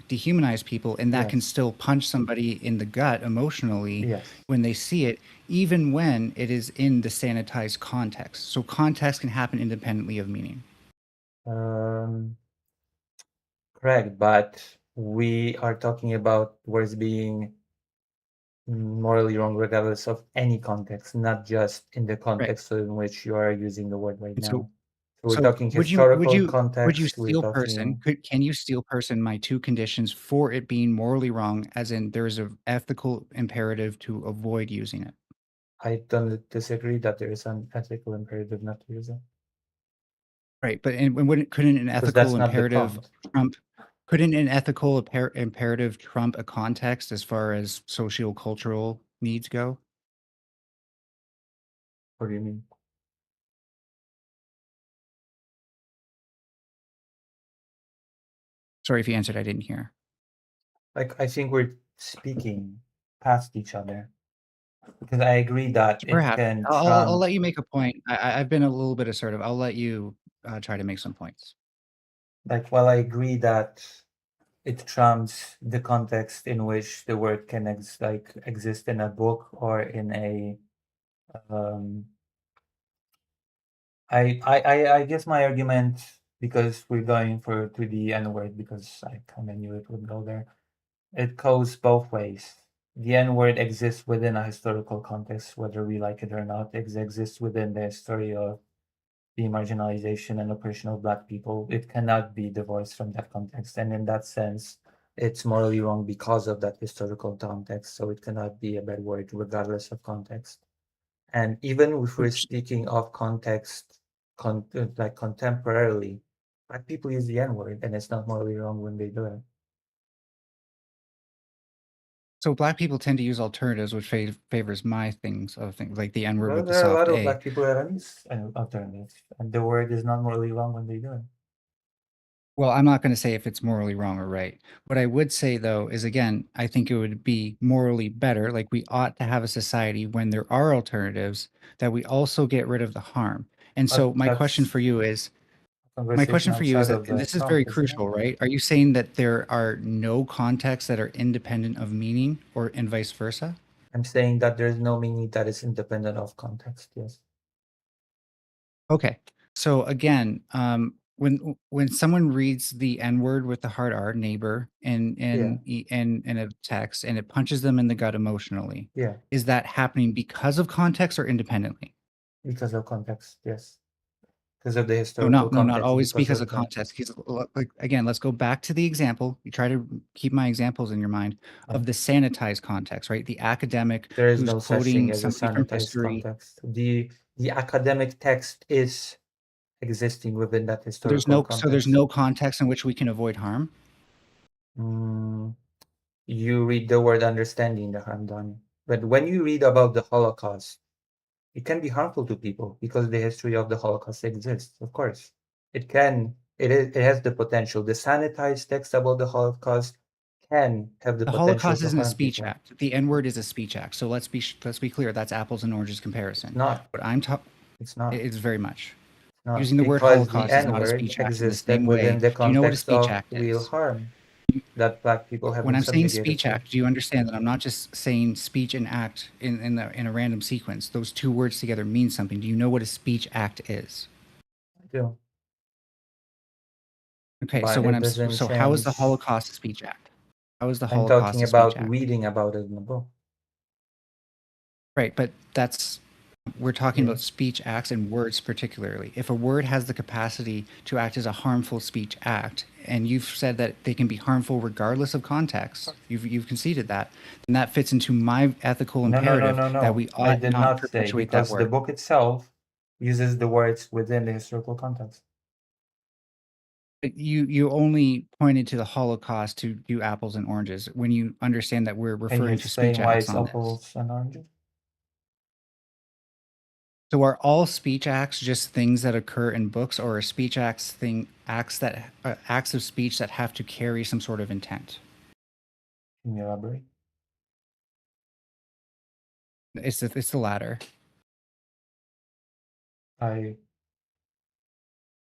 C: dehumanize people, and that can
A: Yes.
C: still punch somebody in the gut emotionally
A: Yes.
C: when they see it, even when it is in the sanitized context. So context can happen independently of meaning.
A: Correct, but we are talking about words being morally wrong regardless of any context, not just in the context in which you are using the word right
C: And
A: now. So we're
C: so
A: talking
C: would
A: historical
C: you
A: context. We're
C: steel person?
A: talking.
C: Can you steel person my two conditions for it being morally wrong, as in there is an ethical imperative to avoid using it?
A: I don't disagree that there is an ethical imperative not to use it.
C: Right, but couldn't an
A: Because
C: ethical
A: that's not the
C: imperative
A: prompt.
C: couldn't an ethical imperative trump a context as far as sociocultural needs go?
A: What do you mean?
C: Sorry if you answered, I didn't hear.
A: Like, I think we're speaking past each other. Because I agree that it
C: Perhaps
A: can
C: I'll
A: trump.
C: let you make a point. I've been a little bit assertive. I'll let you try to make some points.
A: Like, while I agree that it trumps the context in which the word can exist in a book or in a I guess my argument, because we're going to the N word, because I kind of knew it would go there, it goes both ways. The N word exists within a historical context, whether we like it or not. It exists within the history of the marginalization and oppression of Black people. It cannot be divorced from that context. And in that sense, it's morally wrong because of that historical context. So it cannot be a bad word regardless of context. And even if we're speaking of context, like contemporarily, Black people use the N word, and it's not morally wrong when they do it.
C: So Black people tend to use alternatives, which favors my things of things like the N word
A: Well,
C: with the
A: there are a lot
C: soft
A: of
C: A.
A: Black people that don't use alternatives, and the word is not morally wrong when they do it.
C: Well, I'm not going to say if it's morally wrong or right. What I would say, though, is again, I think it would be morally better. Like we ought to have a society when there are alternatives that we also get rid of the harm. And
A: But
C: so my question
A: that's
C: for you is,
A: conversation
C: that
A: outside of
C: and
A: the
C: this is
A: Trump,
C: very
A: isn't it?
C: crucial, right? Are you saying that there are no contexts that are independent of meaning, or and vice versa?
A: I'm saying that there's no meaning that is independent of context. Yes.
C: Okay. So again, when someone reads the N word with the hard R, neighbor, in a text, and it punches them in the gut emotionally,
A: Yeah.
C: is that happening because of context or independently?
A: Because of context. Yes. Because of the
C: No,
A: historical
C: not
A: context.
C: always because of
A: the-
C: context. Like again, let's go back to the example. You try to keep my examples in your mind of the sanitized context, right? The academic
A: There is
C: who's
A: no such thing
C: quoting
A: as a
C: somebody from
A: sanitized
C: history.
A: context. The academic text is existing within that
C: So there's
A: historical context.
C: no context in which we can avoid harm.
A: You read the word understanding the harm done. But when you read about the Holocaust, it can be harmful to people because the history of the Holocaust exists, of course. It has the potential. The sanitized text about the Holocaust can have the
C: The
A: potential
C: Holocaust
A: to
C: isn't a
A: harm
C: speech
A: people.
C: act. The N word is a speech act. So let's be clear. That's apples and oranges comparison.
A: Not.
C: What I'm talking,
A: It's not.
C: it's very much.
A: Not.
C: Using the word
A: Because the
C: Holocaust is not a
A: N-word
C: speech act in the
A: existed
C: same
A: within
C: way.
A: the
C: Do you know what a
A: context
C: speech
A: of
C: act
A: real
C: is?
A: harm that Black people have
C: When
A: been
C: I'm saying
A: subjugated
C: speech
A: to.
C: act, do you understand that I'm not just saying speech and act in a random sequence? Those two words together mean something. Do you know what a speech act is?
A: I do.
C: Okay,
A: But
C: so when
A: it doesn't
C: how is the
A: change.
C: Holocaust a speech act? How is the
A: I'm
C: Holocaust
A: talking
C: a speech
A: about
C: act?
A: reading about it in the book.
C: Right, but we're talking
A: Yeah.
C: about speech acts and words particularly. If a word has the capacity to act as a harmful speech act, and you've said that they can be harmful regardless of context, you've conceded that, then that fits into my ethical imperative that we
A: I
C: ought
A: did
C: not
A: not say,
C: perpetuate that
A: because the
C: word.
A: book itself uses the words within the historical context.
C: But you only pointed to the Holocaust to do apples and oranges when you understand that we're
A: Can you
C: referring to speech
A: explain why
C: acts
A: it's
C: on this.
A: apples and oranges?
C: So are all speech acts just things that occur in books, or are speech acts acts of speech that have to carry some sort of intent?
A: Can you elaborate?
C: It's the latter.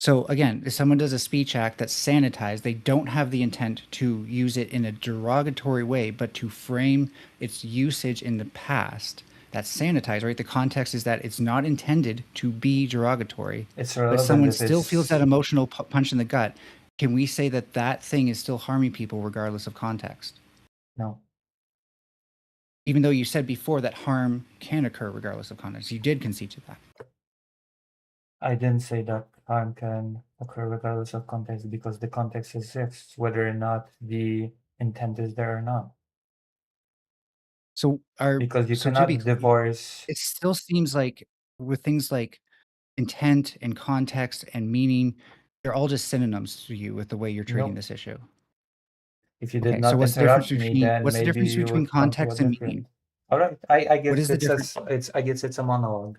C: So again, if someone does a speech act that's sanitized, they don't have the intent to use it in a derogatory way, but to frame its usage in the past. That's sanitized, right? The context is that it's not intended to be derogatory,
A: It's
C: but
A: relevant
C: someone
A: if
C: still feels
A: it's-
C: that emotional punch in the gut. Can we say that that thing is still harming people regardless of context?
A: No.
C: Even though you said before that harm can occur regardless of context, you did concede to that.
A: I didn't say that harm can occur regardless of context, because the context exists, whether or not the intent is there or not.
C: So
A: Because you
C: so to
A: cannot
C: be
A: divorce.
C: It still seems like with things like intent and context and meaning, they're all just synonyms to you with the way you're treating
A: Nope.
C: this issue.
A: If you
C: Okay,
A: did
C: so
A: not
C: what's the difference
A: interrupt me,
C: between
A: then maybe you would come to a
C: context and
A: different.
C: meaning?
A: All right, I guess
C: What is the difference?
A: I guess it's a monologue.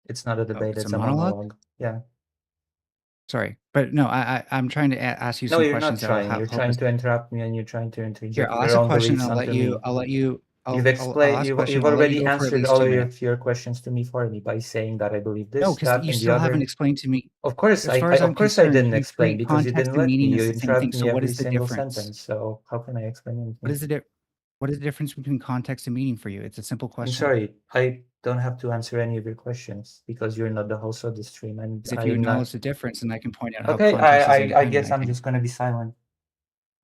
A: It's not a debate.
C: it's
A: It's
C: a
A: a
C: monologue?
A: monologue. Yeah.
C: Sorry, but no, I'm trying to ask you
A: No,
C: some
A: you're not
C: questions that'll
A: trying. You're
C: help
A: trying
C: us.
A: to interrupt me, and you're trying to
C: Here,
A: interject
C: I'll
A: your
C: ask a
A: own
C: question.
A: beliefs onto me.
C: I'll
A: You've
C: ask
A: explained.
C: a question.
A: You've
C: I'll let you
A: already
C: go for at
A: answered
C: least
A: all
C: 2
A: of
C: minutes.
A: your questions to me for me by saying that I believe
C: No,
A: this,
C: because
A: that,
C: you
A: and the
C: still haven't
A: other.
C: explained to me.
A: Of course,
C: As far as I'm
A: of course I
C: concerned,
A: didn't
C: you
A: explain
C: treat
A: because you
C: context
A: didn't
C: and
A: let me.
C: meaning
A: You
C: as the same thing.
A: interrupt
C: So
A: me
C: what
A: every
C: is the
A: single
C: difference?
A: sentence. So how can I explain anything?
C: What is the difference between context and meaning for you? It's a simple
A: I'm
C: question.
A: sorry. I don't have to answer any of your questions because you're not the host of the stream, and
C: Because if
A: I
C: you
A: am not.
C: acknowledge the difference, then I can point out how
A: Okay,
C: context is
A: I
C: independent.
A: guess
C: I
A: I'm
C: think.
A: just gonna be silent.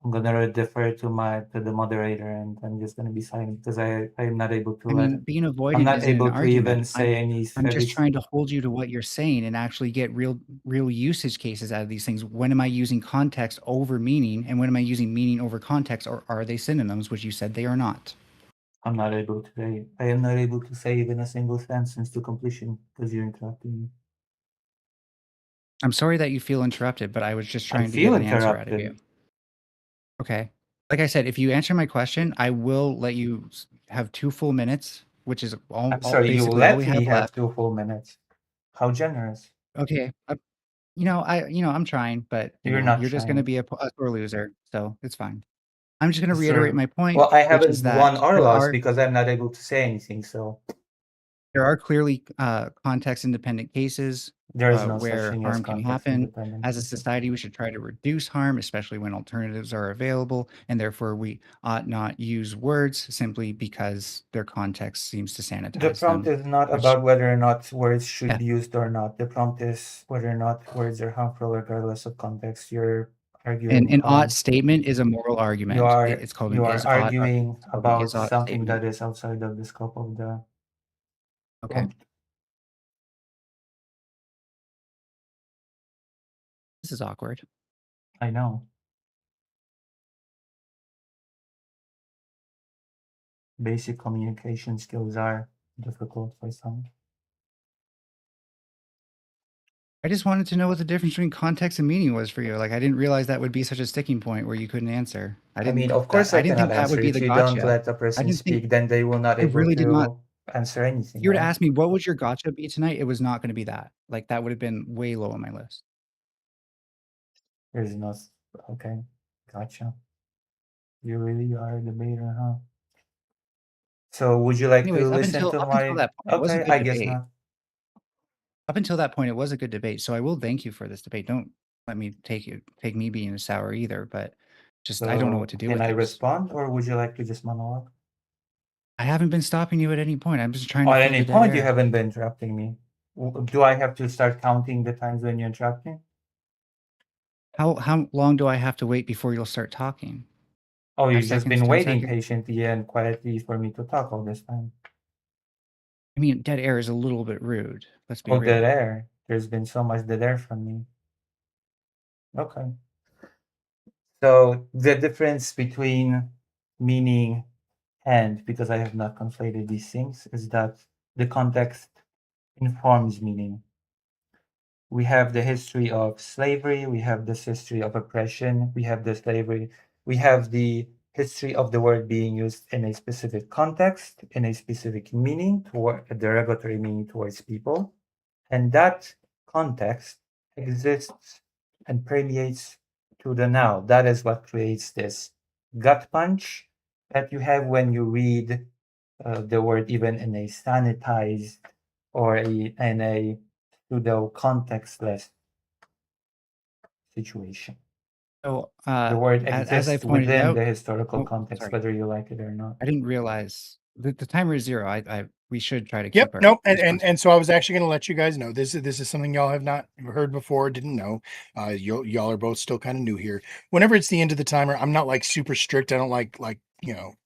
A: I'm gonna defer to the moderator, and I'm just gonna be silent because I am not able to
C: I
A: let.
C: mean, being
A: I'm
C: avoidant
A: not
C: isn't an
A: able to even
C: argument.
A: say
C: I'm just trying to hold you to what you're saying and actually get real usage cases out of these things. When am I using context over meaning, and when am I using meaning over context, or are they synonyms, which you said they are not?
A: I'm not able to say. I am not able to say even a single sentence to completion because you're interrupting me.
C: I'm sorry that you feel interrupted, but I was just
A: I
C: trying to
A: feel
C: get an answer out of you.
A: interrupted.
C: Okay. Like I said, if you answer my question, I will let you have 2 full minutes, which is all
A: I'm sorry. You
C: basically all
A: let
C: we
A: me
C: have
A: have
C: left.
A: 2 full minutes. How generous.
C: Okay. I'm trying, but
A: You're not
C: you're just going to
A: trying.
C: be a sore loser, so it's fine. I'm just going to
A: It's
C: reiterate
A: true.
C: my point,
A: Well, I
C: which is
A: haven't won
C: that
A: or lost because I'm not able to say anything. So
C: there are clearly context independent cases
A: there is no such
C: where
A: thing as
C: harm can
A: context
C: happen.
A: independent.
C: As a society, we should try to reduce harm, especially when alternatives are available, and therefore we ought not use words simply because their context seems to sanitize
A: The prompt
C: them.
A: is not
C: which-
A: about whether or not words should
C: Yeah.
A: be used or not. The prompt is whether or not words are harmful regardless of context. You're arguing
C: An
A: on.
C: ought statement is a moral argument. It's called an is ought
A: arguing
C: it's called an
A: about
C: is ought
A: something
C: statement.
A: that is outside of the scope of the
C: Okay.
A: prompt.
C: This is awkward.
A: I know. Basic communication skills are difficult for some.
C: I just wanted to know what the difference between context and meaning was for you. Like, I didn't realize that would be such a sticking point where you couldn't answer.
A: I mean, of course,
C: I
A: I
C: didn't
A: cannot
C: think that would
A: answer.
C: be
A: If
C: the
A: you don't
C: gotcha.
A: let a
C: I
A: person
C: didn't think
A: speak, then they will not
C: I
A: able
C: really did not.
A: to answer anything.
C: If you were to
A: right?
C: ask me what would your gotcha be tonight, it was not going to be that. Like, that would have been way low on my list.
A: There's no. Okay, gotcha. You really are a debater, huh? So, would you like
C: Anyways,
A: to listen to
C: up until
A: my?
C: that point, it was a
A: Okay,
C: good
A: I guess
C: debate.
A: not.
C: Up until that point, it was a good debate. So I will thank you for this debate. Don't let me take me being a sour either. But just I don't know
A: So,
C: what to do
A: can
C: with
A: I
C: this.
A: respond, or would you like to just monologue?
C: I haven't been stopping you at any point. I'm just trying to
A: At
C: fill
A: any
C: the dead
A: point, you
C: air.
A: haven't been interrupting me. Do I have to start counting the times when you interrupt me?
C: How long do I have to wait before you'll start talking?
A: Oh,
C: 5
A: you've just
C: seconds,
A: been
C: 10
A: waiting
C: seconds?
A: patiently and quietly for me to talk all this time.
C: I mean, dead air is a little bit rude. Let's be
A: Oh,
C: real.
A: dead air. There's been so much dead air from me. Okay. So the difference between meaning and, because I have not conflated these things, is that the context informs meaning. We have the history of slavery, we have this history of oppression, we have the slavery, we have the history of the word being used in a specific context, in a specific meaning, toward a derogatory meaning towards people. And that context exists and permeates to the now. That is what creates this gut punch that you have when you read the word even in a sanitized or in a pseudo contextless situation.
C: So
A: The word
C: as I
A: exists
C: pointed
A: within
C: out,
A: the historical
C: oh,
A: context,
C: sorry.
A: whether you like it or not.
C: I didn't realize the timer is 0. We should try to keep
L: Yep.
C: our
L: Nope. And so I was actually going to let you guys know this is something y'all have not heard before, didn't know. Y'all are both still kind of new here. Whenever it's the end of the timer, I'm not like super strict. I don't like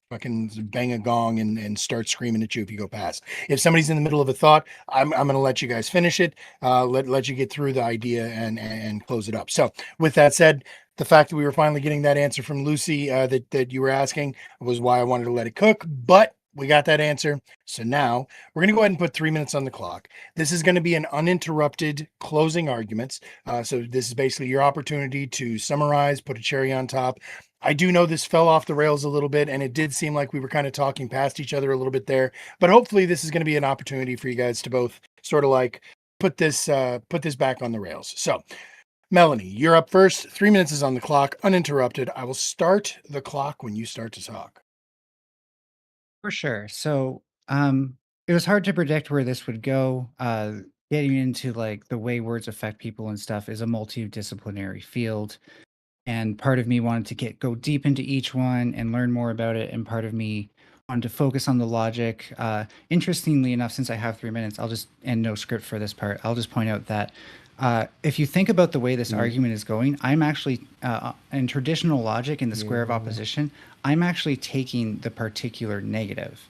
L: fucking bang a gong and start screaming at you if you go past. If somebody's in the middle of a thought, I'm going to let you guys finish it. Let you get through the idea and close it up. So with that said, the fact that we were finally getting that answer from Lucy that you were asking was why I wanted to let it cook, but we got that answer. So now we're going to go ahead and put 3 minutes on the clock. This is going to be an uninterrupted closing arguments. So this is basically your opportunity to summarize, put a cherry on top. I do know this fell off the rails a little bit, and it did seem like we were kind of talking past each other a little bit there. But hopefully this is going to be an opportunity for you guys to both sort of like put this back on the rails. So Melanie, you're up first. 3 minutes is on the clock, uninterrupted. I will start the clock when you start to talk.
C: For sure. So, it was hard to predict where this would go. Getting into like the way words affect people and stuff is a multidisciplinary field, and part of me wanted to go deep into each one and learn more about it, and part of me wanted to focus on the logic. Interestingly enough, since I have 3 minutes, and no script for this part, I'll just point out that if you think about the way this argument is going, I'm actually, in traditional logic, in the square of opposition, I'm actually taking the particular negative.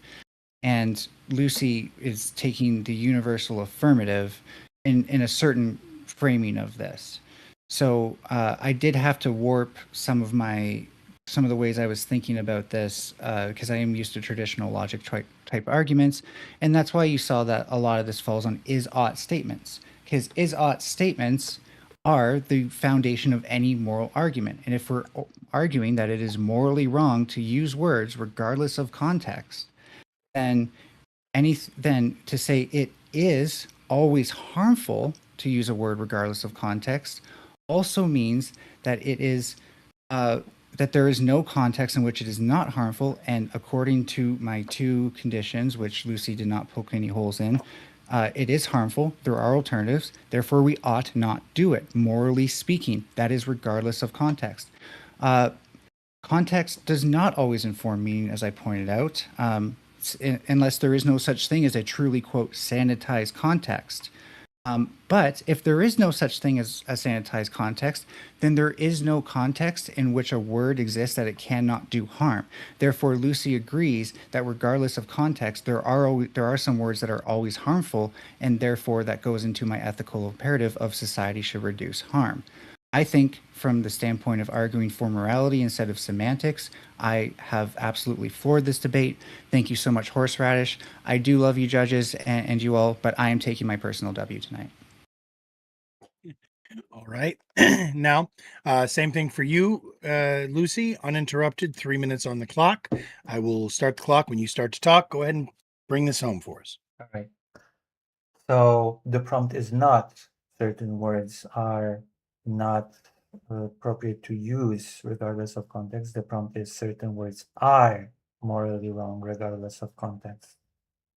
C: And Lucy is taking the universal affirmative in a certain framing of this. So I did have to warp some of the ways I was thinking about this, because I am used to traditional logic type arguments. And that's why you saw that a lot of this falls on is-ought statements. Because is-ought statements are the foundation of any moral argument. And if we're arguing that it is morally wrong to use words regardless of context, then to say it is always harmful to use a word regardless of context also means that it is that there is no context in which it is not harmful. And according to my two conditions, which Lucy did not poke any holes in, it is harmful. There are alternatives. Therefore, we ought not do it. Morally speaking, that is regardless of context. Context does not always inform meaning, as I pointed out, unless there is no such thing as a truly, quote, sanitized context. But if there is no such thing as a sanitized context, then there is no context in which a word exists that it cannot do harm. Therefore, Lucy agrees that regardless of context, there are some words that are always harmful, and therefore that goes into my ethical imperative of society should reduce harm. I think from the standpoint of arguing for morality instead of semantics, I have absolutely floored this debate. Thank you so much, Horseradish. I do love you, judges, and you all, but I am taking my personal W tonight.
L: All right. Now, same thing for you, Lucy. Uninterrupted, 3 minutes on the clock. I will start the clock when you start to talk. Go ahead and bring this home for us.
A: All right. So the prompt is not certain words are not appropriate to use regardless of context. The prompt is certain words are morally wrong regardless of context.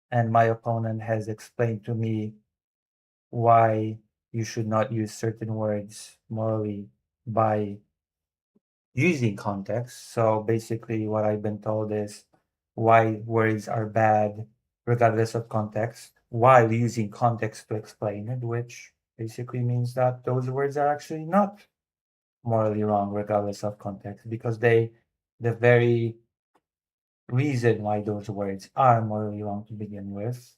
A: And my opponent has explained to me why you should not use certain words morally by using context. So basically what I've been told is why words are bad regardless of context, while using context to explain it, which basically means that those words are actually not morally wrong regardless of context, because the very reason why those words are morally wrong to begin with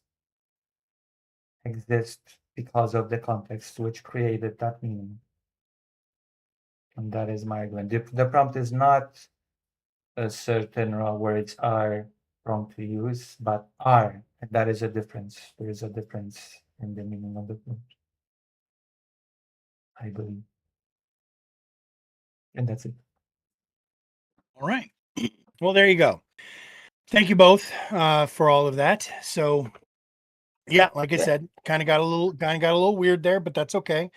A: exist because of the context which created that meaning. And that is my argument. The prompt is not certain words are wrong to use, but are, and that is a difference. There is a difference in the meaning of the prompt, I believe. And that's it.
L: All right. Well, there you go. Thank you both for all of that. So, yeah, like I said, kind of got a little weird there, but that's okay.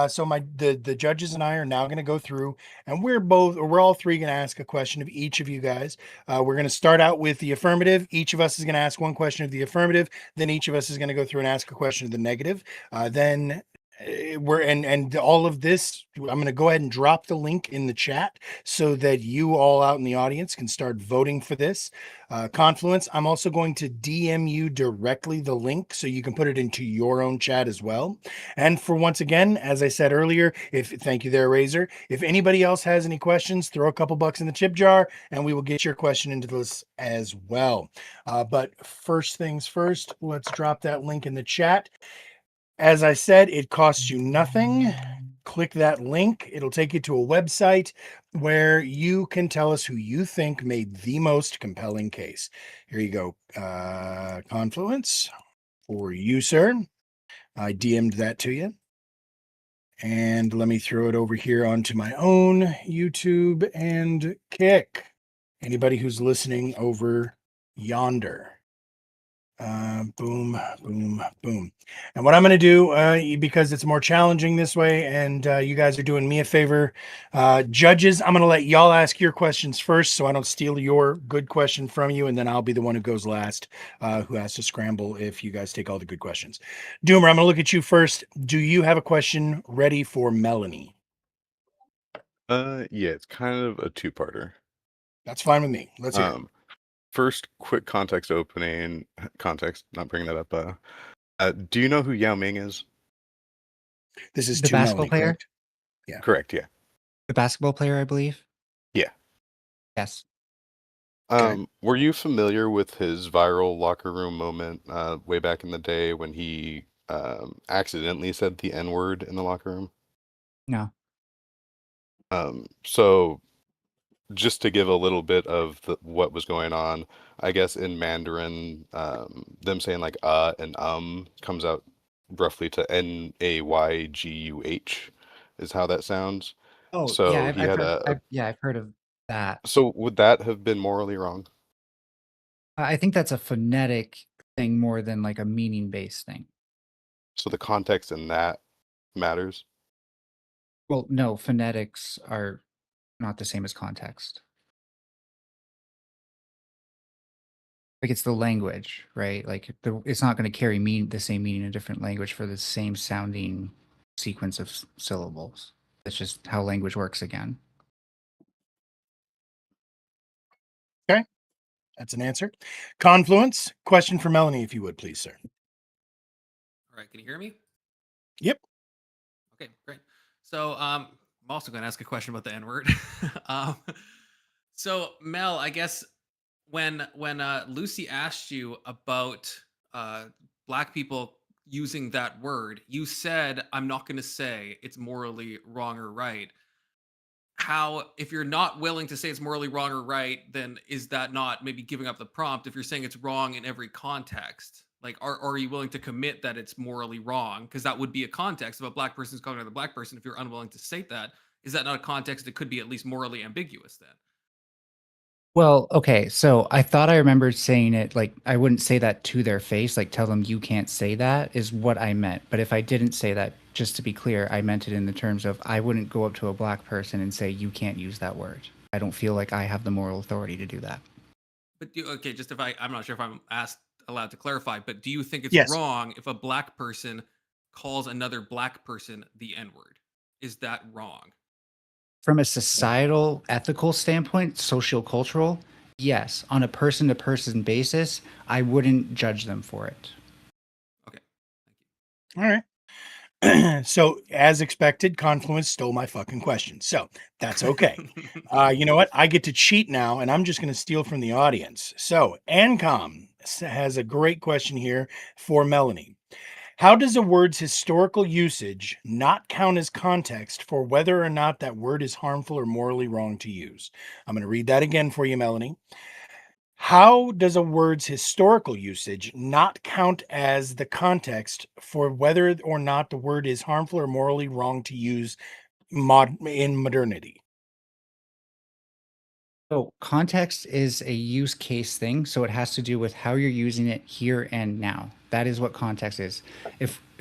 L: So the judges and I are now going to go through, and we're all three going to ask a question of each of you guys. We're going to start out with the affirmative. Each of us is going to ask one question of the affirmative. Then each of us is going to go through and ask a question of the negative. Then and all of this, I'm going to go ahead and drop the link in the chat so that you all out in the audience can start voting for this. Confluence, I'm also going to DM you directly the link so you can put it into your own chat as well. And for once again, as I said earlier, thank you there, Razor. If anybody else has any questions, throw a couple bucks in the tip jar and we will get your question into this as well. But first things first, let's drop that link in the chat. As I said, it costs you nothing. Click that link. It'll take you to a website where you can tell us who you think made the most compelling case. Here you go. Confluence for you, sir. I DM'd that to you. And let me throw it over here onto my own YouTube and Kick. Anybody who's listening over yonder. Boom, boom, boom. And what I'm going to do, because it's more challenging this way, and you guys are doing me a favor, judges, I'm going to let y'all ask your questions first so I don't steal your good question from you, and then I'll be the one who goes last, who has to scramble if you guys take all the good questions. Doomer, I'm going to look at you first. Do you have a question ready for Melanie?
M: Yeah, it's kind of a two-parter.
L: That's fine with me. Let's hear it.
M: First, quick context, not bringing that up. Do you know who Yao Ming is?
L: This is
C: The
L: to
C: basketball
L: Melanie,
C: player?
L: correct? Yeah.
M: Correct, yeah.
C: The basketball player, I believe.
M: Yeah.
C: Yes.
M: Were you familiar with his viral locker room moment way back in the day when he accidentally said the N-word in the locker room?
C: No.
M: So just to give a little bit of what was going on, I guess in Mandarin, them saying like and comes out roughly to Nayguh is how that sounds.
C: Oh,
M: So
C: yeah,
M: he had
C: I've heard of that.
M: So would that have been morally wrong?
C: I think that's a phonetic thing more than like a meaning based thing.
M: So the context in that matters.
C: Well, no, phonetics are not the same as context. Like it's the language, right? Like it's not going to carry the same meaning in a different language for the same sounding sequence of syllables. That's just how language works again.
L: Okay. That's an answer. Confluence, question for Melanie, if you would, please, sir.
I: All right, can you hear me?
L: Yep.
I: Okay, great. So I'm also going to ask a question about the N-word. So Mel, I guess when Lucy asked you about black people using that word, you said, "I'm not going to say it's morally wrong or right." How, if you're not willing to say it's morally wrong or right, then is that not maybe giving up the prompt if you're saying it's wrong in every context? Like, are you willing to commit that it's morally wrong? Because that would be a context. If a black person is calling another black person, if you're unwilling to state that, is that not a context that could be at least morally ambiguous then?
C: Well, okay, so I thought I remembered saying it like I wouldn't say that to their face, like tell them you can't say that is what I meant. But if I didn't say that, just to be clear, I meant it in the terms of I wouldn't go up to a black person and say you can't use that word. I don't feel like I have the moral authority to do that.
I: But okay, just if I'm not sure if I'm allowed to clarify, but do you think it's
L: Yes.
I: wrong if a black person calls another black person the N-word? Is that wrong?
C: From a societal, ethical standpoint, sociocultural, yes. On a person-to-person basis, I wouldn't judge them for it.
L: All right. So, as expected, Confluence stole my fucking question. So, that's okay. You know what? I get to cheat now, and I'm just going to steal from the audience. So, Ancom has a great question here for Melanie. How does a word's historical usage not count as context for whether or not that word is harmful or morally wrong to use? I'm going to read that again for you, Melanie. How does a word's historical usage not count as the context for whether or not the word is harmful or morally wrong to use in modernity?
C: So context is a use case thing, so it has to do with how you're using it here and now. That is what context is.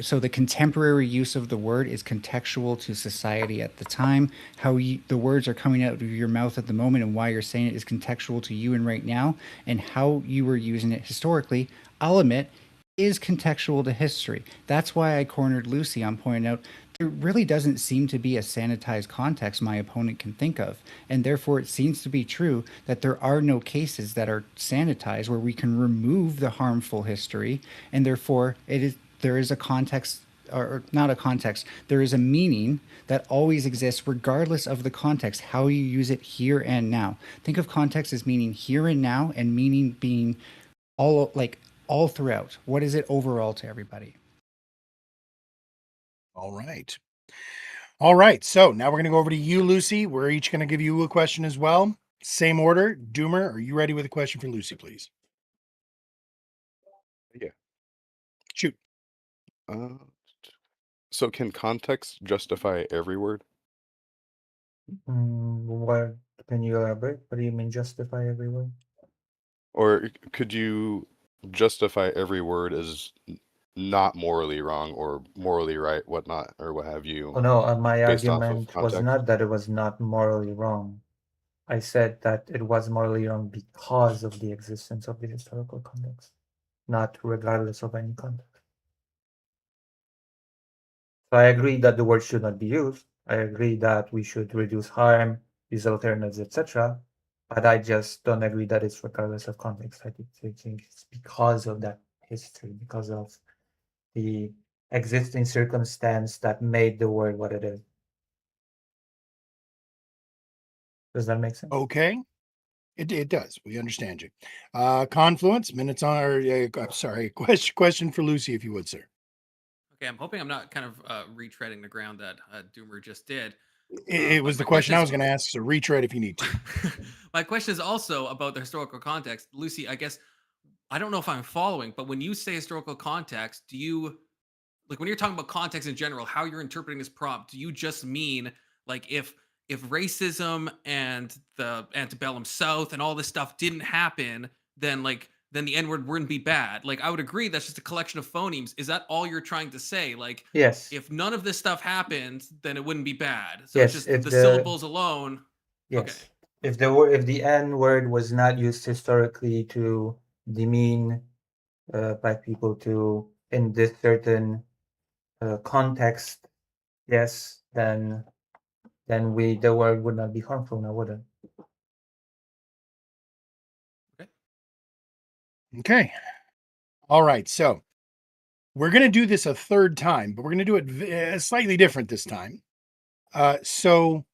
C: So the contemporary use of the word is contextual to society at the time. How the words are coming out of your mouth at the moment and why you're saying it is contextual to you and right now, and how you were using it historically, I'll admit, is contextual to history. That's why I cornered Lucy on pointing out there really doesn't seem to be a sanitized context my opponent can think of, and therefore it seems to be true that there are no cases that are sanitized where we can remove the harmful history, and therefore there is a context, or not a context, there is a meaning that always exists regardless of the context, how you use it here and now. Think of context as meaning here and now, and meaning being all throughout. What is it overall to everybody?
L: All right. All right. So now we're going to go over to you, Lucy. We're each going to give you a question as well. Same order. Doomer, are you ready with a question for Lucy, please?
M: Yeah.
L: Shoot.
M: So can context justify every word?
A: What can you elaborate? What do you mean justify every word?
M: Or could you justify every word as not morally wrong or morally right, whatnot, or what have you.
A: Oh no, my
M: based off of
A: argument was
M: context.
A: not that it was not morally wrong. I said that it was morally wrong because of the existence of the historical context, not regardless of any context. So I agree that the word should not be used. I agree that we should reduce harm, use alternatives, etc. But I just don't agree that it's regardless of context. I think it's because of that history, because of the existing circumstance that made the word what it is. Does that make sense?
L: Okay. It does. We understand you. Confluence, minutes on, or sorry, question for Lucy, if you would, sir.
I: Okay, I'm hoping I'm not kind of retreading the ground that Doomer just did.
L: It was the question I was going to ask, so retread if you need to.
I: My question is also about the historical context. Lucy, I guess, I don't know if I'm following, but when you say historical context, do you, like when you're talking about context in general, how you're interpreting this prompt, do you just mean like if racism and the antebellum South and all this stuff didn't happen, then the N-word wouldn't be bad? Like, I would agree that's just a collection of phonemes. Is that all you're trying to say? Like,
A: yes.
I: If none of this stuff happened, then it wouldn't be bad. So
A: Yes,
I: it's just
A: if
I: the
A: the-
I: syllables alone.
A: Yes.
I: Okay.
A: If the N word was not used historically to demean black people to in this certain context, yes, then the word would not be harmful, now would it?
L: Okay. All right. So we're going to do this a third time, but we're going to do it slightly different this time. So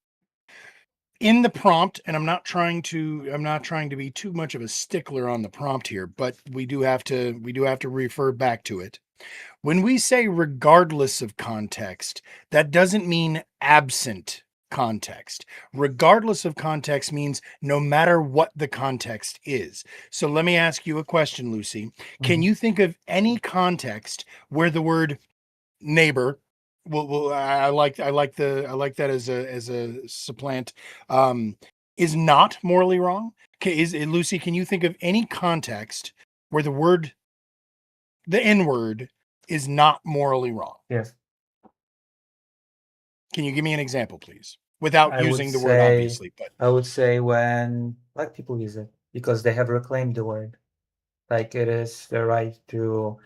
L: in the prompt, and I'm not trying to be too much of a stickler on the prompt here, but we do have to refer back to it. When we say regardless of context, that doesn't mean absent context. Regardless of context means no matter what the context is. So let me ask you a question, Lucy. Can you think of any context where the word neighbor, well, I like that as a supplant, is not morally wrong? Lucy, can you think of any context where the N-word is not morally wrong?
A: Yes.
L: Can you give me an example, please? Without
A: I would
L: using the word,
A: say-
L: obviously, but
A: I would say when black people use it because they have reclaimed the word. Like it is the right to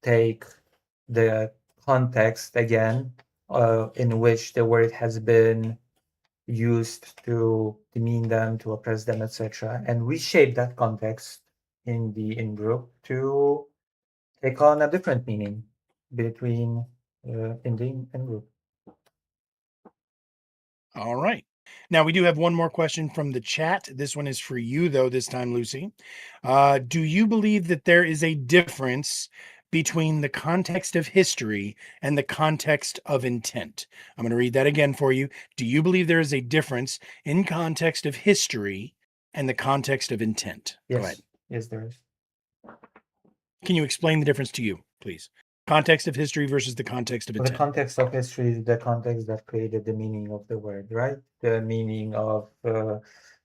A: take the context again in which the word has been used to demean them, to oppress them, etc., and reshape that context in the in-group to take on a different meaning between in the in-group.
L: all right. Now we do have one more question from the chat. This one is for you, though, this time, Lucy. Do you believe that there is a difference between the context of history and the context of intent? I'm going to read that again for you. Do you believe there is a difference in context of history and the context of intent?
A: Yes.
L: Go ahead.
A: Yes, there is.
L: Can you explain the difference to you, please? Context of history versus the context of
A: The
L: intent.
A: context of history is the context that created the meaning of the word, right? The meaning of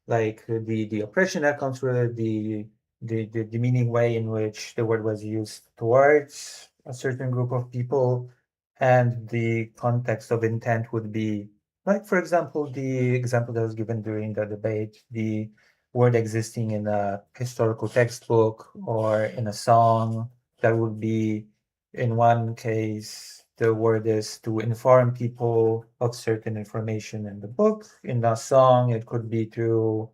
A: like the oppression that comes with it, the meaning way in which the word was used towards a certain group of people, and the context of intent would be like, for example, the example that was given during the debate, the word existing in a historical textbook or in a song. That would be, in one case, the word is to inform people of certain information in the book. In the song, it could be to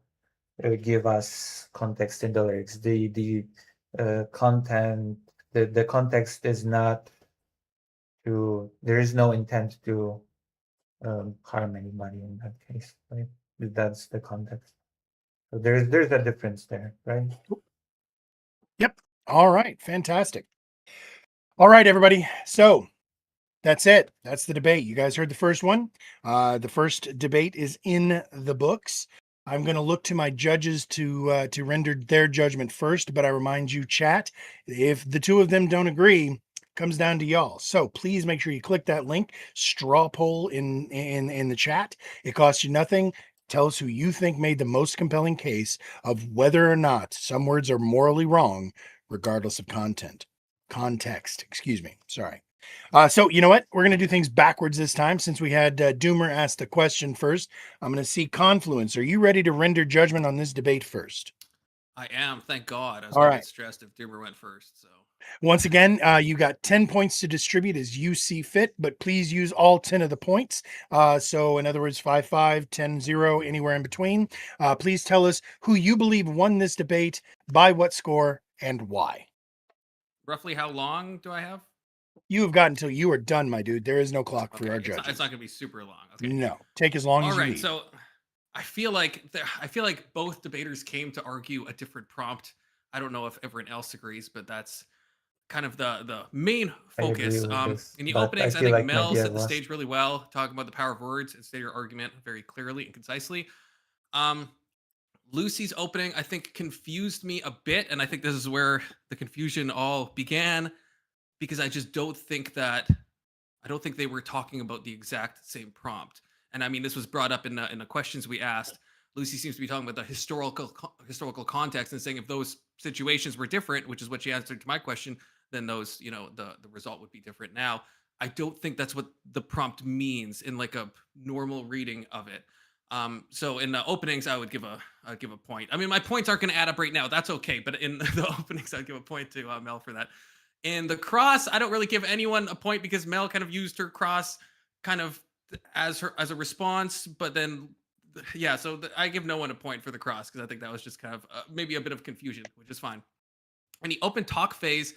A: give us context in the lyrics. The content, the context is not to, there is no intent to harm anybody in that case, right? That's the context. So there's a difference there, right?
L: Yep. All right. Fantastic. All right, everybody. So that's it. That's the debate. You guys heard the first one. The first debate is in the books. I'm going to look to my judges to render their judgment first, but I remind you, chat, if the two of them don't agree, comes down to y'all. So please make sure you click that link, straw poll in the chat. It costs you nothing. Tell us who you think made the most compelling case of whether or not some words are morally wrong, regardless of context. Excuse me. Sorry. So you know what? We're gonna do things backwards this time. Since we had Doomer ask the question first, I'm gonna see Confluence. Are you ready to render judgment on this debate first?
I: I am. Thank God. I was
L: All
I: going
L: right.
I: to get stressed if Doomer went first. So
L: Once again, you got 10 points to distribute as you see fit, but please use all 10 of the points. So in other words, 5-5, 10-0, anywhere in between. Please tell us who you believe won this debate, by what score, and why.
I: roughly how long do I have?
L: You have got until you are done, my dude. There is no clock for our
I: It's
L: judges.
I: not going to be super long. Okay.
L: No, take as long as
I: All
L: you
I: right.
L: need.
I: So I feel like both debaters came to argue a different prompt. I don't know if everyone else agrees, but that's kind of the main
A: I agree
I: focus.
A: with this,
I: In the
A: but I
I: openings, I
A: feel
I: think
A: like
I: Mel
A: maybe I
I: set the
A: lost.
I: stage really well, talking about the power of words and stated your argument very clearly and concisely. Lucy's opening, I think, confused me a bit, and I think this is where the confusion all began, because I just don't think they were talking about the exact same prompt. And I mean, this was brought up in the questions we asked. Lucy seems to be talking about the historical context and saying if those situations were different, which is what she answered to my question, then those, the result would be different. Now, I don't think that's what the prompt means in like a normal reading of it. So in the openings, I would give a point. I mean, my points aren't going to add up right now. That's okay. But in the openings, I'd give a point to Mel for that. In the cross, I don't really give anyone a point because Mel kind of used her cross kind of as a response, but then yeah, so I give no one a point for the cross because I think that was just kind of maybe a bit of confusion, which is fine. In the open talk phase,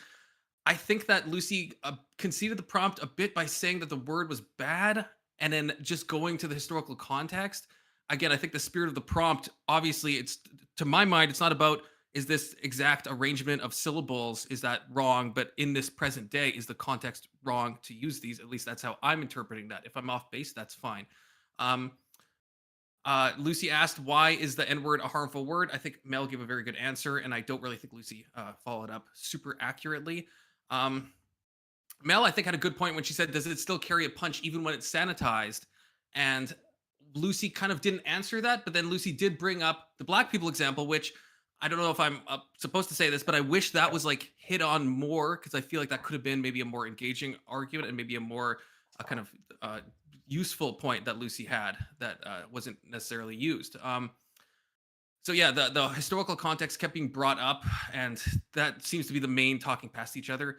I: I think that Lucy conceded the prompt a bit by saying that the word was bad and then just going to the historical context. Again, I think the spirit of the prompt, obviously, it's to my mind, it's not about is this exact arrangement of syllables, is that wrong? But in this present day, is the context wrong to use these? At least that's how I'm interpreting that. If I'm off base, that's fine. Lucy asked, why is the N-word a harmful word? I think Mel gave a very good answer, and I don't really think Lucy followed up super accurately. Mel, I think, had a good point when she said, does it still carry a punch even when it's sanitized? And Lucy kind of didn't answer that, but then Lucy did bring up the black people example, which I don't know if I'm supposed to say this, but I wish that was like hit on more because I feel like that could have been maybe a more engaging argument and maybe a more kind of useful point that Lucy had that wasn't necessarily used. So yeah, the historical context kept being brought up, and that seems to be the main talking past each other.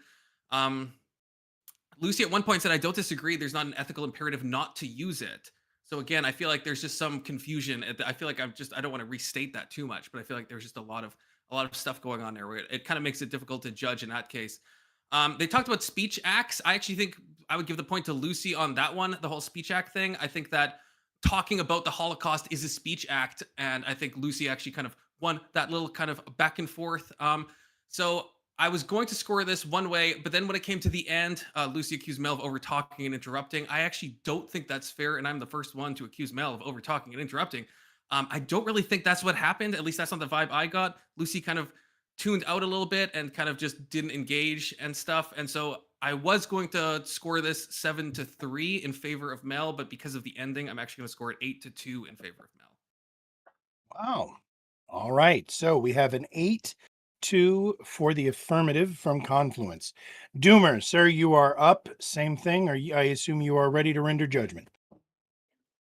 I: Lucy at one point said, I don't disagree. There's not an ethical imperative not to use it. So again, I feel like there's just some confusion. I feel like I don't want to restate that too much, but I feel like there's just a lot of stuff going on there where it kind of makes it difficult to judge in that case. They talked about speech acts. I actually think I would give the point to Lucy on that one, the whole speech act thing. I think that talking about the Holocaust is a speech act, and I think Lucy actually kind of won that little kind of back and forth. So I was going to score this one way, but then when it came to the end, Lucy accused Mel of over-talking and interrupting. I actually don't think that's fair, and I'm the first one to accuse Mel of over-talking and interrupting. I don't really think that's what happened. At least that's not the vibe I got. Lucy kind of tuned out a little bit and kind of just didn't engage and stuff. And so I was going to score this 7-3 in favor of Mel, but because of the ending, I'm actually going to score it 8-2 in favor of Mel.
L: Wow. All right. So we have an 8-2 for the affirmative from Confluence. Doomer, sir, you are up. Same thing. I assume you are ready to render judgment.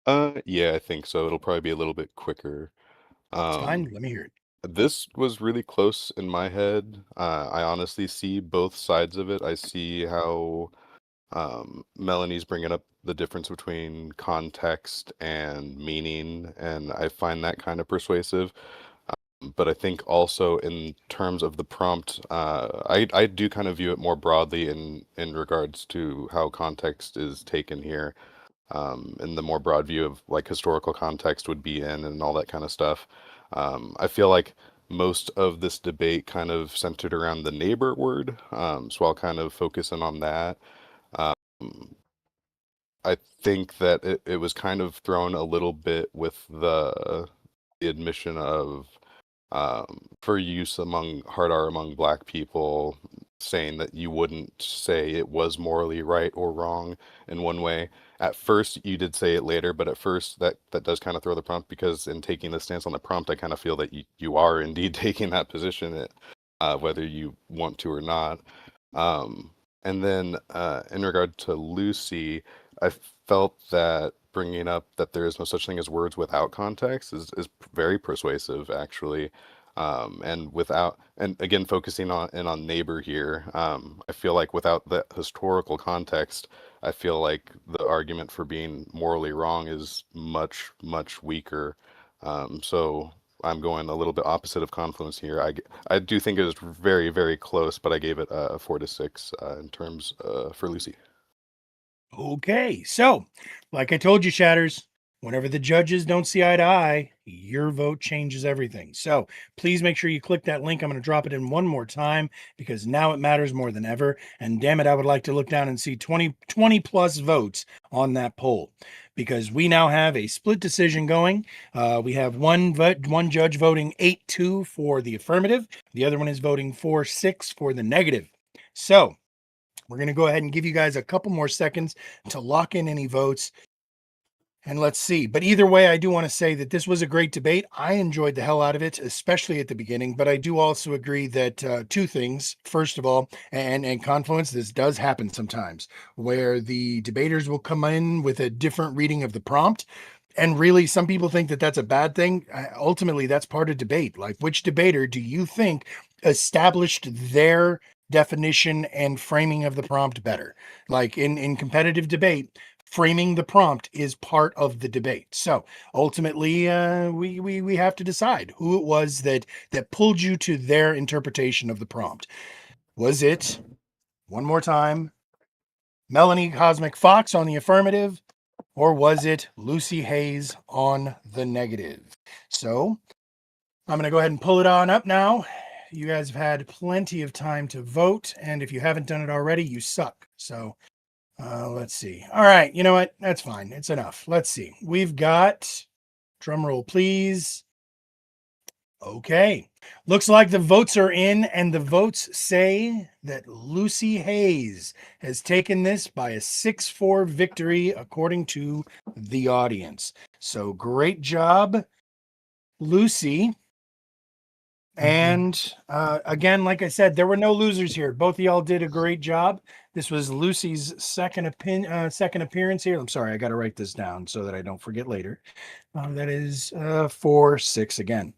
M: Yeah, I think so. It'll probably be a little bit quicker.
L: It's fine. Let me hear it.
M: This was really close in my head. I honestly see both sides of it. I see how Melanie's bringing up the difference between context and meaning, and I find that kind of persuasive. But I think also in terms of the prompt, I do kind of view it more broadly in regards to how context is taken here. And the more broad view of like historical context would be in and all that kind of stuff. I feel like most of this debate kind of centered around the neighbor word, so I'll kind of focus in on that. I think that it was kind of thrown a little bit with the admission of for use among hard R among black people, saying that you wouldn't say it was morally right or wrong in one way. At first, you did say it later, but at first that does kind of throw the prompt, because in taking the stance on the prompt, I kind of feel that you are indeed taking that position. whether you want to or not. And then in regard to Lucy, I felt that bringing up that there is no such thing as words without context is very persuasive, actually. And again, focusing on neighbor here, I feel like without the historical context, I feel like the argument for being morally wrong is much, much weaker. So I'm going a little bit opposite of Confluence here. I do think it was very, very close, but I gave it a 4 to 6 in terms for Lucy.
L: Okay, so like I told you, Shatters, whenever the judges don't see eye to eye, your vote changes everything. So please make sure you click that link. I'm going to drop it in one more time because now it matters more than ever. And damn it, I would like to look down and see 20 plus votes on that poll, because we now have a split decision going. We have one judge voting 8-2 for the affirmative. The other one is voting 4-6 for the negative. So we're going to go ahead and give you guys a couple more seconds to lock in any votes. And let's see. But either way, I do want to say that this was a great debate. I enjoyed the hell out of it, especially at the beginning. But I do also agree that two things. First of all, and Confluence, this does happen sometimes, where the debaters will come in with a different reading of the prompt. And really, some people think that that's a bad thing. Ultimately, that's part of debate. Like, which debater do you think established their definition and framing of the prompt better? Like in competitive debate, framing the prompt is part of the debate. So ultimately, we have to decide who it was that pulled you to their interpretation of the prompt. Was it, one more time, Melanie Cosmic Fox on the affirmative, or was it Lucy Hayes on the negative? So I'm going to go ahead and pull it on up now. You guys have had plenty of time to vote, and if you haven't done it already, you suck. So let's see. All right, you know what? That's fine. It's enough. Let's see. We've got, drum roll, please. Okay. Looks like the votes are in, and the votes say that Lucy Hayes has taken this by a 6-4 victory, according to the audience. So great job, Lucy. And again, like I said, there were no losers here. Both of y'all did a great job. This was Lucy's second appearance here. I'm sorry, I got to write this down so that I don't forget later. That is 4-6 again.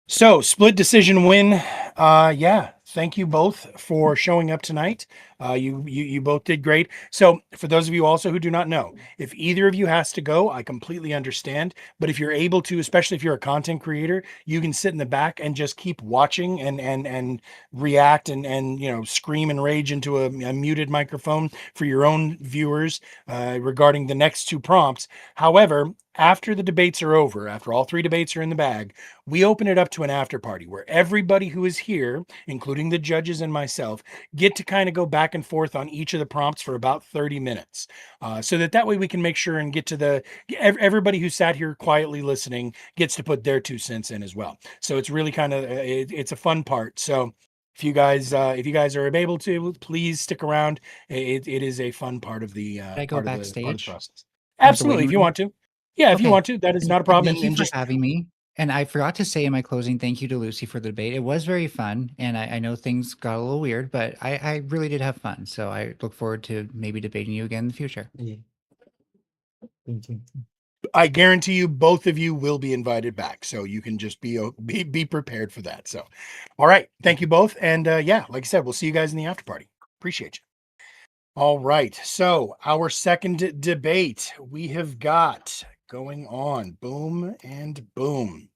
L: So split decision win. Yeah, thank you both for showing up tonight. You both did great. So for those of you also who do not know, if either of you has to go, I completely understand. But if you're able to, especially if you're a content creator, you can sit in the back and just keep watching and react and you know, scream and rage into a muted microphone for your own viewers regarding the next two prompts. However, after the debates are over, after all three debates are in the bag, we open it up to an after party where everybody who is here, including the judges and myself, get to kind of go back and forth on each of the prompts for about 30 minutes. So that way we can make sure and get to everybody who sat here quietly listening gets to put their 2 cents in as well. So it's really kind of, it's a fun part. So if you guys are able to, please stick around. It is a fun part of the,
C: Can I go backstage?
L: Process. Absolutely. If you want to. Yeah, if you want to, that is not a problem.
C: Thank you for having me. And I forgot to say in my closing, thank you to Lucy for the debate. It was very fun. And I know things got a little weird, but I really did have fun. So I look forward to maybe debating you again in the future.
A: Yeah. Thank you.
L: I guarantee you both of you will be invited back. So you can just be prepared for that. So, all right. Thank you both. And yeah, like I said, we'll see you guys in the after party. Appreciate you. All right. So our second debate we have got going on. Boom and boom.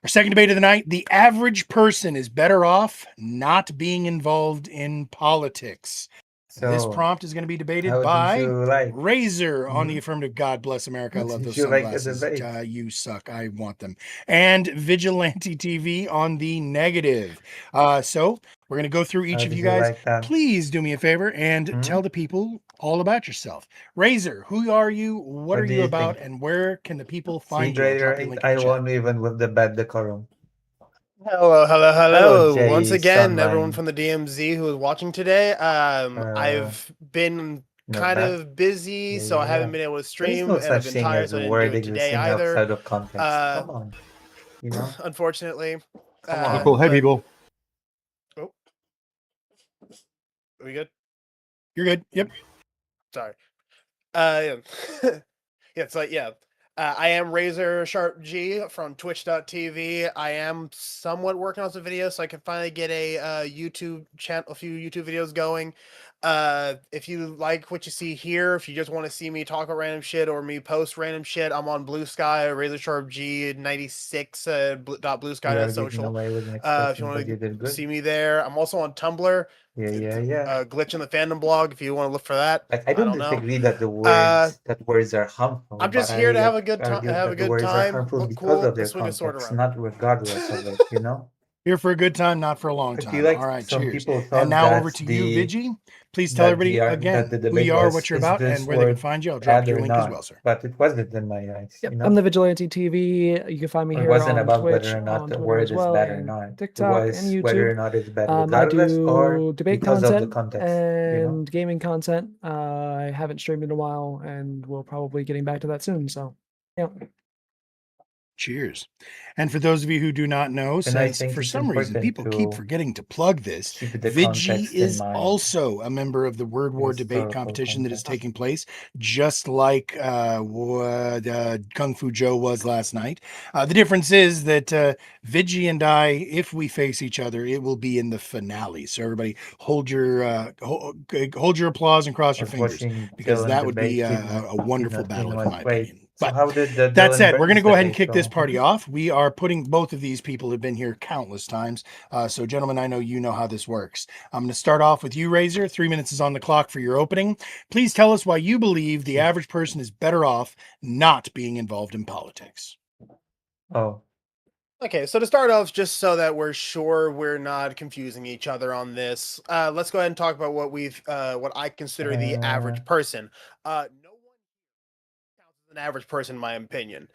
L: Our second debate of the night: the average person is better off not being involved in politics.
A: So,
L: this prompt is going to be debated
A: how
L: by
A: did you like?
L: Razor on the affirmative. God bless America. I
A: How
L: love
A: did
L: those
A: you like the
L: sunglasses.
A: debate?
L: You suck. I want them. And Vigilante TV on the negative. So we're going to go through each
A: How
L: of
A: did
L: you
A: you
L: guys.
A: like that?
L: Please do me a favor and tell the people all about yourself. Razor, who are you? What are
A: do
L: you
A: you
L: about?
A: think?
L: And where can the people
A: See,
L: find you? I'll drop the
A: Trader,
L: link in
A: I
L: the chat.
A: won even with the bad decorum.
J: Hello.
A: Hello,
J: Once
A: Jay
J: again, everyone
A: Sunline.
J: from the DMZ who is watching today. I've been
A: Not
J: kind
A: bad.
J: of busy, so I haven't been able to
A: There's
J: stream,
A: no
J: and I've
A: such
J: been
A: thing
J: tired,
A: as
J: so I
A: a
J: didn't do
A: word
J: it today
A: existing
J: either.
A: outside of context. Come on. You know?
J: Unfortunately.
A: Come on.
L: Cool. Hey,
J: but
L: people.
J: we good?
L: You're good. Yep.
J: Sorry. Yeah. It's like, yeah. I am Razor Sharp G from Twitch.tv. I am somewhat working on some videos, so I can finally get a YouTube channel, a few YouTube videos going. If you like what you see here, if you just want to see me talk about random shit or me post random shit, I'm on Blue Sky, Razor Sharp G 96 .bluesky
A: You are
J: social.
A: getting away with an
J: If
A: expression,
J: you
A: but you
J: want
A: did
J: to
A: good.
J: see me there, I'm also on Tumblr.
A: Yeah.
J: Glitch in the Fandom blog. If you want to look for that,
A: Like, I don't
J: don't know.
A: disagree that the words are harmful.
J: I'm just
A: but
J: here to
A: I
J: have a good time.
A: argue
J: Have
A: that
J: a
A: the
J: good
A: words are
J: time.
A: harmful
J: Look
A: because
J: cool.
A: of their
J: Let's swing a sword
A: context,
J: around.
A: not regardless of it. You know.
L: Here for a good time, not for a long
A: I
L: time.
A: feel like
L: All right,
A: some
L: cheers.
A: people thought
L: And now over
A: that
L: to you,
A: the
L: Vigi. Please tell
A: that
L: everybody
A: the
L: again
A: that the
L: who
A: debate
L: you are,
A: was,
L: what you're
A: is
L: about,
A: this
L: and where they can
A: word
L: find you. I'll drop
A: bad
L: your
A: or
L: link as
A: not?
L: well, sir.
A: But it wasn't in my eyes.
K: Yep,
A: You know.
K: I'm the Vigilante TV. You can find me
A: It
K: here
A: wasn't
K: on
A: about
K: Twitch,
A: whether or not
K: on
A: the
K: Twitter
A: word
K: as
A: is
K: well,
A: bad or
K: and
A: not. It
K: TikTok and
A: was whether or
K: YouTube.
A: not it's bad
K: I
A: regardless or
K: do debate
A: because of the
K: content
A: context. You know.
K: and gaming content. I haven't streamed in a while, and we'll probably getting back to that soon. So, yeah.
L: Cheers. And for those of you who do not know,
A: And I
L: since
A: think
L: for
A: it's
L: some reason
A: important
L: people keep
A: to
L: forgetting to plug this,
A: keep the
L: Vigi
A: context in
L: is
A: mind.
L: also a member of the Word War debate
A: Historical
L: competition that is
A: context.
L: taking place, just like Kung Fu Joe was last night. The difference is that Vigi and I, if we face each other, it will be in the finale. So everybody, hold your applause and cross
A: I
L: your
A: was
L: fingers,
A: watching
L: because
A: Dylan
L: that would be
A: debate.
L: a wonderful
A: Kidney
L: battle, in
A: was
L: my
A: great.
L: opinion.
A: So
L: But
A: how did the
L: that
A: Dylan
L: said, we're going to
A: Burns
L: go ahead and
A: debate
L: kick this
A: go?
L: party off. We are putting both of these people who've been here countless times. So, gentlemen, I know you know how this works. I'm going to start off with you, Razor. 3 minutes is on the clock for your opening. Please tell us why you believe the average person is better off not being involved in politics.
A: Oh,
J: Okay, so to start off, just so that we're sure we're not confusing each other on this, let's go ahead and talk about what I consider the average person. No one counts as an average person, in my opinion.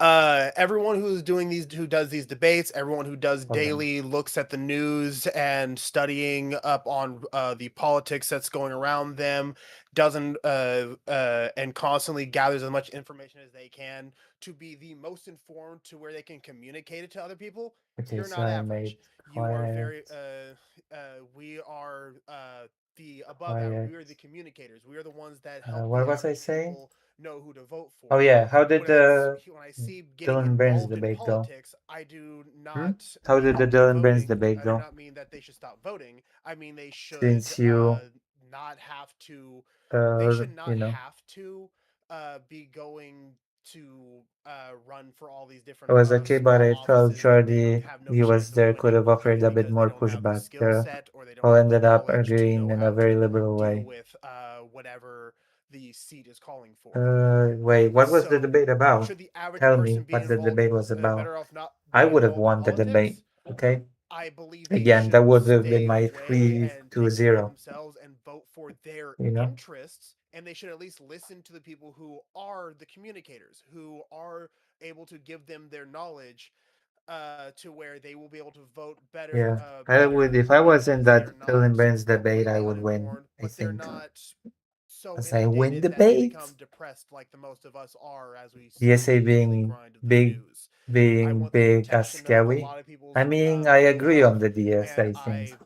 J: Everyone who does these debates, everyone who does daily looks at the news and studying up on the politics that's going around them, doesn't and constantly gathers as much information as they can to be the most informed to where they can communicate it to other people.
A: okay.
J: You're
A: So
J: not
A: I
J: average.
A: made
J: You are
A: quiet.
J: very we are the above average. We are the communicators. We are the ones that help
A: What
J: the
A: was I
J: average
A: saying?
J: people know who to vote for.
A: Oh yeah. How did the
J: When I see getting
A: Dylan Burns
J: involved in
A: debate go?
J: politics, I do not
A: How did
J: mean
A: the Dylan Burns
J: voting.
A: debate
J: I do
A: go?
J: not mean that they should stop voting. I mean they should
A: Since you
J: not have to. They should
A: you
J: not
A: know,
J: have to be going to run for all these
A: I
J: different
A: was okay, but
J: small
A: I felt
J: offices that they
A: Jordi,
J: have no
A: he was
J: chance of
A: there, could
J: winning
A: have offered a bit
J: because they
A: more
J: don't have the
A: pushback.
J: skill set or they don't
A: All
J: have the
A: ended up
J: knowledge to
A: agreeing
J: know
A: in
J: how
A: a very
J: to
A: liberal
J: deal
A: way.
J: with whatever the seat is calling for.
A: Wait, what was the
J: So,
A: debate about?
J: should the average
A: Tell
J: person
A: me
J: be
A: what the
J: involved?
A: debate was about.
J: Better off not
A: I
J: being
A: would have
J: involved in
A: won the debate.
J: politics?
A: Okay.
J: I believe they
A: Again,
J: should
A: that would have been
J: stay
A: my
J: away and take care of
A: 3-0.
J: themselves and vote for their
A: You know.
J: interests. And they should at least listen to the people who are the communicators, who are able to give them their knowledge to where they will be able to vote better.
A: Yeah, I would. If I was in that Dylan Burns debate, I would win. I
J: But they're
A: think.
J: not so
A: As I win
J: inundated that they
A: debate.
J: become depressed like the most of us are as we
A: DSA
J: the
A: being
J: grind of the
A: big,
J: news. I
A: being
J: want the
A: big as
J: protection of a
A: scary.
J: lot of people's
A: I mean, I
J: mental
A: agree on
J: health,
A: the DSA
J: and
A: thing.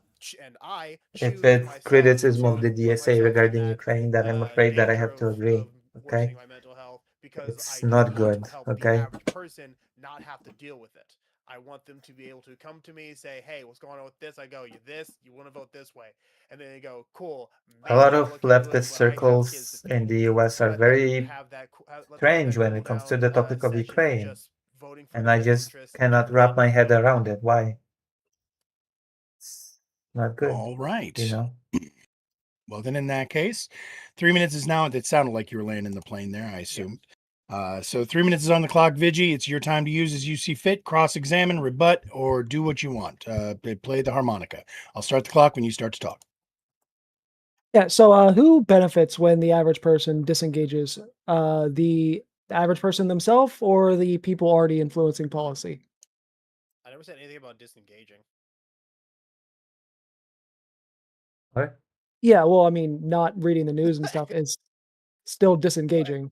J: I
A: If
J: choose
A: it's
J: myself
A: criticism
J: to
A: of the
J: put
A: DSA
J: myself in
A: regarding
J: that
A: Ukraine, that I'm afraid that I
J: danger
A: have to agree.
J: of
A: Okay,
J: worsening my mental health because
A: it's
J: I do
A: not
J: want
A: good.
J: to help the
A: Okay,
J: average person not have to deal with it. I want them to be able to come to me, say, "Hey, what's going on with this?" I go, "You want to vote this way," and then they go, "Cool."
A: a lot
J: Maybe I'll
A: of
J: look into it,
A: leftist
J: but I have kids
A: circles
J: to
A: in
J: feed.
A: the US are
J: Let them
A: very
J: have that. Let them have
A: strange
J: that
A: when
J: cool
A: it comes to
J: down
A: the topic of
J: session of
A: Ukraine,
J: just voting for
A: and I
J: their
A: just
J: interests
A: cannot
J: and
A: wrap
J: not
A: my head
J: voting.
A: around it. Why? It's not good.
L: All right.
A: You know.
L: Well, then in that case, 3 minutes is now. It sounded like you were landing the plane there, I assumed. So 3 minutes is on the clock, Vigi. It's your time to use as you see fit, cross-examine, rebut, or do what you want. Play the harmonica. I'll start the clock when you start to talk.
K: Yeah. So, who benefits when the average person disengages? The average person themselves or the people already influencing policy?
J: I never said anything about disengaging.
A: What?
K: Yeah. Well, I mean, not reading the news and stuff is still disengaging.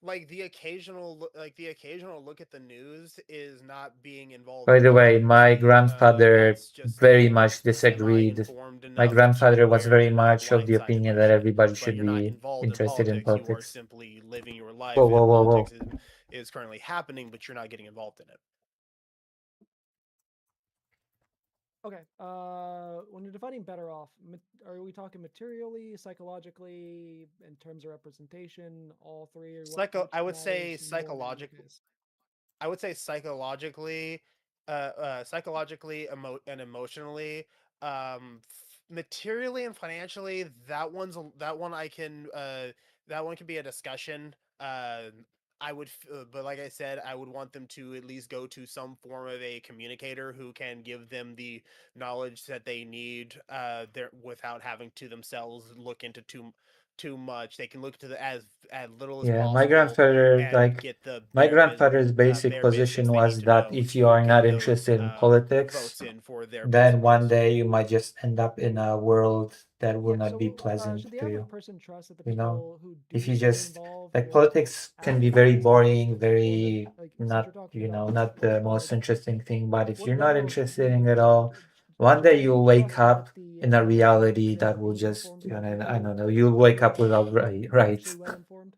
J: like the occasional look at the news is not being involved.
A: By
J: in
A: the way,
J: politics.
A: my grandfather
J: That's just
A: very
J: being
A: much disagreed.
J: semi-informed
A: My
J: enough
A: grandfather
J: to
A: was
J: where
A: very
J: you're not
A: much of the
J: blindsided
A: opinion
J: by
A: that
J: shit,
A: everybody
J: but
A: should
J: you're not
A: be
J: involved in
A: interested in
J: politics. You are
A: politics.
J: simply living your life,
A: Whoa,
J: and
A: whoa, whoa, whoa.
J: politics is currently happening, but you're not getting involved in it.
K: Okay. When you're defining better off, are we talking materially, psychologically, in terms of representation, all three? Or
J: I would say
K: psychologically.
J: I would say psychologically, and emotionally. Materially and financially, that one can be a discussion. But like I said, I would want them to at least go to some form of a communicator who can give them the knowledge that they need, there without having to themselves look into too much. They can look to as little as
A: Yeah,
J: possible.
A: my grandfather,
J: and
A: like,
J: get the
A: my
J: bare
A: grandfather's basic
J: bare
A: position
J: basics they
A: was
J: need to
A: that
J: know
A: if you
J: to
A: are not
J: get
A: interested in
J: those
A: politics,
J: votes in for their
A: then one
J: principles.
A: day you might just end up in a world that will
K: Yeah,
A: not
K: so
A: be pleasant
K: should the
A: to
K: average
A: you.
K: person trust that the
A: You know,
K: people who do
A: if you
K: stay
A: just
K: involved
A: like
K: will
A: politics can be
K: actually
A: very
K: do
A: boring,
K: something? Or
A: very
K: like, since
A: not,
K: you're talking
A: you know,
K: about
A: not the
K: votes for,
A: most
K: like,
A: interesting thing. But if
K: what
A: you're not
K: level of
A: interested in
K: being
A: it all, one day you'll wake up in a reality that will just, you know, I don't know, you'll wake up without rights.
K: well informed?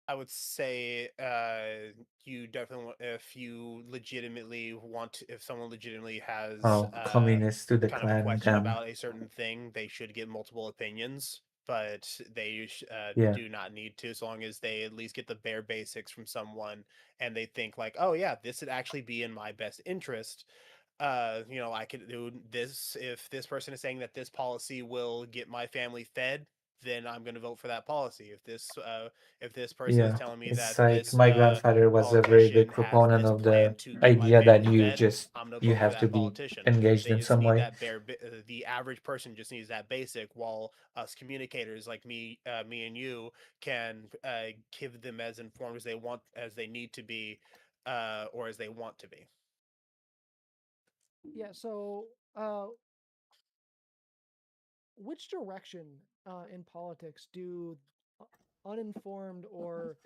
J: I would say you definitely if someone legitimately has
A: Oh, communists to the
J: kind of a
A: clan,
J: question
A: damn.
J: about a certain thing, they should get multiple opinions, but they
A: Yeah.
J: do not need to, as long as they at least get the bare basics from someone and they think like, oh yeah, this would actually be in my best interest. I could do this if this person is saying that this policy will get my family fed, then I'm going to vote for that policy. If this person is
A: Yeah,
J: telling me
A: it's
J: that
A: like
J: this
A: my grandfather was a very big
J: politician has
A: proponent
J: this
A: of
J: plan
A: the
J: to get my
A: idea that
J: family
A: you
J: fed,
A: just
J: I'm going to
A: you
J: vote for
A: have to
J: that
A: be
J: politician.
A: engaged
J: They
A: in
J: just
A: some
J: need
A: way.
J: that the average person just needs that basic, while us communicators like me and you can give them as informed as they need to be, or as they want to be.
K: Yeah, so which direction in politics do uninformed or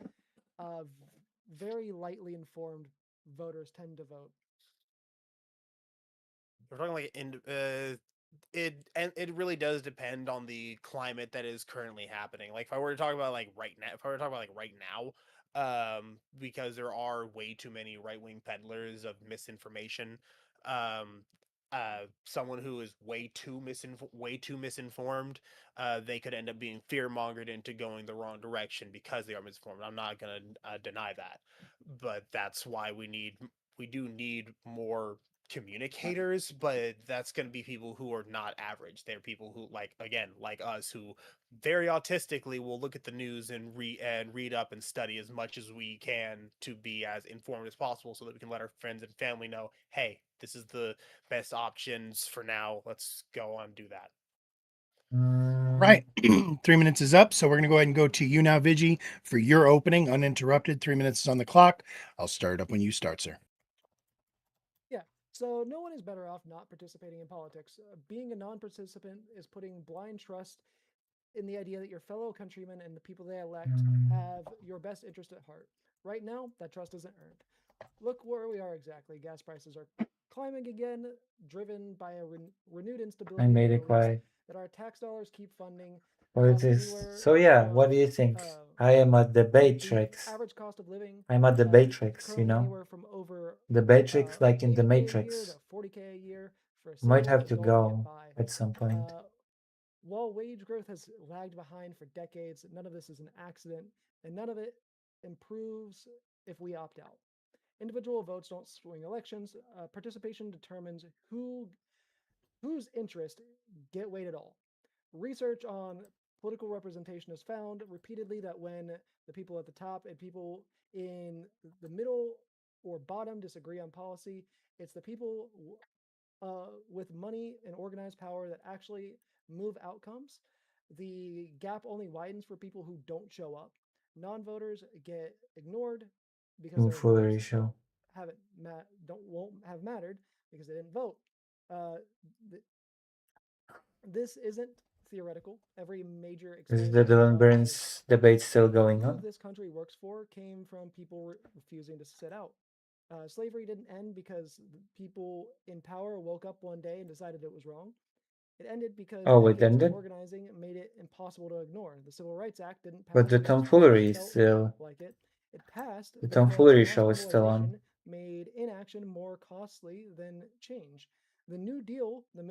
K: very lightly informed voters tend to vote?
J: We're talking like it really does depend on the climate that is currently happening. Like if I were to talk about like right now, because there are way too many right wing peddlers of misinformation. Someone who is way too misinformed, they could end up being fear mongered into going the wrong direction because they are misinformed. I'm not gonna deny that, but that's why we do need more communicators, but that's going to be people who are not average. They're people who, like us, who very autistically will look at the news and read up and study as much as we can to be as informed as possible, so that we can let our friends and family know, hey, this is the best options for now. Let's go on and do that.
L: Right. 3 minutes is up. So we're going to go ahead and go to you now, Vigi, for your opening uninterrupted. 3 minutes is on the clock. I'll start it up when you start, sir.
K: Yeah. So no one is better off not participating in politics. Being a non-participant is putting blind trust in the idea that your fellow countrymen and the people they elect have your best interest at heart. Right now, that trust isn't earned. Look where we are exactly. Gas prices are climbing again, driven by a renewed instability
A: I
K: in the
A: made it
K: Middle East
A: quiet.
K: that our tax dollars keep funding.
A: What it is. So yeah, what do you think? I am a debatrix.
K: Average cost of living.
A: I'm a debatrix, you
K: Currently
A: know?
K: anywhere from over
A: Debatrix like in the
K: 80K a year
A: Matrix.
K: to 40K a year for a
A: Might
K: simple
A: have to
K: adult to get
A: go
K: by.
A: at some point.
K: While wage growth has lagged behind for decades, none of this is an accident, and none of it improves if we opt out. Individual votes don't swing elections. Participation determines whose interests get weighed at all. Research on political representation has found repeatedly that when the people at the top and people in the middle or bottom disagree on policy, it's the people with money and organized power that actually move outcomes. The gap only widens for people who don't show up. Non-voters get ignored because their
A: Foolery
K: votes
A: show.
K: won't have mattered because they didn't vote. This isn't theoretical. Every major
A: Is the
K: expansion
A: Dylan
K: of
A: Burns debate still going
K: who
A: on?
K: this country works for came from people refusing to sit out. Slavery didn't end because people in power woke up one day and decided it was wrong. It ended because
A: Oh, it
K: decades of
A: ended?
K: organizing made it impossible to ignore. The Civil Rights Act didn't pass
A: But the
K: because people
A: tomfoolery is
K: felt
A: still...
K: like it. It passed
A: The
K: because
A: tomfoolery
K: mass
A: show is still on.
K: mobilization made inaction more costly than change. The New Deal, the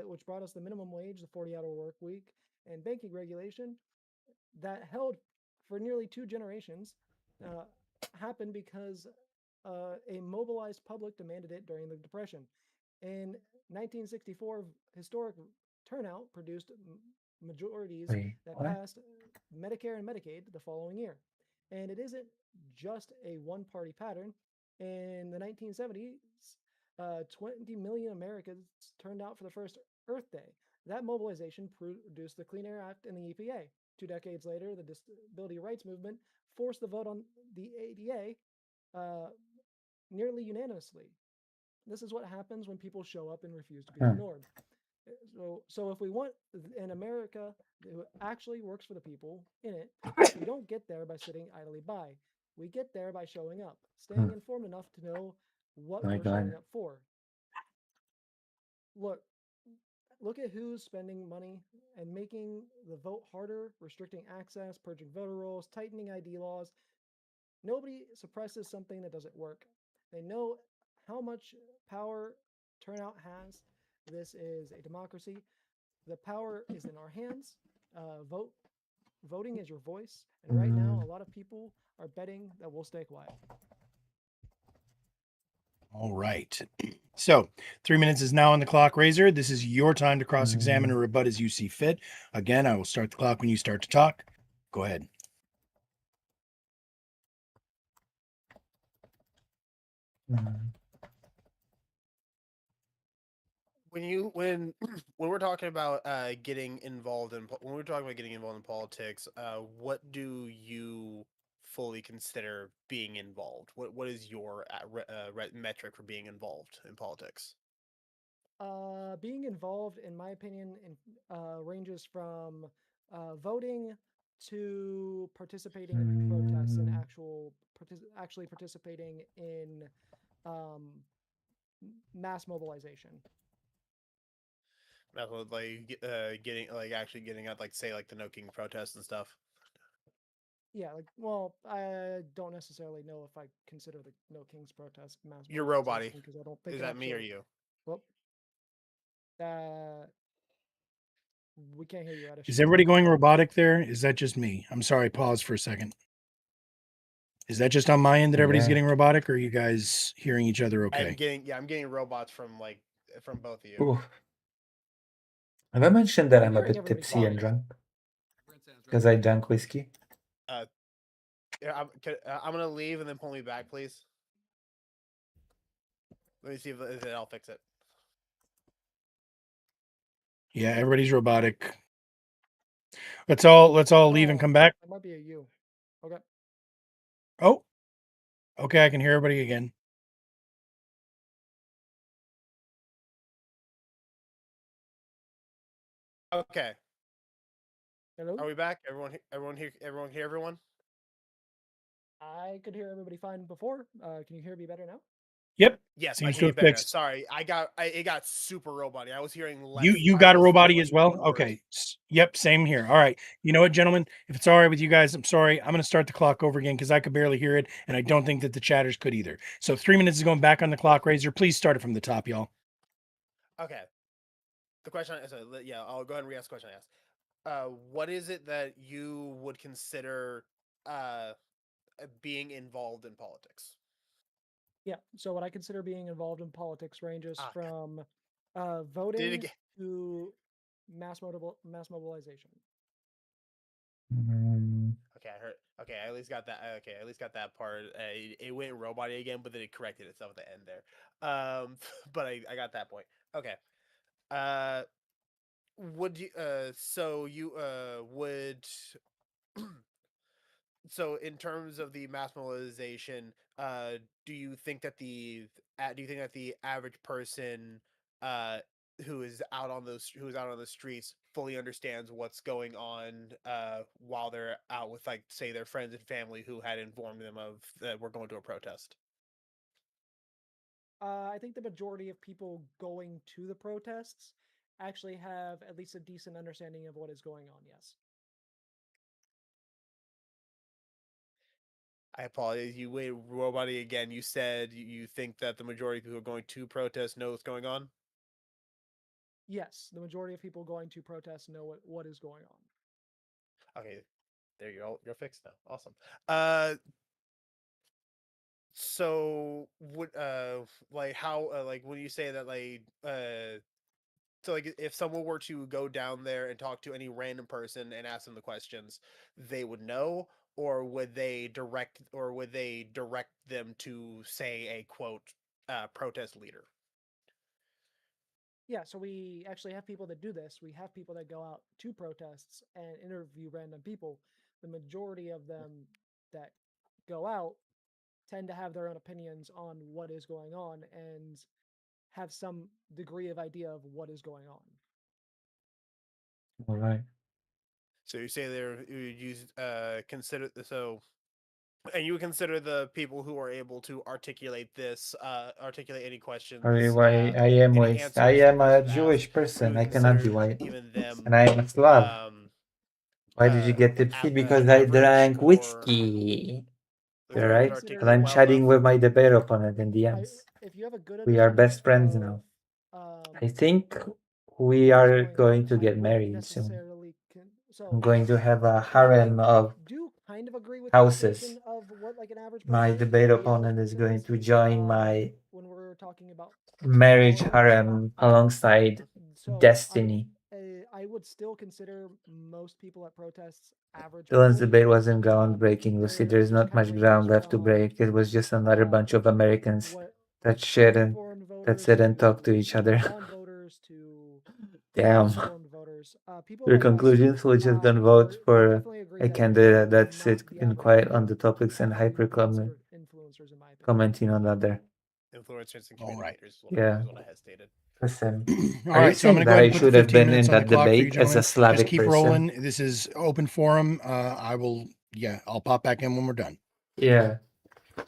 K: which brought us the minimum wage, the 40-hour work week, and banking regulation, that held for nearly 2 generations, happened because a mobilized public demanded it during the Depression. In 1964, historic turnout produced majorities
A: Wait,
K: that
A: what?
K: passed Medicare and Medicaid the following year. And it isn't just a one-party pattern. In the 1970s, 20 million Americans turned out for the first Earth Day. That mobilization produced the Clean Air Act and the EPA. 2 decades later, the disability rights movement forced the vote on the ADA nearly unanimously. This is what happens when people show up and refuse to be ignored. So if we want an America that actually works for the people in it, we don't get there by sitting idly by. We get there by showing up, staying informed enough to know what
A: My
K: we're showing
A: God.
K: up for. Look at who's spending money and making the vote harder, restricting access, purging voter rolls, tightening ID laws. Nobody suppresses something that doesn't work. They know how much power turnout has. This is a democracy. The power is in our hands. Voting is your voice. And right now, a lot of people are betting that we'll stay quiet.
L: All right. So 3 minutes is now on the clock, Razor. This is your time to cross-examine or rebut as you see fit. Again, I will start the clock when you start to talk. Go ahead.
J: When we're talking about getting involved in politics, what do you fully consider being involved? What is your metric for being involved in politics?
K: Being involved, in my opinion, ranges from voting to participating in protests and actually participating in mass mobilization.
J: Actually getting out, like say like the No King protests and stuff.
K: Yeah, well, I don't necessarily know if I consider the No Kings protest mass.
J: Your robot.
K: Because I don't think
J: is that me or you?
K: Well, we can't hear you.
L: Is everybody going robotic there? Is that just me? I'm sorry. Pause for a second. Is that just on my end that everybody's getting robotic, or are you guys hearing each other okay?
J: I'm getting robots from both of you.
A: Ooh. Have I mentioned that I'm a bit tipsy and drunk? Because I drank whiskey?
J: Yeah, I'm gonna leave and then pull me back, please. Let me see if I'll fix it.
L: Yeah, everybody's robotic. Let's all leave and come back.
K: It might be a you. Okay.
L: Oh, okay. I can hear everybody again.
J: Okay.
K: Hello?
J: Are we back? Everyone hear everyone?
K: I could hear everybody fine before. Can you hear me better now?
L: Yep.
J: Yes,
L: Seems
J: I
L: to
J: can
L: have
J: hear better.
L: fixed.
J: Sorry, it got super roboty. I was hearing less.
L: You got a roboty as well? Okay. Yep, same here. All right. You know what, gentlemen? If it's all right with you guys, I'm sorry. I'm going to start the clock over again because I could barely hear it, and I don't think that the chatters could either. So 3 minutes is going back on the clock. Razor, please start it from the top, y'all.
J: Okay. The question, I'll go ahead and re-ask the question I asked. What is it that you would consider being involved in politics?
K: Yeah. So what I consider being involved in politics ranges from voting to mass mobilization.
J: Okay, I heard. Okay, I at least got that. Okay, I at least got that part. It went roboty again, but then it corrected itself at the end there. But I got that point. Okay. Would you? So you would. So in terms of the mass mobilization, do you think that the average person who is out on the streets fully understands what's going on while they're out with, like, say, their friends and family who had informed them of that we're going to a protest?
K: I think the majority of people going to the protests actually have at least a decent understanding of what is going on. Yes.
J: I apologize. You wait, Robody, again. You said you think that the majority of people who are going to protest know what's going on.
K: Yes, the majority of people going to protests know what is going on.
J: Okay, there you go. You're fixed now. Awesome. So would like how like when you say that like so like if someone were to go down there and talk to any random person and ask them the questions, they would know, or would they direct them to, say, a quote protest leader?
K: Yeah, so we actually have people that do this. We have people that go out to protests and interview random people. The majority of them that go out tend to have their own opinions on what is going on and have some degree of idea of what is going on.
A: All right.
J: So you say you consider so, and you would consider the people who are able to articulate any questions.
A: Sorry, why I am
J: any
A: white.
J: answers
A: I
J: that
A: am a
J: questions asked,
A: Jewish
J: you
A: person.
J: would
A: I cannot be
J: consider
A: white.
J: even them,
A: And I am a Slav. Why did you get tipsy? Because I
J: average
A: drank
J: or
A: whiskey.
J: Or
A: You're
J: you would
A: right?
J: articulate
A: Because I'm
J: well
A: chatting
J: enough?
A: with my debate opponent in DMs.
K: If you have a good
A: We are
K: understanding
A: best friends now. I think we are going to get married soon. I'm going to have a harem of
K: do kind of agree with
A: houses.
K: your of what like an average
A: My
K: person
A: debate
K: would be able
A: opponent
K: to
A: is
K: consider
A: going
K: this,
A: to join my
K: when we're talking about
A: marriage harem alongside Destiny.
K: I would still consider most people at protests average
A: Dylan's
K: people.
A: debate wasn't groundbreaking, Lucy. There's not much ground left to break. It was just another bunch of Americans that shit and that sit and talk to each other.
K: Non-voters to
A: Damn.
K: informed voters. People
A: Your
K: like us,
A: conclusions will just don't vote for a candidate that sits in quiet on the topics and hyper
K: influencers, in my opinion.
A: commenting on the other.
J: Influencers and
L: All right.
J: communicators.
A: Yeah.
J: Is what I had stated.
A: Listen.
L: All
A: Are you
L: right, so I'm
A: saying
L: going to go
A: that
L: ahead
A: I
L: and put the
A: should have
L: 15
A: been in
L: minutes on the
A: that
L: clock for you,
A: debate as
L: gentlemen.
A: a Slavic
L: Just keep
A: person?
L: rolling. This is open forum. I will, I'll pop back in when we're done.
A: Yeah.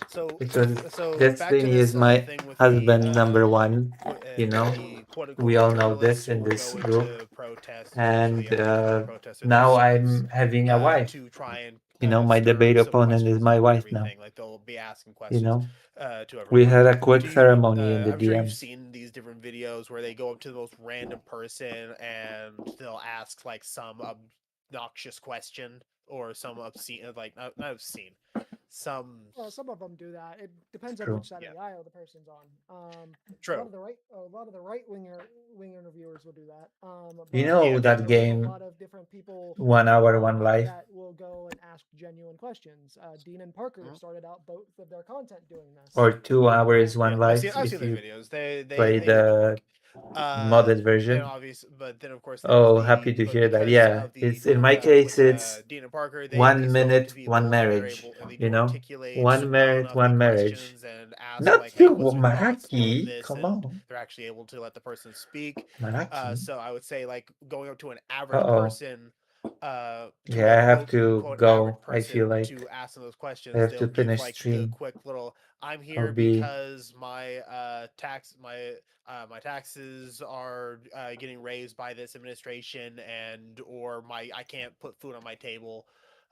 J: So
A: Because
J: back to
A: Destiny
J: this
A: is my
J: thing with
A: husband number one, you know.
J: the quote-unquote
A: We all know
J: journalists
A: this in
J: who were
A: this
J: going
A: group.
J: to protest,
A: And
J: usually educated protesters
A: now
J: themselves,
A: I'm having a wife.
J: to try and
A: You know, my
J: stir
A: debate
J: some
A: opponent is
J: questions
A: my
J: up and
A: wife now.
J: everything. Like they'll be asking
A: You
J: questions
A: know,
J: to
A: we
J: everyone.
A: had a quick
J: Do you,
A: ceremony in the
J: I'm sure you've
A: DMs.
J: seen these different videos where they go up to the most random person and they'll ask like some obnoxious question or some obscene, like not obscene, some.
K: Well, some of them do that. It depends on
A: True.
K: which side of the aisle the person's on.
J: True.
K: A lot of the right wing interviewers will do that.
A: You
K: but
A: know
K: also
A: that
K: a
A: game,
K: lot of different people
A: 1 Hour, 1 Life?
K: that will go and ask genuine questions. Dean and Parker started out both of their content doing this.
A: Or 2 Hours, 1 Life
J: I've
A: if
J: seen the
A: you
J: videos. They
A: play
J: hit
A: the modded version.
J: But then of course
A: Oh, happy to hear that. Yeah, it's in my case it's
J: Dean and Parker, they
A: 1
J: spoke to
A: minute,
J: people
A: 1
J: and they're
A: marriage.
J: able and they
A: You
J: do
A: know,
J: articulate
A: 1
J: well
A: minute,
J: enough
A: 1
J: the
A: marriage.
J: questions and ask
A: Not
J: like, hey,
A: you,
J: what's your thoughts on
A: Maraki.
J: this?
A: Come
J: And
A: on.
J: they're actually able to let the person speak.
A: Maraki.
J: So I would say like going up to an average
A: Uh-oh.
J: person.
A: Yeah, I have to
J: quote,
A: go. I feel like
J: to ask them those questions,
A: I have to
J: they'll give
A: finish
J: like the
A: stream.
J: quick little, I'm
A: I'll
J: here
A: be
J: because my my taxes are getting raised by this administration, and or I can't put food on my table,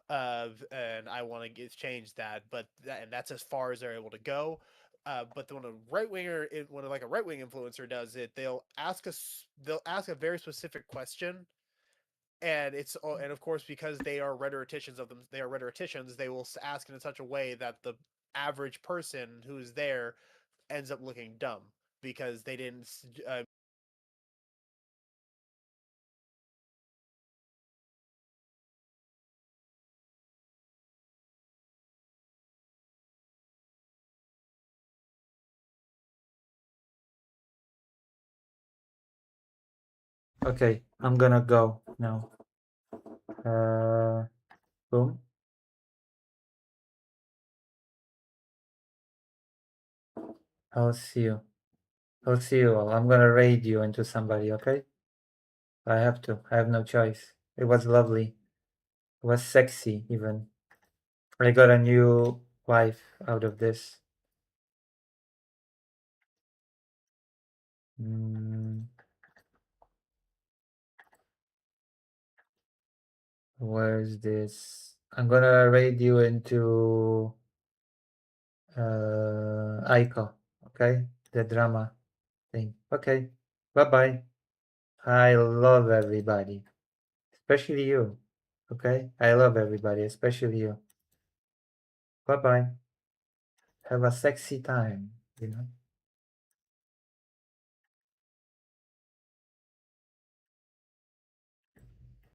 J: and I want to change that. But and that's as far as they're able to go. But when a right winger, when like a right wing influencer does it, they'll ask a very specific question. And and of course, because they are rhetoricians, they will ask in such a way that the average person who's there ends up looking dumb because they didn't.
A: Okay, I'm gonna go now. Boom. I'll see you. I'll see you all. I'm gonna raid you into somebody, okay? I have to. I have no choice. It was lovely. It was sexy, even. I got a new wife out of this. Where's this? I'm gonna raid you into Aiko, okay? The drama thing. Okay. Bye-bye. I love everybody. Especially you. Okay? I love everybody, especially you. Bye-bye. Have a sexy time, you know?